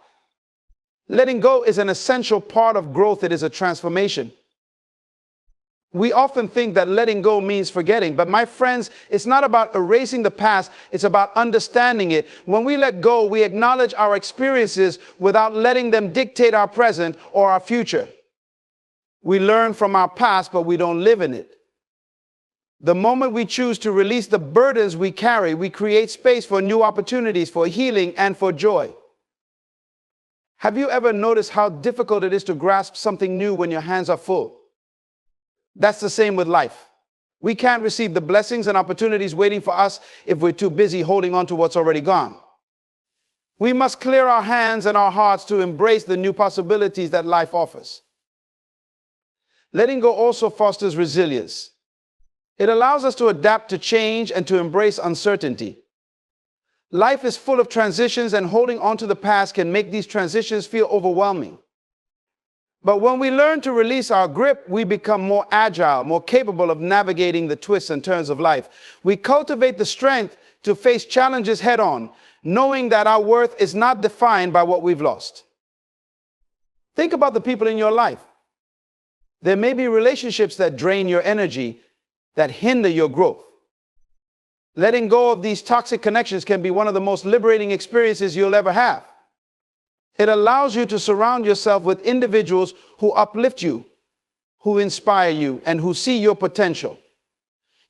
Letting go is an essential part of growth. It is a transformation. We often think that letting go means forgetting, but my friends, it's not about erasing the past, it's about understanding it. When we let go, we acknowledge our experiences without letting them dictate our present or our future. We learn from our past, but we don't live in it. The moment we choose to release the burdens we carry, we create space for new opportunities, for healing, and for joy. Have you ever noticed how difficult it is to grasp something new when your hands are full? That's the same with life. We can't receive the blessings and opportunities waiting for us if we're too busy holding on to what's already gone. We must clear our hands and our hearts to embrace the new possibilities that life offers. Letting go also fosters resilience. It allows us to adapt to change and to embrace uncertainty. Life is full of transitions, and holding on to the past can make these transitions feel overwhelming. But when we learn to release our grip, we become more agile, more capable of navigating the twists and turns of life. We cultivate the strength to face challenges head on, knowing that our worth is not defined by what we've lost. Think about the people in your life. There may be relationships that drain your energy, that hinder your growth. Letting go of these toxic connections can be one of the most liberating experiences you'll ever have. It allows you to surround yourself with individuals who uplift you, who inspire you, and who see your potential.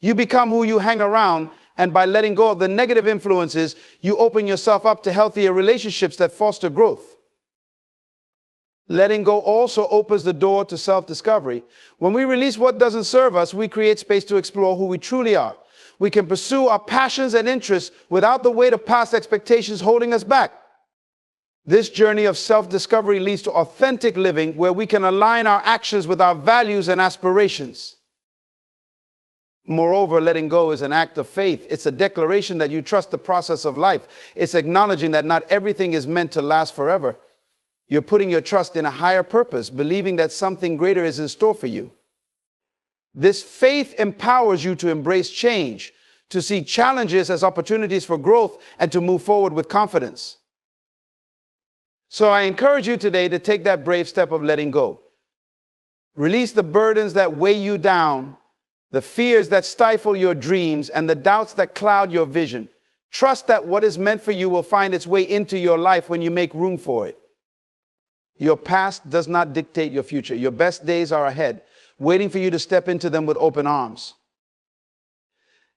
You become who you hang around, and by letting go of the negative influences, you open yourself up to healthier relationships that foster growth. Letting go also opens the door to self-discovery. When we release what doesn't serve us, we create space to explore who we truly are. We can pursue our passions and interests without the weight of past expectations holding us back. This journey of self-discovery leads to authentic living, where we can align our actions with our values and aspirations. Moreover, letting go is an act of faith. It's a declaration that you trust the process of life. It's acknowledging that not everything is meant to last forever. You're putting your trust in a higher purpose, believing that something greater is in store for you. This faith empowers you to embrace change, to see challenges as opportunities for growth, and to move forward with confidence. So I encourage you today to take that brave step of letting go. Release the burdens that weigh you down, the fears that stifle your dreams, and the doubts that cloud your vision. Trust that what is meant for you will find its way into your life when you make room for it. Your past does not dictate your future. Your best days are ahead, waiting for you to step into them with open arms.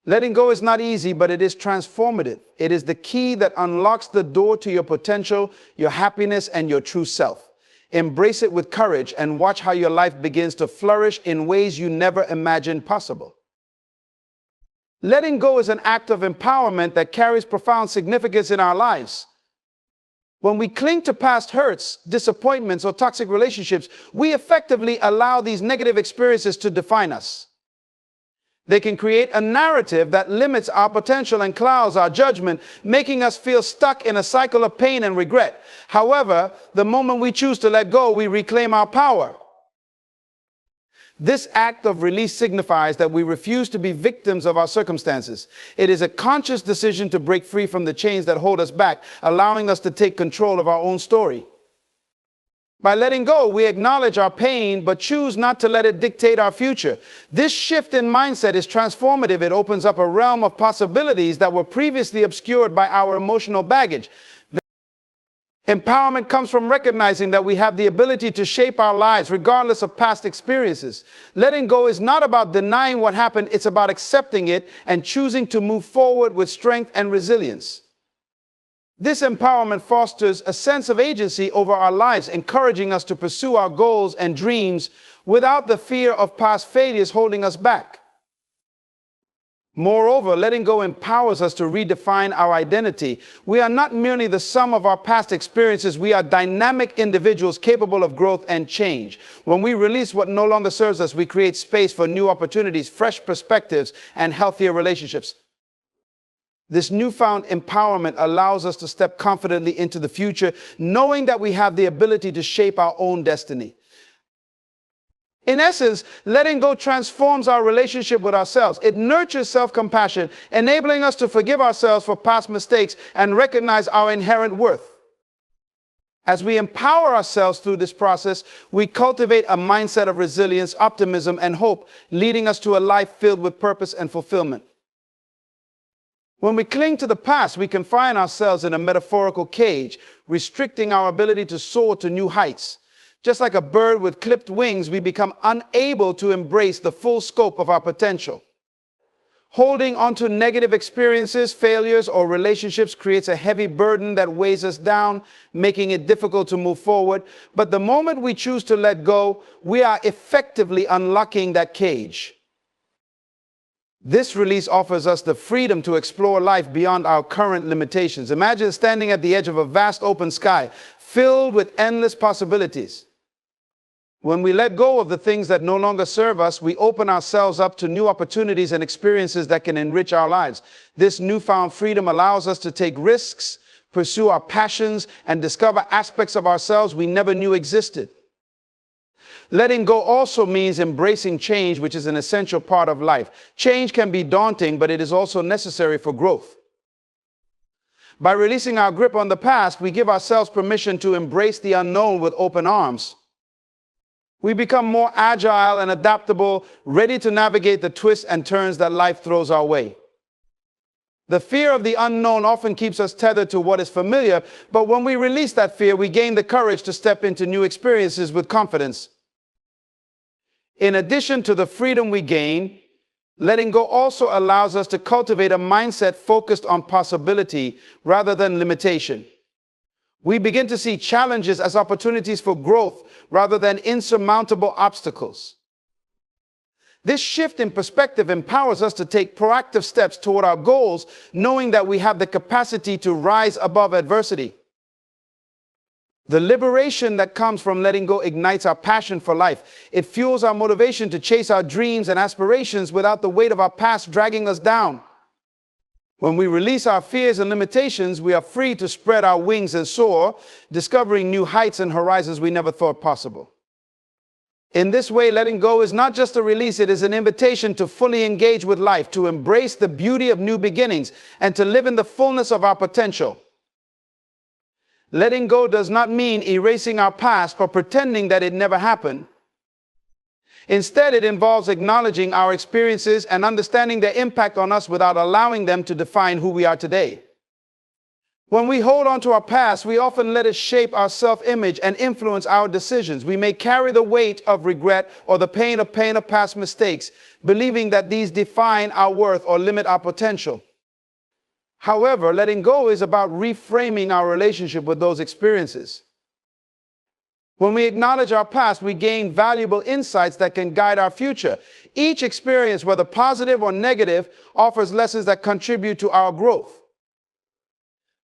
Letting go is not easy, but it is transformative. It is the key that unlocks the door to your potential, your happiness, and your true self. Embrace it with courage and watch how your life begins to flourish in ways you never imagined possible. Letting go is an act of empowerment that carries profound significance in our lives. When we cling to past hurts, disappointments, or toxic relationships, we effectively allow these negative experiences to define us. They can create a narrative that limits our potential and clouds our judgment, making us feel stuck in a cycle of pain and regret. However, the moment we choose to let go, we reclaim our power. This act of release signifies that we refuse to be victims of our circumstances. It is a conscious decision to break free from the chains that hold us back, allowing us to take control of our own story. By letting go, we acknowledge our pain, but choose not to let it dictate our future. This shift in mindset is transformative. It opens up a realm of possibilities that were previously obscured by our emotional baggage. Empowerment comes from recognizing that we have the ability to shape our lives regardless of past experiences. Letting go is not about denying what happened, it's about accepting it and choosing to move forward with strength and resilience. This empowerment fosters a sense of agency over our lives, encouraging us to pursue our goals and dreams without the fear of past failures holding us back. Moreover, letting go empowers us to redefine our identity. We are not merely the sum of our past experiences. We are dynamic individuals capable of growth and change. When we release what no longer serves us, we create space for new opportunities, fresh perspectives, and healthier relationships. This newfound empowerment allows us to step confidently into the future, knowing that we have the ability to shape our own destiny. In essence, letting go transforms our relationship with ourselves. It nurtures self-compassion, enabling us to forgive ourselves for past mistakes and recognize our inherent worth. As we empower ourselves through this process, we cultivate a mindset of resilience, optimism, and hope, leading us to a life filled with purpose and fulfillment. When we cling to the past, we confine ourselves in a metaphorical cage, restricting our ability to soar to new heights. Just like a bird with clipped wings, we become unable to embrace the full scope of our potential. Holding onto negative experiences, failures, or relationships creates a heavy burden that weighs us down, making it difficult to move forward. But the moment we choose to let go, we are effectively unlocking that cage. This release offers us the freedom to explore life beyond our current limitations. Imagine standing at the edge of a vast open sky, filled with endless possibilities. When we let go of the things that no longer serve us, we open ourselves up to new opportunities and experiences that can enrich our lives. This newfound freedom allows us to take risks, pursue our passions, and discover aspects of ourselves we never knew existed. Letting go also means embracing change, which is an essential part of life. Change can be daunting, but it is also necessary for growth. By releasing our grip on the past, we give ourselves permission to embrace the unknown with open arms. We become more agile and adaptable, ready to navigate the twists and turns that life throws our way. The fear of the unknown often keeps us tethered to what is familiar, but when we release that fear, we gain the courage to step into new experiences with confidence. In addition to the freedom we gain, letting go also allows us to cultivate a mindset focused on possibility rather than limitation. We begin to see challenges as opportunities for growth rather than insurmountable obstacles. This shift in perspective empowers us to take proactive steps toward our goals, knowing that we have the capacity to rise above adversity. The liberation that comes from letting go ignites our passion for life. It fuels our motivation to chase our dreams and aspirations without the weight of our past dragging us down. When we release our fears and limitations, we are free to spread our wings and soar, discovering new heights and horizons we never thought possible. In this way, letting go is not just a release, it is an invitation to fully engage with life, to embrace the beauty of new beginnings, and to live in the fullness of our potential. Letting go does not mean erasing our past or pretending that it never happened. Instead, it involves acknowledging our experiences and understanding their impact on us without allowing them to define who we are today. When we hold on to our past, we often let it shape our self-image and influence our decisions. We may carry the weight of regret or the pain of past mistakes, believing that these define our worth or limit our potential. However, letting go is about reframing our relationship with those experiences. When we acknowledge our past, we gain valuable insights that can guide our future. Each experience, whether positive or negative, offers lessons that contribute to our growth.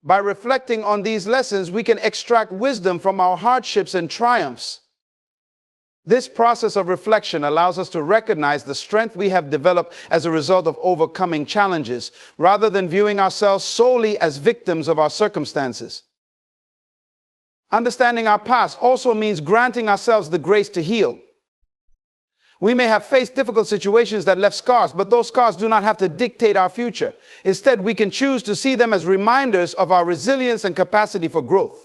By reflecting on these lessons, we can extract wisdom from our hardships and triumphs. This process of reflection allows us to recognize the strength we have developed as a result of overcoming challenges, rather than viewing ourselves solely as victims of our circumstances. Understanding our past also means granting ourselves the grace to heal. We may have faced difficult situations that left scars, but those scars do not have to dictate our future. Instead, we can choose to see them as reminders of our resilience and capacity for growth.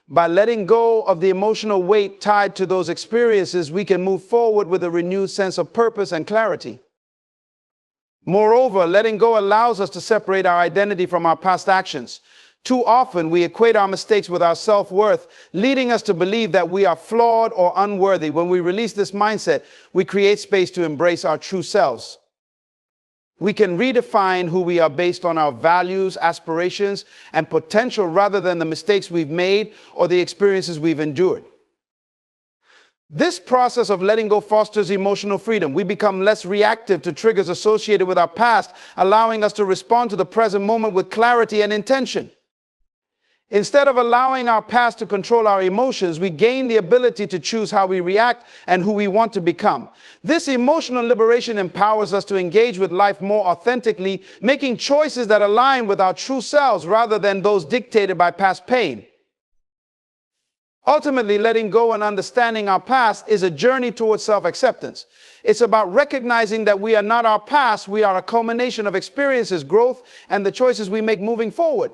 By letting go of the emotional weight tied to those experiences, we can move forward with a renewed sense of purpose and clarity. Moreover, letting go allows us to separate our identity from our past actions. Too often, we equate our mistakes with our self-worth, leading us to believe that we are flawed or unworthy. When we release this mindset, we create space to embrace our true selves. We can redefine who we are based on our values, aspirations, and potential rather than the mistakes we've made or the experiences we've endured. This process of letting go fosters emotional freedom. We become less reactive to triggers associated with our past, allowing us to respond to the present moment with clarity and intention. Instead of allowing our past to control our emotions, we gain the ability to choose how we react and who we want to become. This emotional liberation empowers us to engage with life more authentically, making choices that align with our true selves rather than those dictated by past pain. Ultimately, letting go and understanding our past is a journey towards self-acceptance. It's about recognizing that we are not our past, we are a culmination of experiences, growth, and the choices we make moving forward.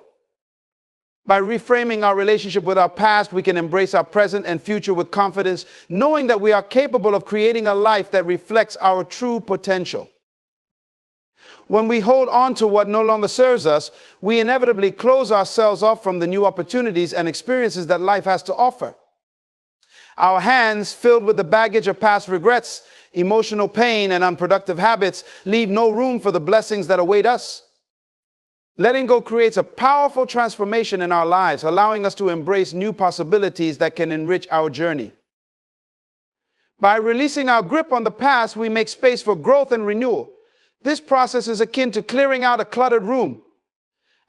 By reframing our relationship with our past, we can embrace our present and future with confidence, knowing that we are capable of creating a life that reflects our true potential. When we hold on to what no longer serves us, we inevitably close ourselves off from the new opportunities and experiences that life has to offer. Our hands, filled with the baggage of past regrets, emotional pain, and unproductive habits, leave no room for the blessings that await us. Letting go creates a powerful transformation in our lives, allowing us to embrace new possibilities that can enrich our journey. By releasing our grip on the past, we make space for growth and renewal. This process is akin to clearing out a cluttered room.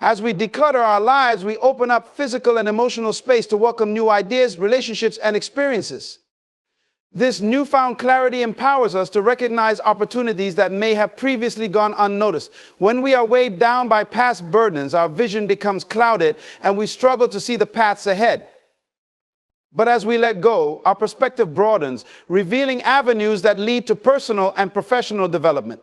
As we declutter our lives, we open up physical and emotional space to welcome new ideas, relationships, and experiences. This newfound clarity empowers us to recognize opportunities that may have previously gone unnoticed. When we are weighed down by past burdens, our vision becomes clouded and we struggle to see the paths ahead. But as we let go, our perspective broadens, revealing avenues that lead to personal and professional development.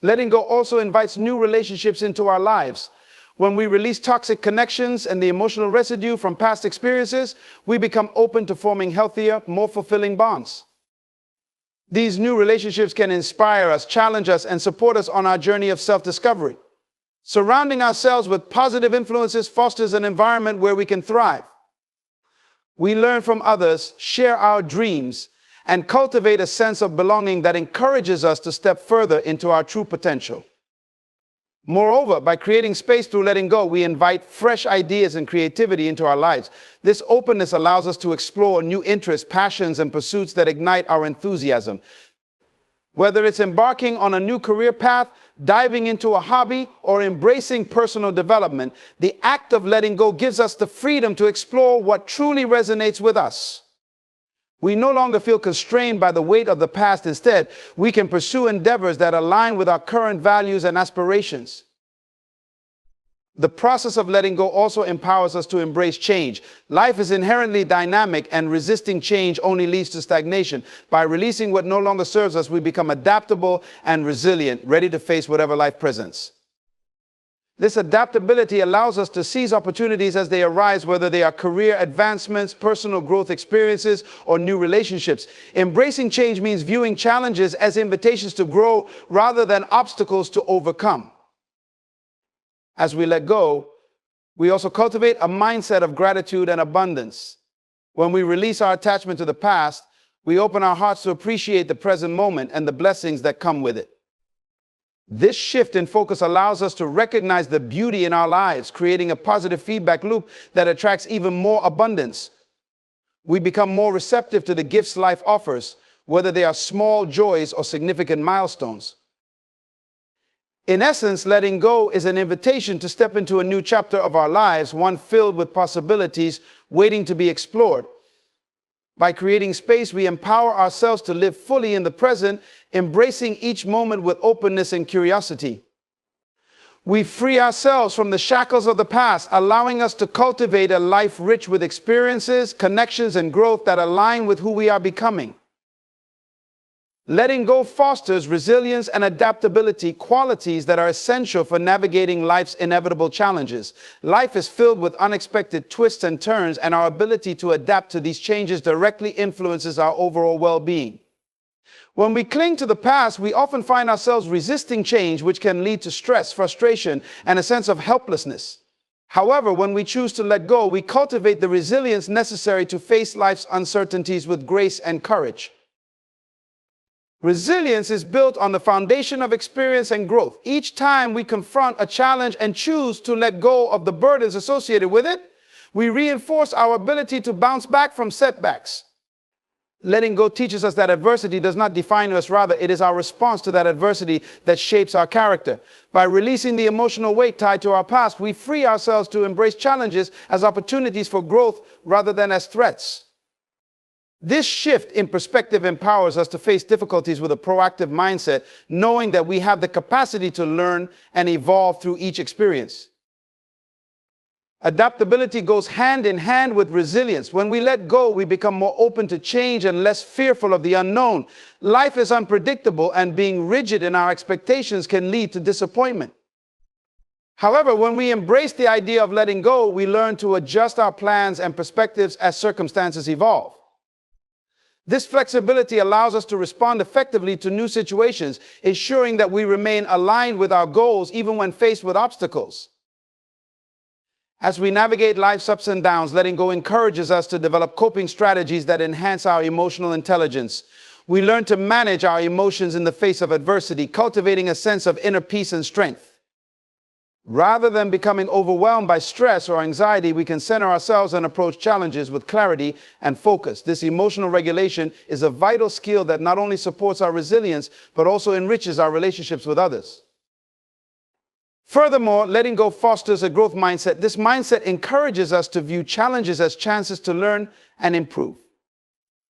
Letting go also invites new relationships into our lives. When we release toxic connections and the emotional residue from past experiences, we become open to forming healthier, more fulfilling bonds. These new relationships can inspire us, challenge us, and support us on our journey of self-discovery. Surrounding ourselves with positive influences fosters an environment where we can thrive. We learn from others, share our dreams, and cultivate a sense of belonging that encourages us to step further into our true potential. Moreover, by creating space through letting go, we invite fresh ideas and creativity into our lives. This openness allows us to explore new interests, passions, and pursuits that ignite our enthusiasm. Whether it's embarking on a new career path, diving into a hobby, or embracing personal development, the act of letting go gives us the freedom to explore what truly resonates with us. We no longer feel constrained by the weight of the past. Instead, we can pursue endeavors that align with our current values and aspirations. The process of letting go also empowers us to embrace change. Life is inherently dynamic, and resisting change only leads to stagnation. By releasing what no longer serves us, we become adaptable and resilient, ready to face whatever life presents. This adaptability allows us to seize opportunities as they arise, whether they are career advancements, personal growth experiences, or new relationships. Embracing change means viewing challenges as invitations to grow rather than obstacles to overcome. As we let go, we also cultivate a mindset of gratitude and abundance. When we release our attachment to the past, we open our hearts to appreciate the present moment and the blessings that come with it. This shift in focus allows us to recognize the beauty in our lives, creating a positive feedback loop that attracts even more abundance. We become more receptive to the gifts life offers, whether they are small joys or significant milestones. In essence, letting go is an invitation to step into a new chapter of our lives, one filled with possibilities waiting to be explored. By creating space, we empower ourselves to live fully in the present, embracing each moment with openness and curiosity. We free ourselves from the shackles of the past, allowing us to cultivate a life rich with experiences, connections, and growth that align with who we are becoming. Letting go fosters resilience and adaptability, qualities that are essential for navigating life's inevitable challenges. Life is filled with unexpected twists and turns, and our ability to adapt to these changes directly influences our overall well-being. When we cling to the past, we often find ourselves resisting change, which can lead to stress, frustration, and a sense of helplessness. However, when we choose to let go, we cultivate the resilience necessary to face life's uncertainties with grace and courage. Resilience is built on the foundation of experience and growth. Each time we confront a challenge and choose to let go of the burdens associated with it, we reinforce our ability to bounce back from setbacks. Letting go teaches us that adversity does not define us. Rather, it is our response to that adversity that shapes our character. By releasing the emotional weight tied to our past, we free ourselves to embrace challenges as opportunities for growth rather than as threats. This shift in perspective empowers us to face difficulties with a proactive mindset, knowing that we have the capacity to learn and evolve through each experience. Adaptability goes hand in hand with resilience. When we let go, we become more open to change and less fearful of the unknown. Life is unpredictable, and being rigid in our expectations can lead to disappointment. However, when we embrace the idea of letting go, we learn to adjust our plans and perspectives as circumstances evolve. This flexibility allows us to respond effectively to new situations, ensuring that we remain aligned with our goals even when faced with obstacles. As we navigate life's ups and downs, letting go encourages us to develop coping strategies that enhance our emotional intelligence. We learn to manage our emotions in the face of adversity, cultivating a sense of inner peace and strength. Rather than becoming overwhelmed by stress or anxiety, we can center ourselves and approach challenges with clarity and focus. This emotional regulation is a vital skill that not only supports our resilience, but also enriches our relationships with others. Furthermore, letting go fosters a growth mindset. This mindset encourages us to view challenges as chances to learn and improve.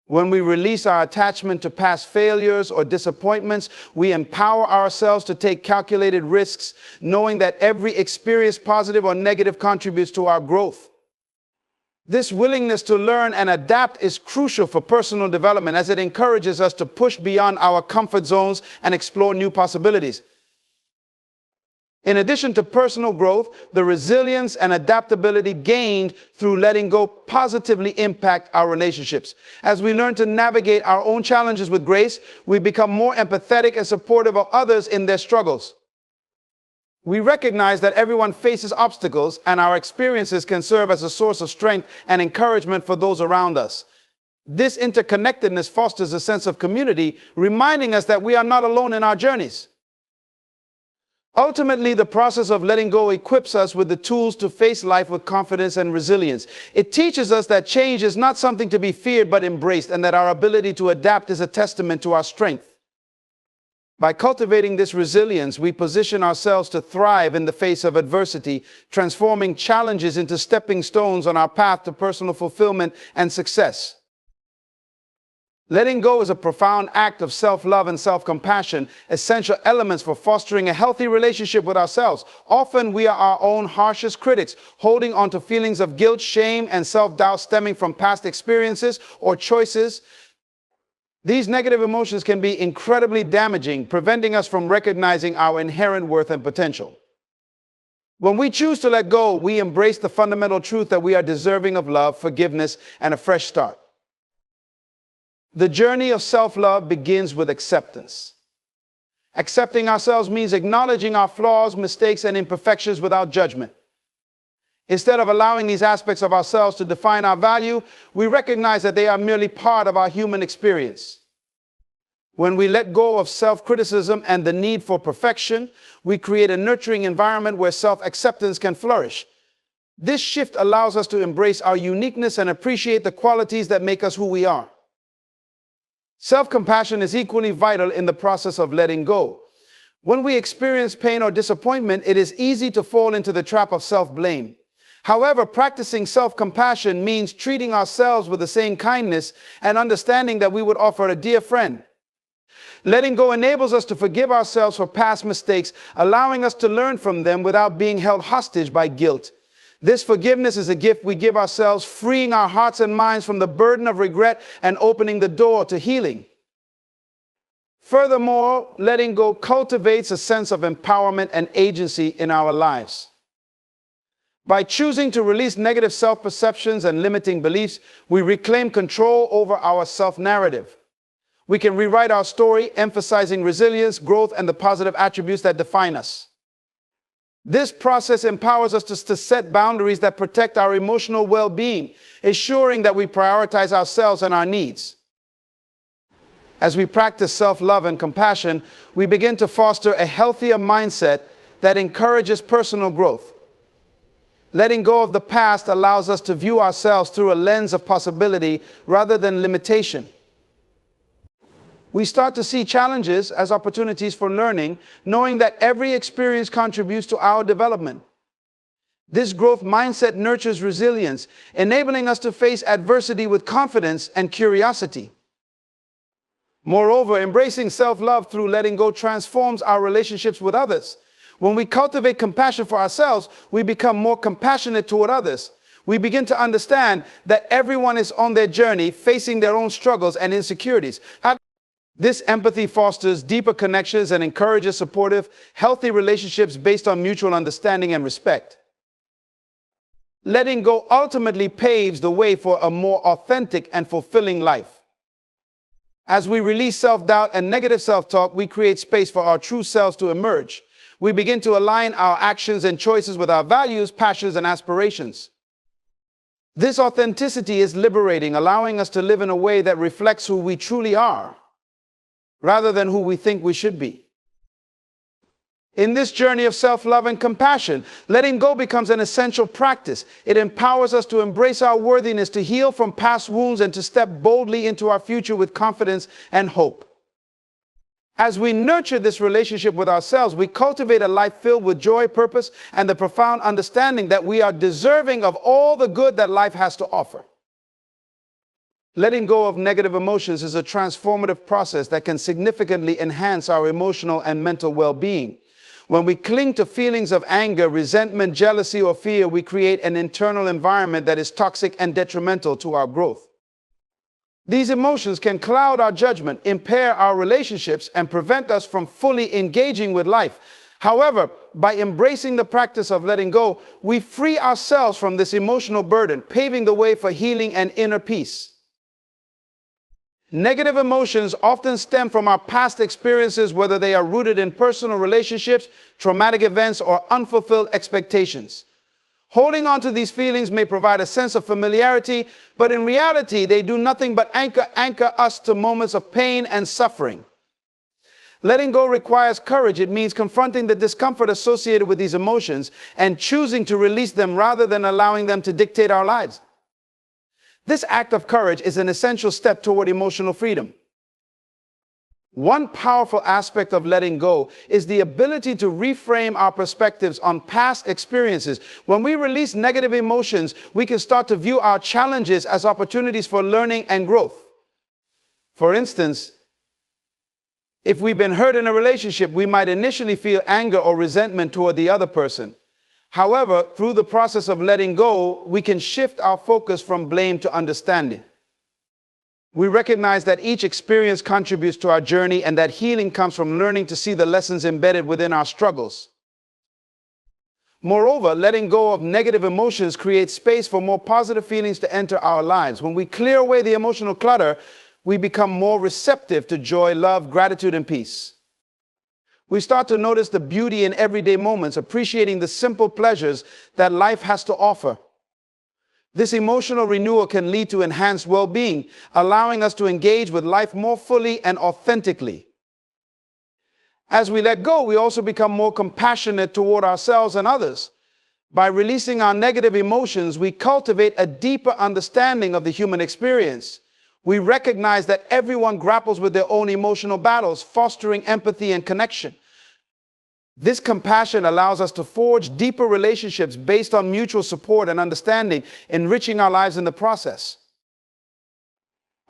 When we release our attachment to past failures or disappointments, we empower ourselves to take calculated risks, knowing that every experience, positive or negative, contributes to our growth. This willingness to learn and adapt is crucial for personal development as it encourages us to push beyond our comfort zones and explore new possibilities. In addition to personal growth, the resilience and adaptability gained through letting go positively impact our relationships. As we learn to navigate our own challenges with grace, we become more empathetic and supportive of others in their struggles. We recognize that everyone faces obstacles, and our experiences can serve as a source of strength and encouragement for those around us. This interconnectedness fosters a sense of community, reminding us that we are not alone in our journeys. Ultimately, the process of letting go equips us with the tools to face life with confidence and resilience. It teaches us that change is not something to be feared but embraced, and that our ability to adapt is a testament to our strength. By cultivating this resilience, we position ourselves to thrive in the face of adversity, transforming challenges into stepping stones on our path to personal fulfillment and success. Letting go is a profound act of self-love and self-compassion, essential elements for fostering a healthy relationship with ourselves. Often we are our own harshest critics, holding on to feelings of guilt, shame, and self-doubt stemming from past experiences or choices. These negative emotions can be incredibly damaging, preventing us from recognizing our inherent worth and potential. When we choose to let go, we embrace the fundamental truth that we are deserving of love, forgiveness, and a fresh start. The journey of self-love begins with acceptance. Accepting ourselves means acknowledging our flaws, mistakes, and imperfections without judgment. Instead of allowing these aspects of ourselves to define our value, we recognize that they are merely part of our human experience. When we let go of self-criticism and the need for perfection, we create a nurturing environment where self-acceptance can flourish. This shift allows us to embrace our uniqueness and appreciate the qualities that make us who we are. Self-compassion is equally vital in the process of letting go. When we experience pain or disappointment, it is easy to fall into the trap of self-blame. However, practicing self-compassion means treating ourselves with the same kindness and understanding that we would offer a dear friend. Letting go enables us to forgive ourselves for past mistakes, allowing us to learn from them without being held hostage by guilt. This forgiveness is a gift we give ourselves, freeing our hearts and minds from the burden of regret and opening the door to healing. Furthermore, letting go cultivates a sense of empowerment and agency in our lives. By choosing to release negative self-perceptions and limiting beliefs, we reclaim control over our self-narrative. We can rewrite our story, emphasizing resilience, growth, and the positive attributes that define us. This process empowers us to set boundaries that protect our emotional well-being, ensuring that we prioritize ourselves and our needs. As we practice self-love and compassion, we begin to foster a healthier mindset that encourages personal growth. Letting go of the past allows us to view ourselves through a lens of possibility rather than limitation. We start to see challenges as opportunities for learning, knowing that every experience contributes to our development. This growth mindset nurtures resilience, enabling us to face adversity with confidence and curiosity. Moreover, embracing self-love through letting go transforms our relationships with others. When we cultivate compassion for ourselves, we become more compassionate toward others. We begin to understand that everyone is on their journey, facing their own struggles and insecurities. This empathy fosters deeper connections and encourages supportive, healthy relationships based on mutual understanding and respect. Letting go ultimately paves the way for a more authentic and fulfilling life. As we release self-doubt and negative self-talk, we create space for our true selves to emerge. We begin to align our actions and choices with our values, passions, and aspirations. This authenticity is liberating, allowing us to live in a way that reflects who we truly are, rather than who we think we should be. In this journey of self-love and compassion, letting go becomes an essential practice. It empowers us to embrace our worthiness, to heal from past wounds, and to step boldly into our future with confidence and hope. As we nurture this relationship with ourselves, we cultivate a life filled with joy, purpose, and the profound understanding that we are deserving of all the good that life has to offer. Letting go of negative emotions is a transformative process that can significantly enhance our emotional and mental well-being. When we cling to feelings of anger, resentment, jealousy, or fear, we create an internal environment that is toxic and detrimental to our growth. These emotions can cloud our judgment, impair our relationships, and prevent us from fully engaging with life. However, by embracing the practice of letting go, we free ourselves from this emotional burden, paving the way for healing and inner peace. Negative emotions often stem from our past experiences, whether they are rooted in personal relationships, traumatic events, or unfulfilled expectations. Holding on to these feelings may provide a sense of familiarity, but in reality, they do nothing but anchor us to moments of pain and suffering. Letting go requires courage. It means confronting the discomfort associated with these emotions and choosing to release them rather than allowing them to dictate our lives. This act of courage is an essential step toward emotional freedom. One powerful aspect of letting go is the ability to reframe our perspectives on past experiences. When we release negative emotions, we can start to view our challenges as opportunities for learning and growth. For instance, if we've been hurt in a relationship, we might initially feel anger or resentment toward the other person. However, through the process of letting go, we can shift our focus from blame to understanding. We recognize that each experience contributes to our journey and that healing comes from learning to see the lessons embedded within our struggles. Moreover, letting go of negative emotions creates space for more positive feelings to enter our lives. When we clear away the emotional clutter, we become more receptive to joy, love, gratitude, and peace. We start to notice the beauty in everyday moments, appreciating the simple pleasures that life has to offer. This emotional renewal can lead to enhanced well-being, allowing us to engage with life more fully and authentically. As we let go, we also become more compassionate toward ourselves and others. By releasing our negative emotions, we cultivate a deeper understanding of the human experience. We recognize that everyone grapples with their own emotional battles, fostering empathy and connection. This compassion allows us to forge deeper relationships based on mutual support and understanding, enriching our lives in the process.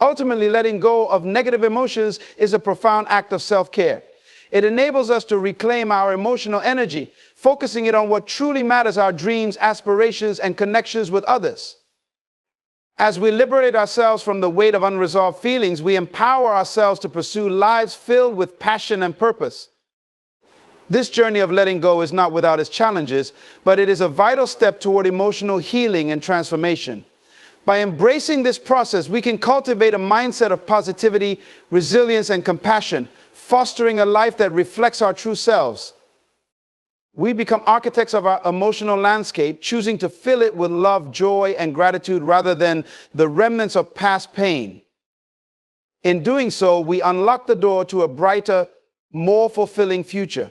Ultimately, letting go of negative emotions is a profound act of self-care. It enables us to reclaim our emotional energy, focusing it on what truly matters: our dreams, aspirations, and connections with others. As we liberate ourselves from the weight of unresolved feelings, we empower ourselves to pursue lives filled with passion and purpose. This journey of letting go is not without its challenges, but it is a vital step toward emotional healing and transformation. By embracing this process, we can cultivate a mindset of positivity, resilience, and compassion, fostering a life that reflects our true selves. We become architects of our emotional landscape, choosing to fill it with love, joy, and gratitude rather than the remnants of past pain. In doing so, we unlock the door to a brighter, more fulfilling future.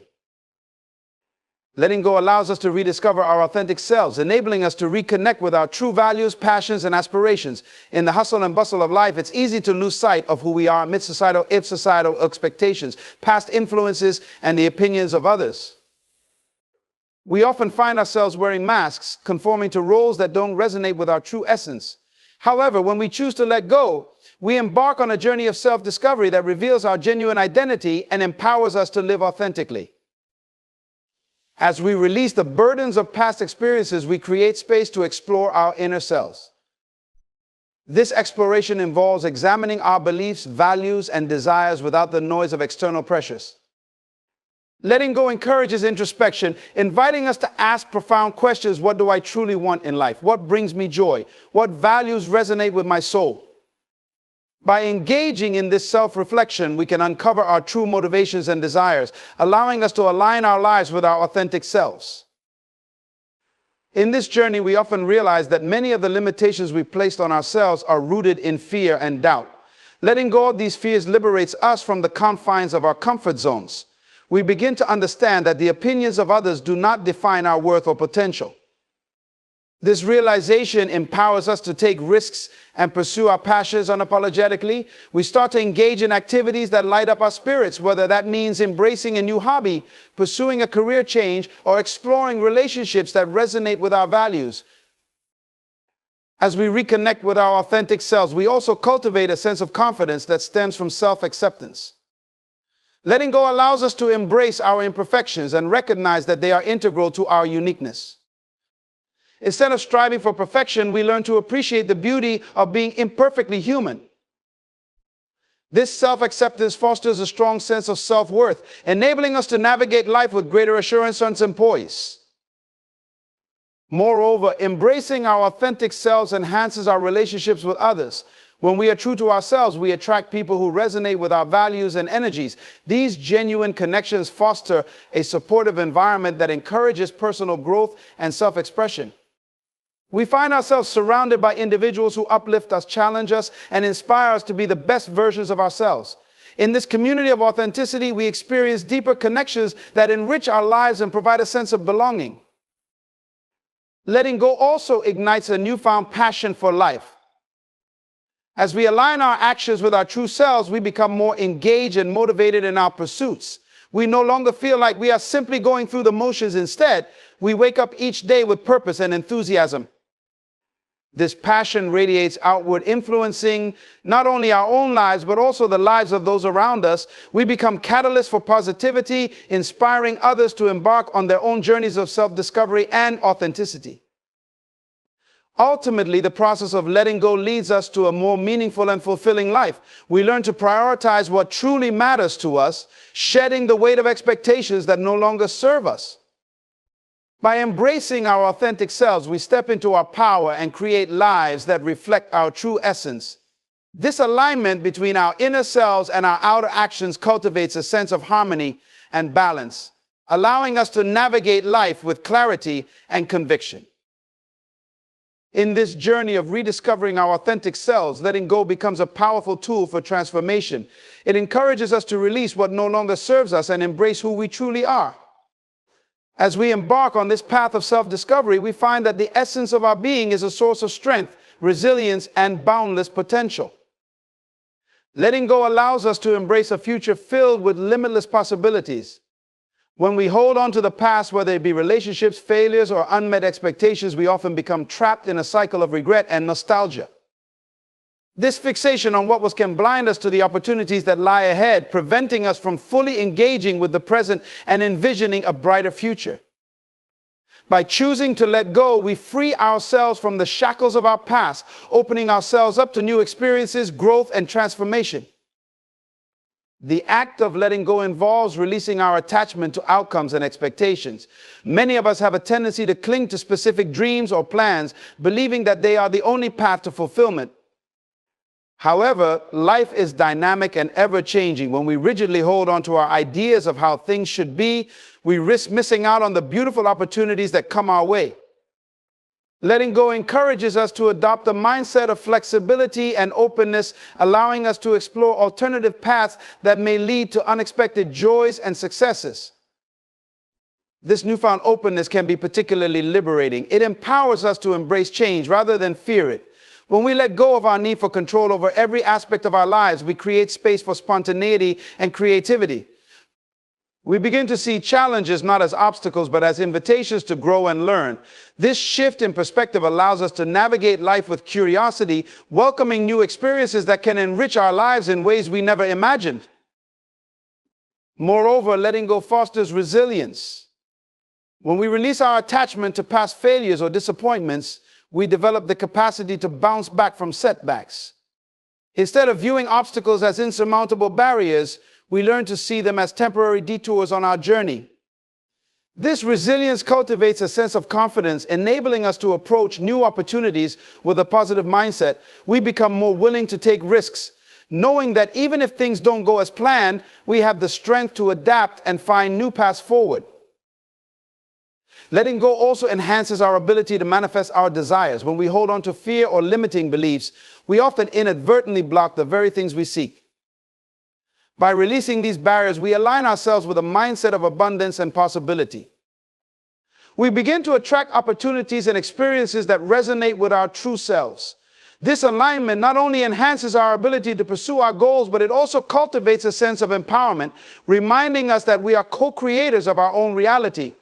Letting go allows us to rediscover our authentic selves, enabling us to reconnect with our true values, passions, and aspirations. In the hustle and bustle of life, it's easy to lose sight of who we are amidst societal expectations, past influences, and the opinions of others. We often find ourselves wearing masks, conforming to roles that don't resonate with our true essence. However, when we choose to let go, we embark on a journey of self-discovery that reveals our genuine identity and empowers us to live authentically. As we release the burdens of past experiences, we create space to explore our inner selves. This exploration involves examining our beliefs, values, and desires without the noise of external pressures. Letting go encourages introspection, inviting us to ask profound questions. What do I truly want in life? What brings me joy? What values resonate with my soul? By engaging in this self-reflection, we can uncover our true motivations and desires, allowing us to align our lives with our authentic selves. In this journey, we often realize that many of the limitations we placed on ourselves are rooted in fear and doubt. Letting go of these fears liberates us from the confines of our comfort zones. We begin to understand that the opinions of others do not define our worth or potential. This realization empowers us to take risks and pursue our passions unapologetically. We start to engage in activities that light up our spirits, whether that means embracing a new hobby, pursuing a career change, or exploring relationships that resonate with our values. As we reconnect with our authentic selves, we also cultivate a sense of confidence that stems from self-acceptance. Letting go allows us to embrace our imperfections and recognize that they are integral to our uniqueness. Instead of striving for perfection, we learn to appreciate the beauty of being imperfectly human. This self-acceptance fosters a strong sense of self-worth, enabling us to navigate life with greater assurance and poise. Moreover, embracing our authentic selves enhances our relationships with others. When we are true to ourselves, we attract people who resonate with our values and energies. These genuine connections foster a supportive environment that encourages personal growth and self-expression. We find ourselves surrounded by individuals who uplift us, challenge us, and inspire us to be the best versions of ourselves. In this community of authenticity, we experience deeper connections that enrich our lives and provide a sense of belonging. Letting go also ignites a newfound passion for life. As we align our actions with our true selves, we become more engaged and motivated in our pursuits. We no longer feel like we are simply going through the motions. Instead, we wake up each day with purpose and enthusiasm. This passion radiates outward, influencing not only our own lives, but also the lives of those around us. We become catalysts for positivity, inspiring others to embark on their own journeys of self-discovery and authenticity. Ultimately, the process of letting go leads us to a more meaningful and fulfilling life. We learn to prioritize what truly matters to us, shedding the weight of expectations that no longer serve us. By embracing our authentic selves, we step into our power and create lives that reflect our true essence. This alignment between our inner selves and our outer actions cultivates a sense of harmony and balance, allowing us to navigate life with clarity and conviction. In this journey of rediscovering our authentic selves, letting go becomes a powerful tool for transformation. It encourages us to release what no longer serves us and embrace who we truly are. As we embark on this path of self-discovery, we find that the essence of our being is a source of strength, resilience, and boundless potential. Letting go allows us to embrace a future filled with limitless possibilities. When we hold on to the past, whether it be relationships, failures, or unmet expectations, we often become trapped in a cycle of regret and nostalgia. This fixation on what was can blind us to the opportunities that lie ahead, preventing us from fully engaging with the present and envisioning a brighter future. By choosing to let go, we free ourselves from the shackles of our past, opening ourselves up to new experiences, growth, and transformation. The act of letting go involves releasing our attachment to outcomes and expectations. Many of us have a tendency to cling to specific dreams or plans, believing that they are the only path to fulfillment. However, life is dynamic and ever-changing. When we rigidly hold on to our ideas of how things should be, we risk missing out on the beautiful opportunities that come our way. Letting go encourages us to adopt a mindset of flexibility and openness, allowing us to explore alternative paths that may lead to unexpected joys and successes. This newfound openness can be particularly liberating. It empowers us to embrace change rather than fear it. When we let go of our need for control over every aspect of our lives, we create space for spontaneity and creativity. We begin to see challenges not as obstacles, but as invitations to grow and learn. This shift in perspective allows us to navigate life with curiosity, welcoming new experiences that can enrich our lives in ways we never imagined. Moreover, letting go fosters resilience. When we release our attachment to past failures or disappointments, we develop the capacity to bounce back from setbacks. Instead of viewing obstacles as insurmountable barriers, we learn to see them as temporary detours on our journey. This resilience cultivates a sense of confidence, enabling us to approach new opportunities with a positive mindset. We become more willing to take risks, knowing that even if things don't go as planned, we have the strength to adapt and find new paths forward. Letting go also enhances our ability to manifest our desires. When we hold on to fear or limiting beliefs, we often inadvertently block the very things we seek. By releasing these barriers, we align ourselves with a mindset of abundance and possibility. We begin to attract opportunities and experiences that resonate with our true selves. This alignment not only enhances our ability to pursue our goals, but it also cultivates a sense of empowerment, reminding us that we are co-creators of our own reality.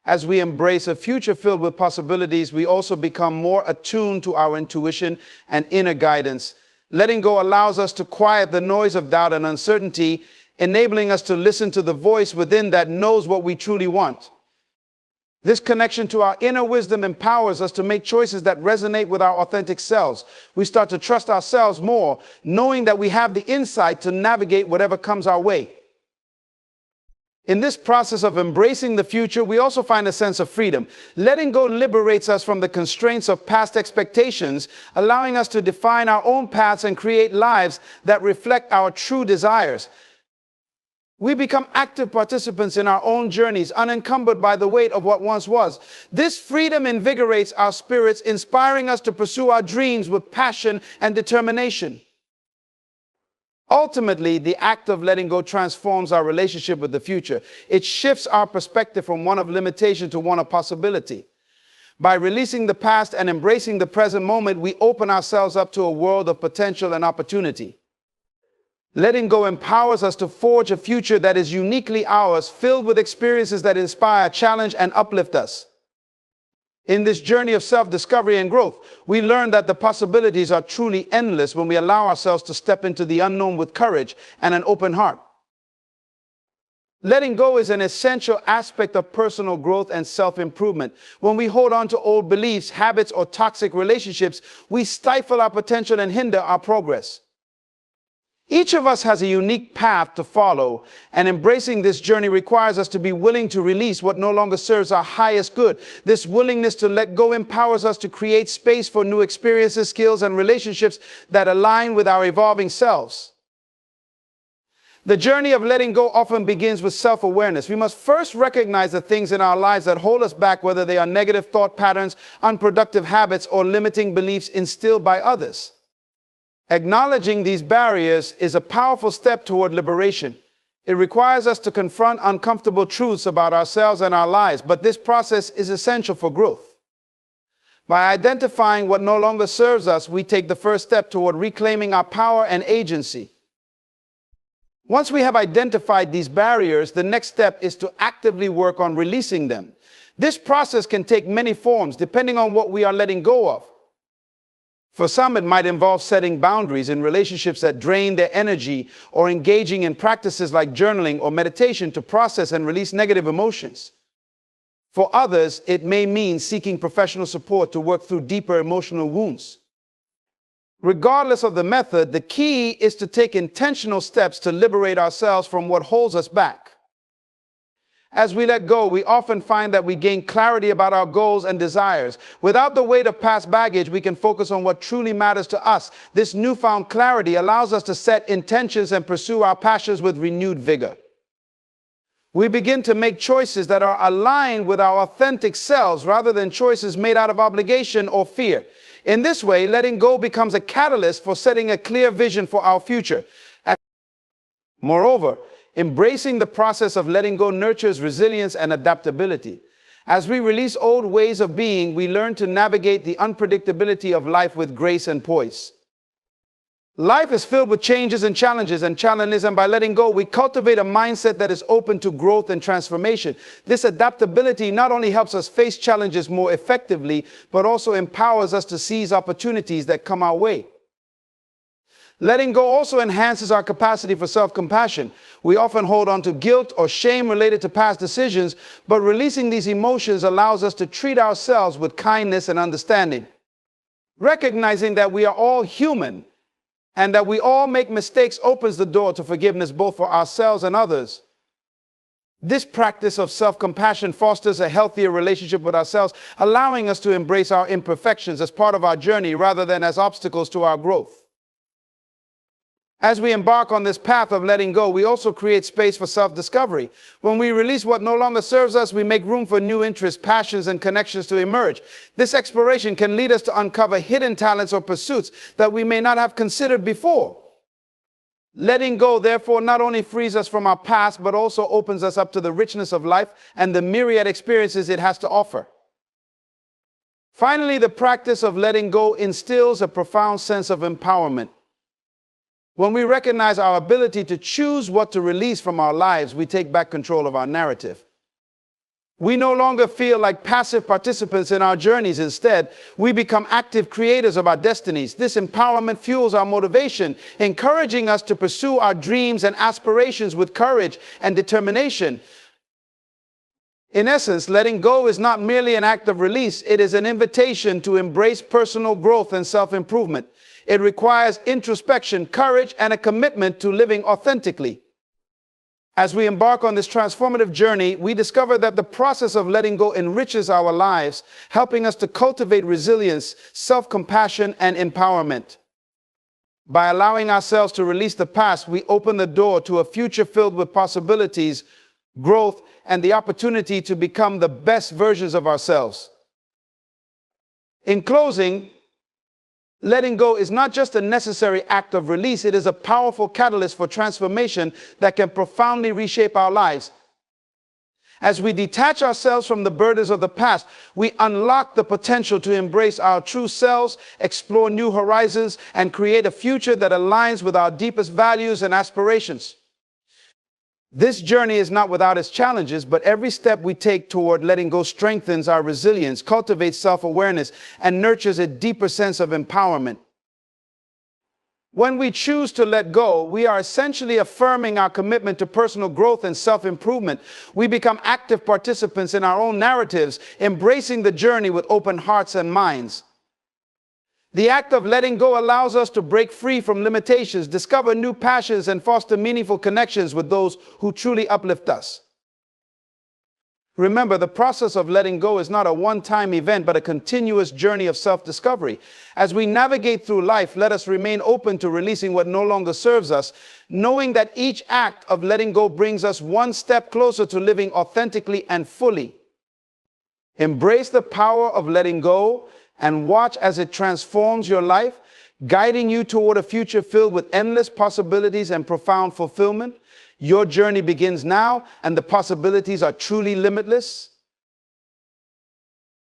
As we embrace a future filled with possibilities, we also become more attuned to our intuition and inner guidance. Letting go allows us to quiet the noise of doubt and uncertainty, enabling us to listen to the voice within that knows what we truly want. This connection to our inner wisdom empowers us to make choices that resonate with our authentic selves. We start to trust ourselves more, knowing that we have the insight to navigate whatever comes our way. In this process of embracing the future, we also find a sense of freedom. Letting go liberates us from the constraints of past expectations, allowing us to define our own paths and create lives that reflect our true desires. We become active participants in our own journeys, unencumbered by the weight of what once was. This freedom invigorates our spirits, inspiring us to pursue our dreams with passion and determination. Ultimately, the act of letting go transforms our relationship with the future. It shifts our perspective from one of limitation to one of possibility. By releasing the past and embracing the present moment, we open ourselves up to a world of potential and opportunity. Letting go empowers us to forge a future that is uniquely ours, filled with experiences that inspire, challenge, and uplift us. In this journey of self-discovery and growth, we learn that the possibilities are truly endless when we allow ourselves to step into the unknown with courage and an open heart. Letting go is an essential aspect of personal growth and self-improvement. When we hold on to old beliefs, habits, or toxic relationships, we stifle our potential and hinder our progress. Each of us has a unique path to follow, and embracing this journey requires us to be willing to release what no longer serves our highest good. This willingness to let go empowers us to create space for new experiences, skills, and relationships that align with our evolving selves. The journey of letting go often begins with self-awareness. We must first recognize the things in our lives that hold us back, whether they are negative thought patterns, unproductive habits, or limiting beliefs instilled by others. Acknowledging these barriers is a powerful step toward liberation. It requires us to confront uncomfortable truths about ourselves and our lives, but this process is essential for growth. By identifying what no longer serves us, we take the first step toward reclaiming our power and agency. Once we have identified these barriers, the next step is to actively work on releasing them. This process can take many forms, depending on what we are letting go of. For some, it might involve setting boundaries in relationships that drain their energy, or engaging in practices like journaling or meditation to process and release negative emotions. For others, it may mean seeking professional support to work through deeper emotional wounds. Regardless of the method, the key is to take intentional steps to liberate ourselves from what holds us back. As we let go, we often find that we gain clarity about our goals and desires. Without the weight of past baggage, we can focus on what truly matters to us. This newfound clarity allows us to set intentions and pursue our passions with renewed vigor. We begin to make choices that are aligned with our authentic selves rather than choices made out of obligation or fear. In this way, letting go becomes a catalyst for setting a clear vision for our future. Moreover, embracing the process of letting go nurtures resilience and adaptability. As we release old ways of being, we learn to navigate the unpredictability of life with grace and poise. Life is filled with changes and challenges, and by letting go, we cultivate a mindset that is open to growth and transformation. This adaptability not only helps us face challenges more effectively, but also empowers us to seize opportunities that come our way. Letting go also enhances our capacity for self-compassion. We often hold on to guilt or shame related to past decisions, but releasing these emotions allows us to treat ourselves with kindness and understanding. Recognizing that we are all human and that we all make mistakes opens the door to forgiveness both for ourselves and others. This practice of self-compassion fosters a healthier relationship with ourselves, allowing us to embrace our imperfections as part of our journey rather than as obstacles to our growth. As we embark on this path of letting go, we also create space for self-discovery. When we release what no longer serves us, we make room for new interests, passions, and connections to emerge. This exploration can lead us to uncover hidden talents or pursuits that we may not have considered before. Letting go, therefore, not only frees us from our past, but also opens us up to the richness of life and the myriad experiences it has to offer. Finally, the practice of letting go instills a profound sense of empowerment. When we recognize our ability to choose what to release from our lives, we take back control of our narrative. We no longer feel like passive participants in our journeys. Instead, we become active creators of our destinies. This empowerment fuels our motivation, encouraging us to pursue our dreams and aspirations with courage and determination. In essence, letting go is not merely an act of release. It is an invitation to embrace personal growth and self-improvement. It requires introspection, courage, and a commitment to living authentically. As we embark on this transformative journey, we discover that the process of letting go enriches our lives, helping us to cultivate resilience, self-compassion, and empowerment. By allowing ourselves to release the past, we open the door to a future filled with possibilities, growth, and the opportunity to become the best versions of ourselves. In closing, letting go is not just a necessary act of release, it is a powerful catalyst for transformation that can profoundly reshape our lives. As we detach ourselves from the burdens of the past, we unlock the potential to embrace our true selves, explore new horizons, and create a future that aligns with our deepest values and aspirations. This journey is not without its challenges, but every step we take toward letting go strengthens our resilience, cultivates self-awareness, and nurtures a deeper sense of empowerment. When we choose to let go, we are essentially affirming our commitment to personal growth and self-improvement. We become active participants in our own narratives, embracing the journey with open hearts and minds. The act of letting go allows us to break free from limitations, discover new passions, and foster meaningful connections with those who truly uplift us. Remember, the process of letting go is not a one-time event, but a continuous journey of self-discovery. As we navigate through life, let us remain open to releasing what no longer serves us, knowing that each act of letting go brings us one step closer to living authentically and fully. Embrace the power of letting go and watch as it transforms your life, guiding you toward a future filled with endless possibilities and profound fulfillment. Your journey begins now, and the possibilities are truly limitless.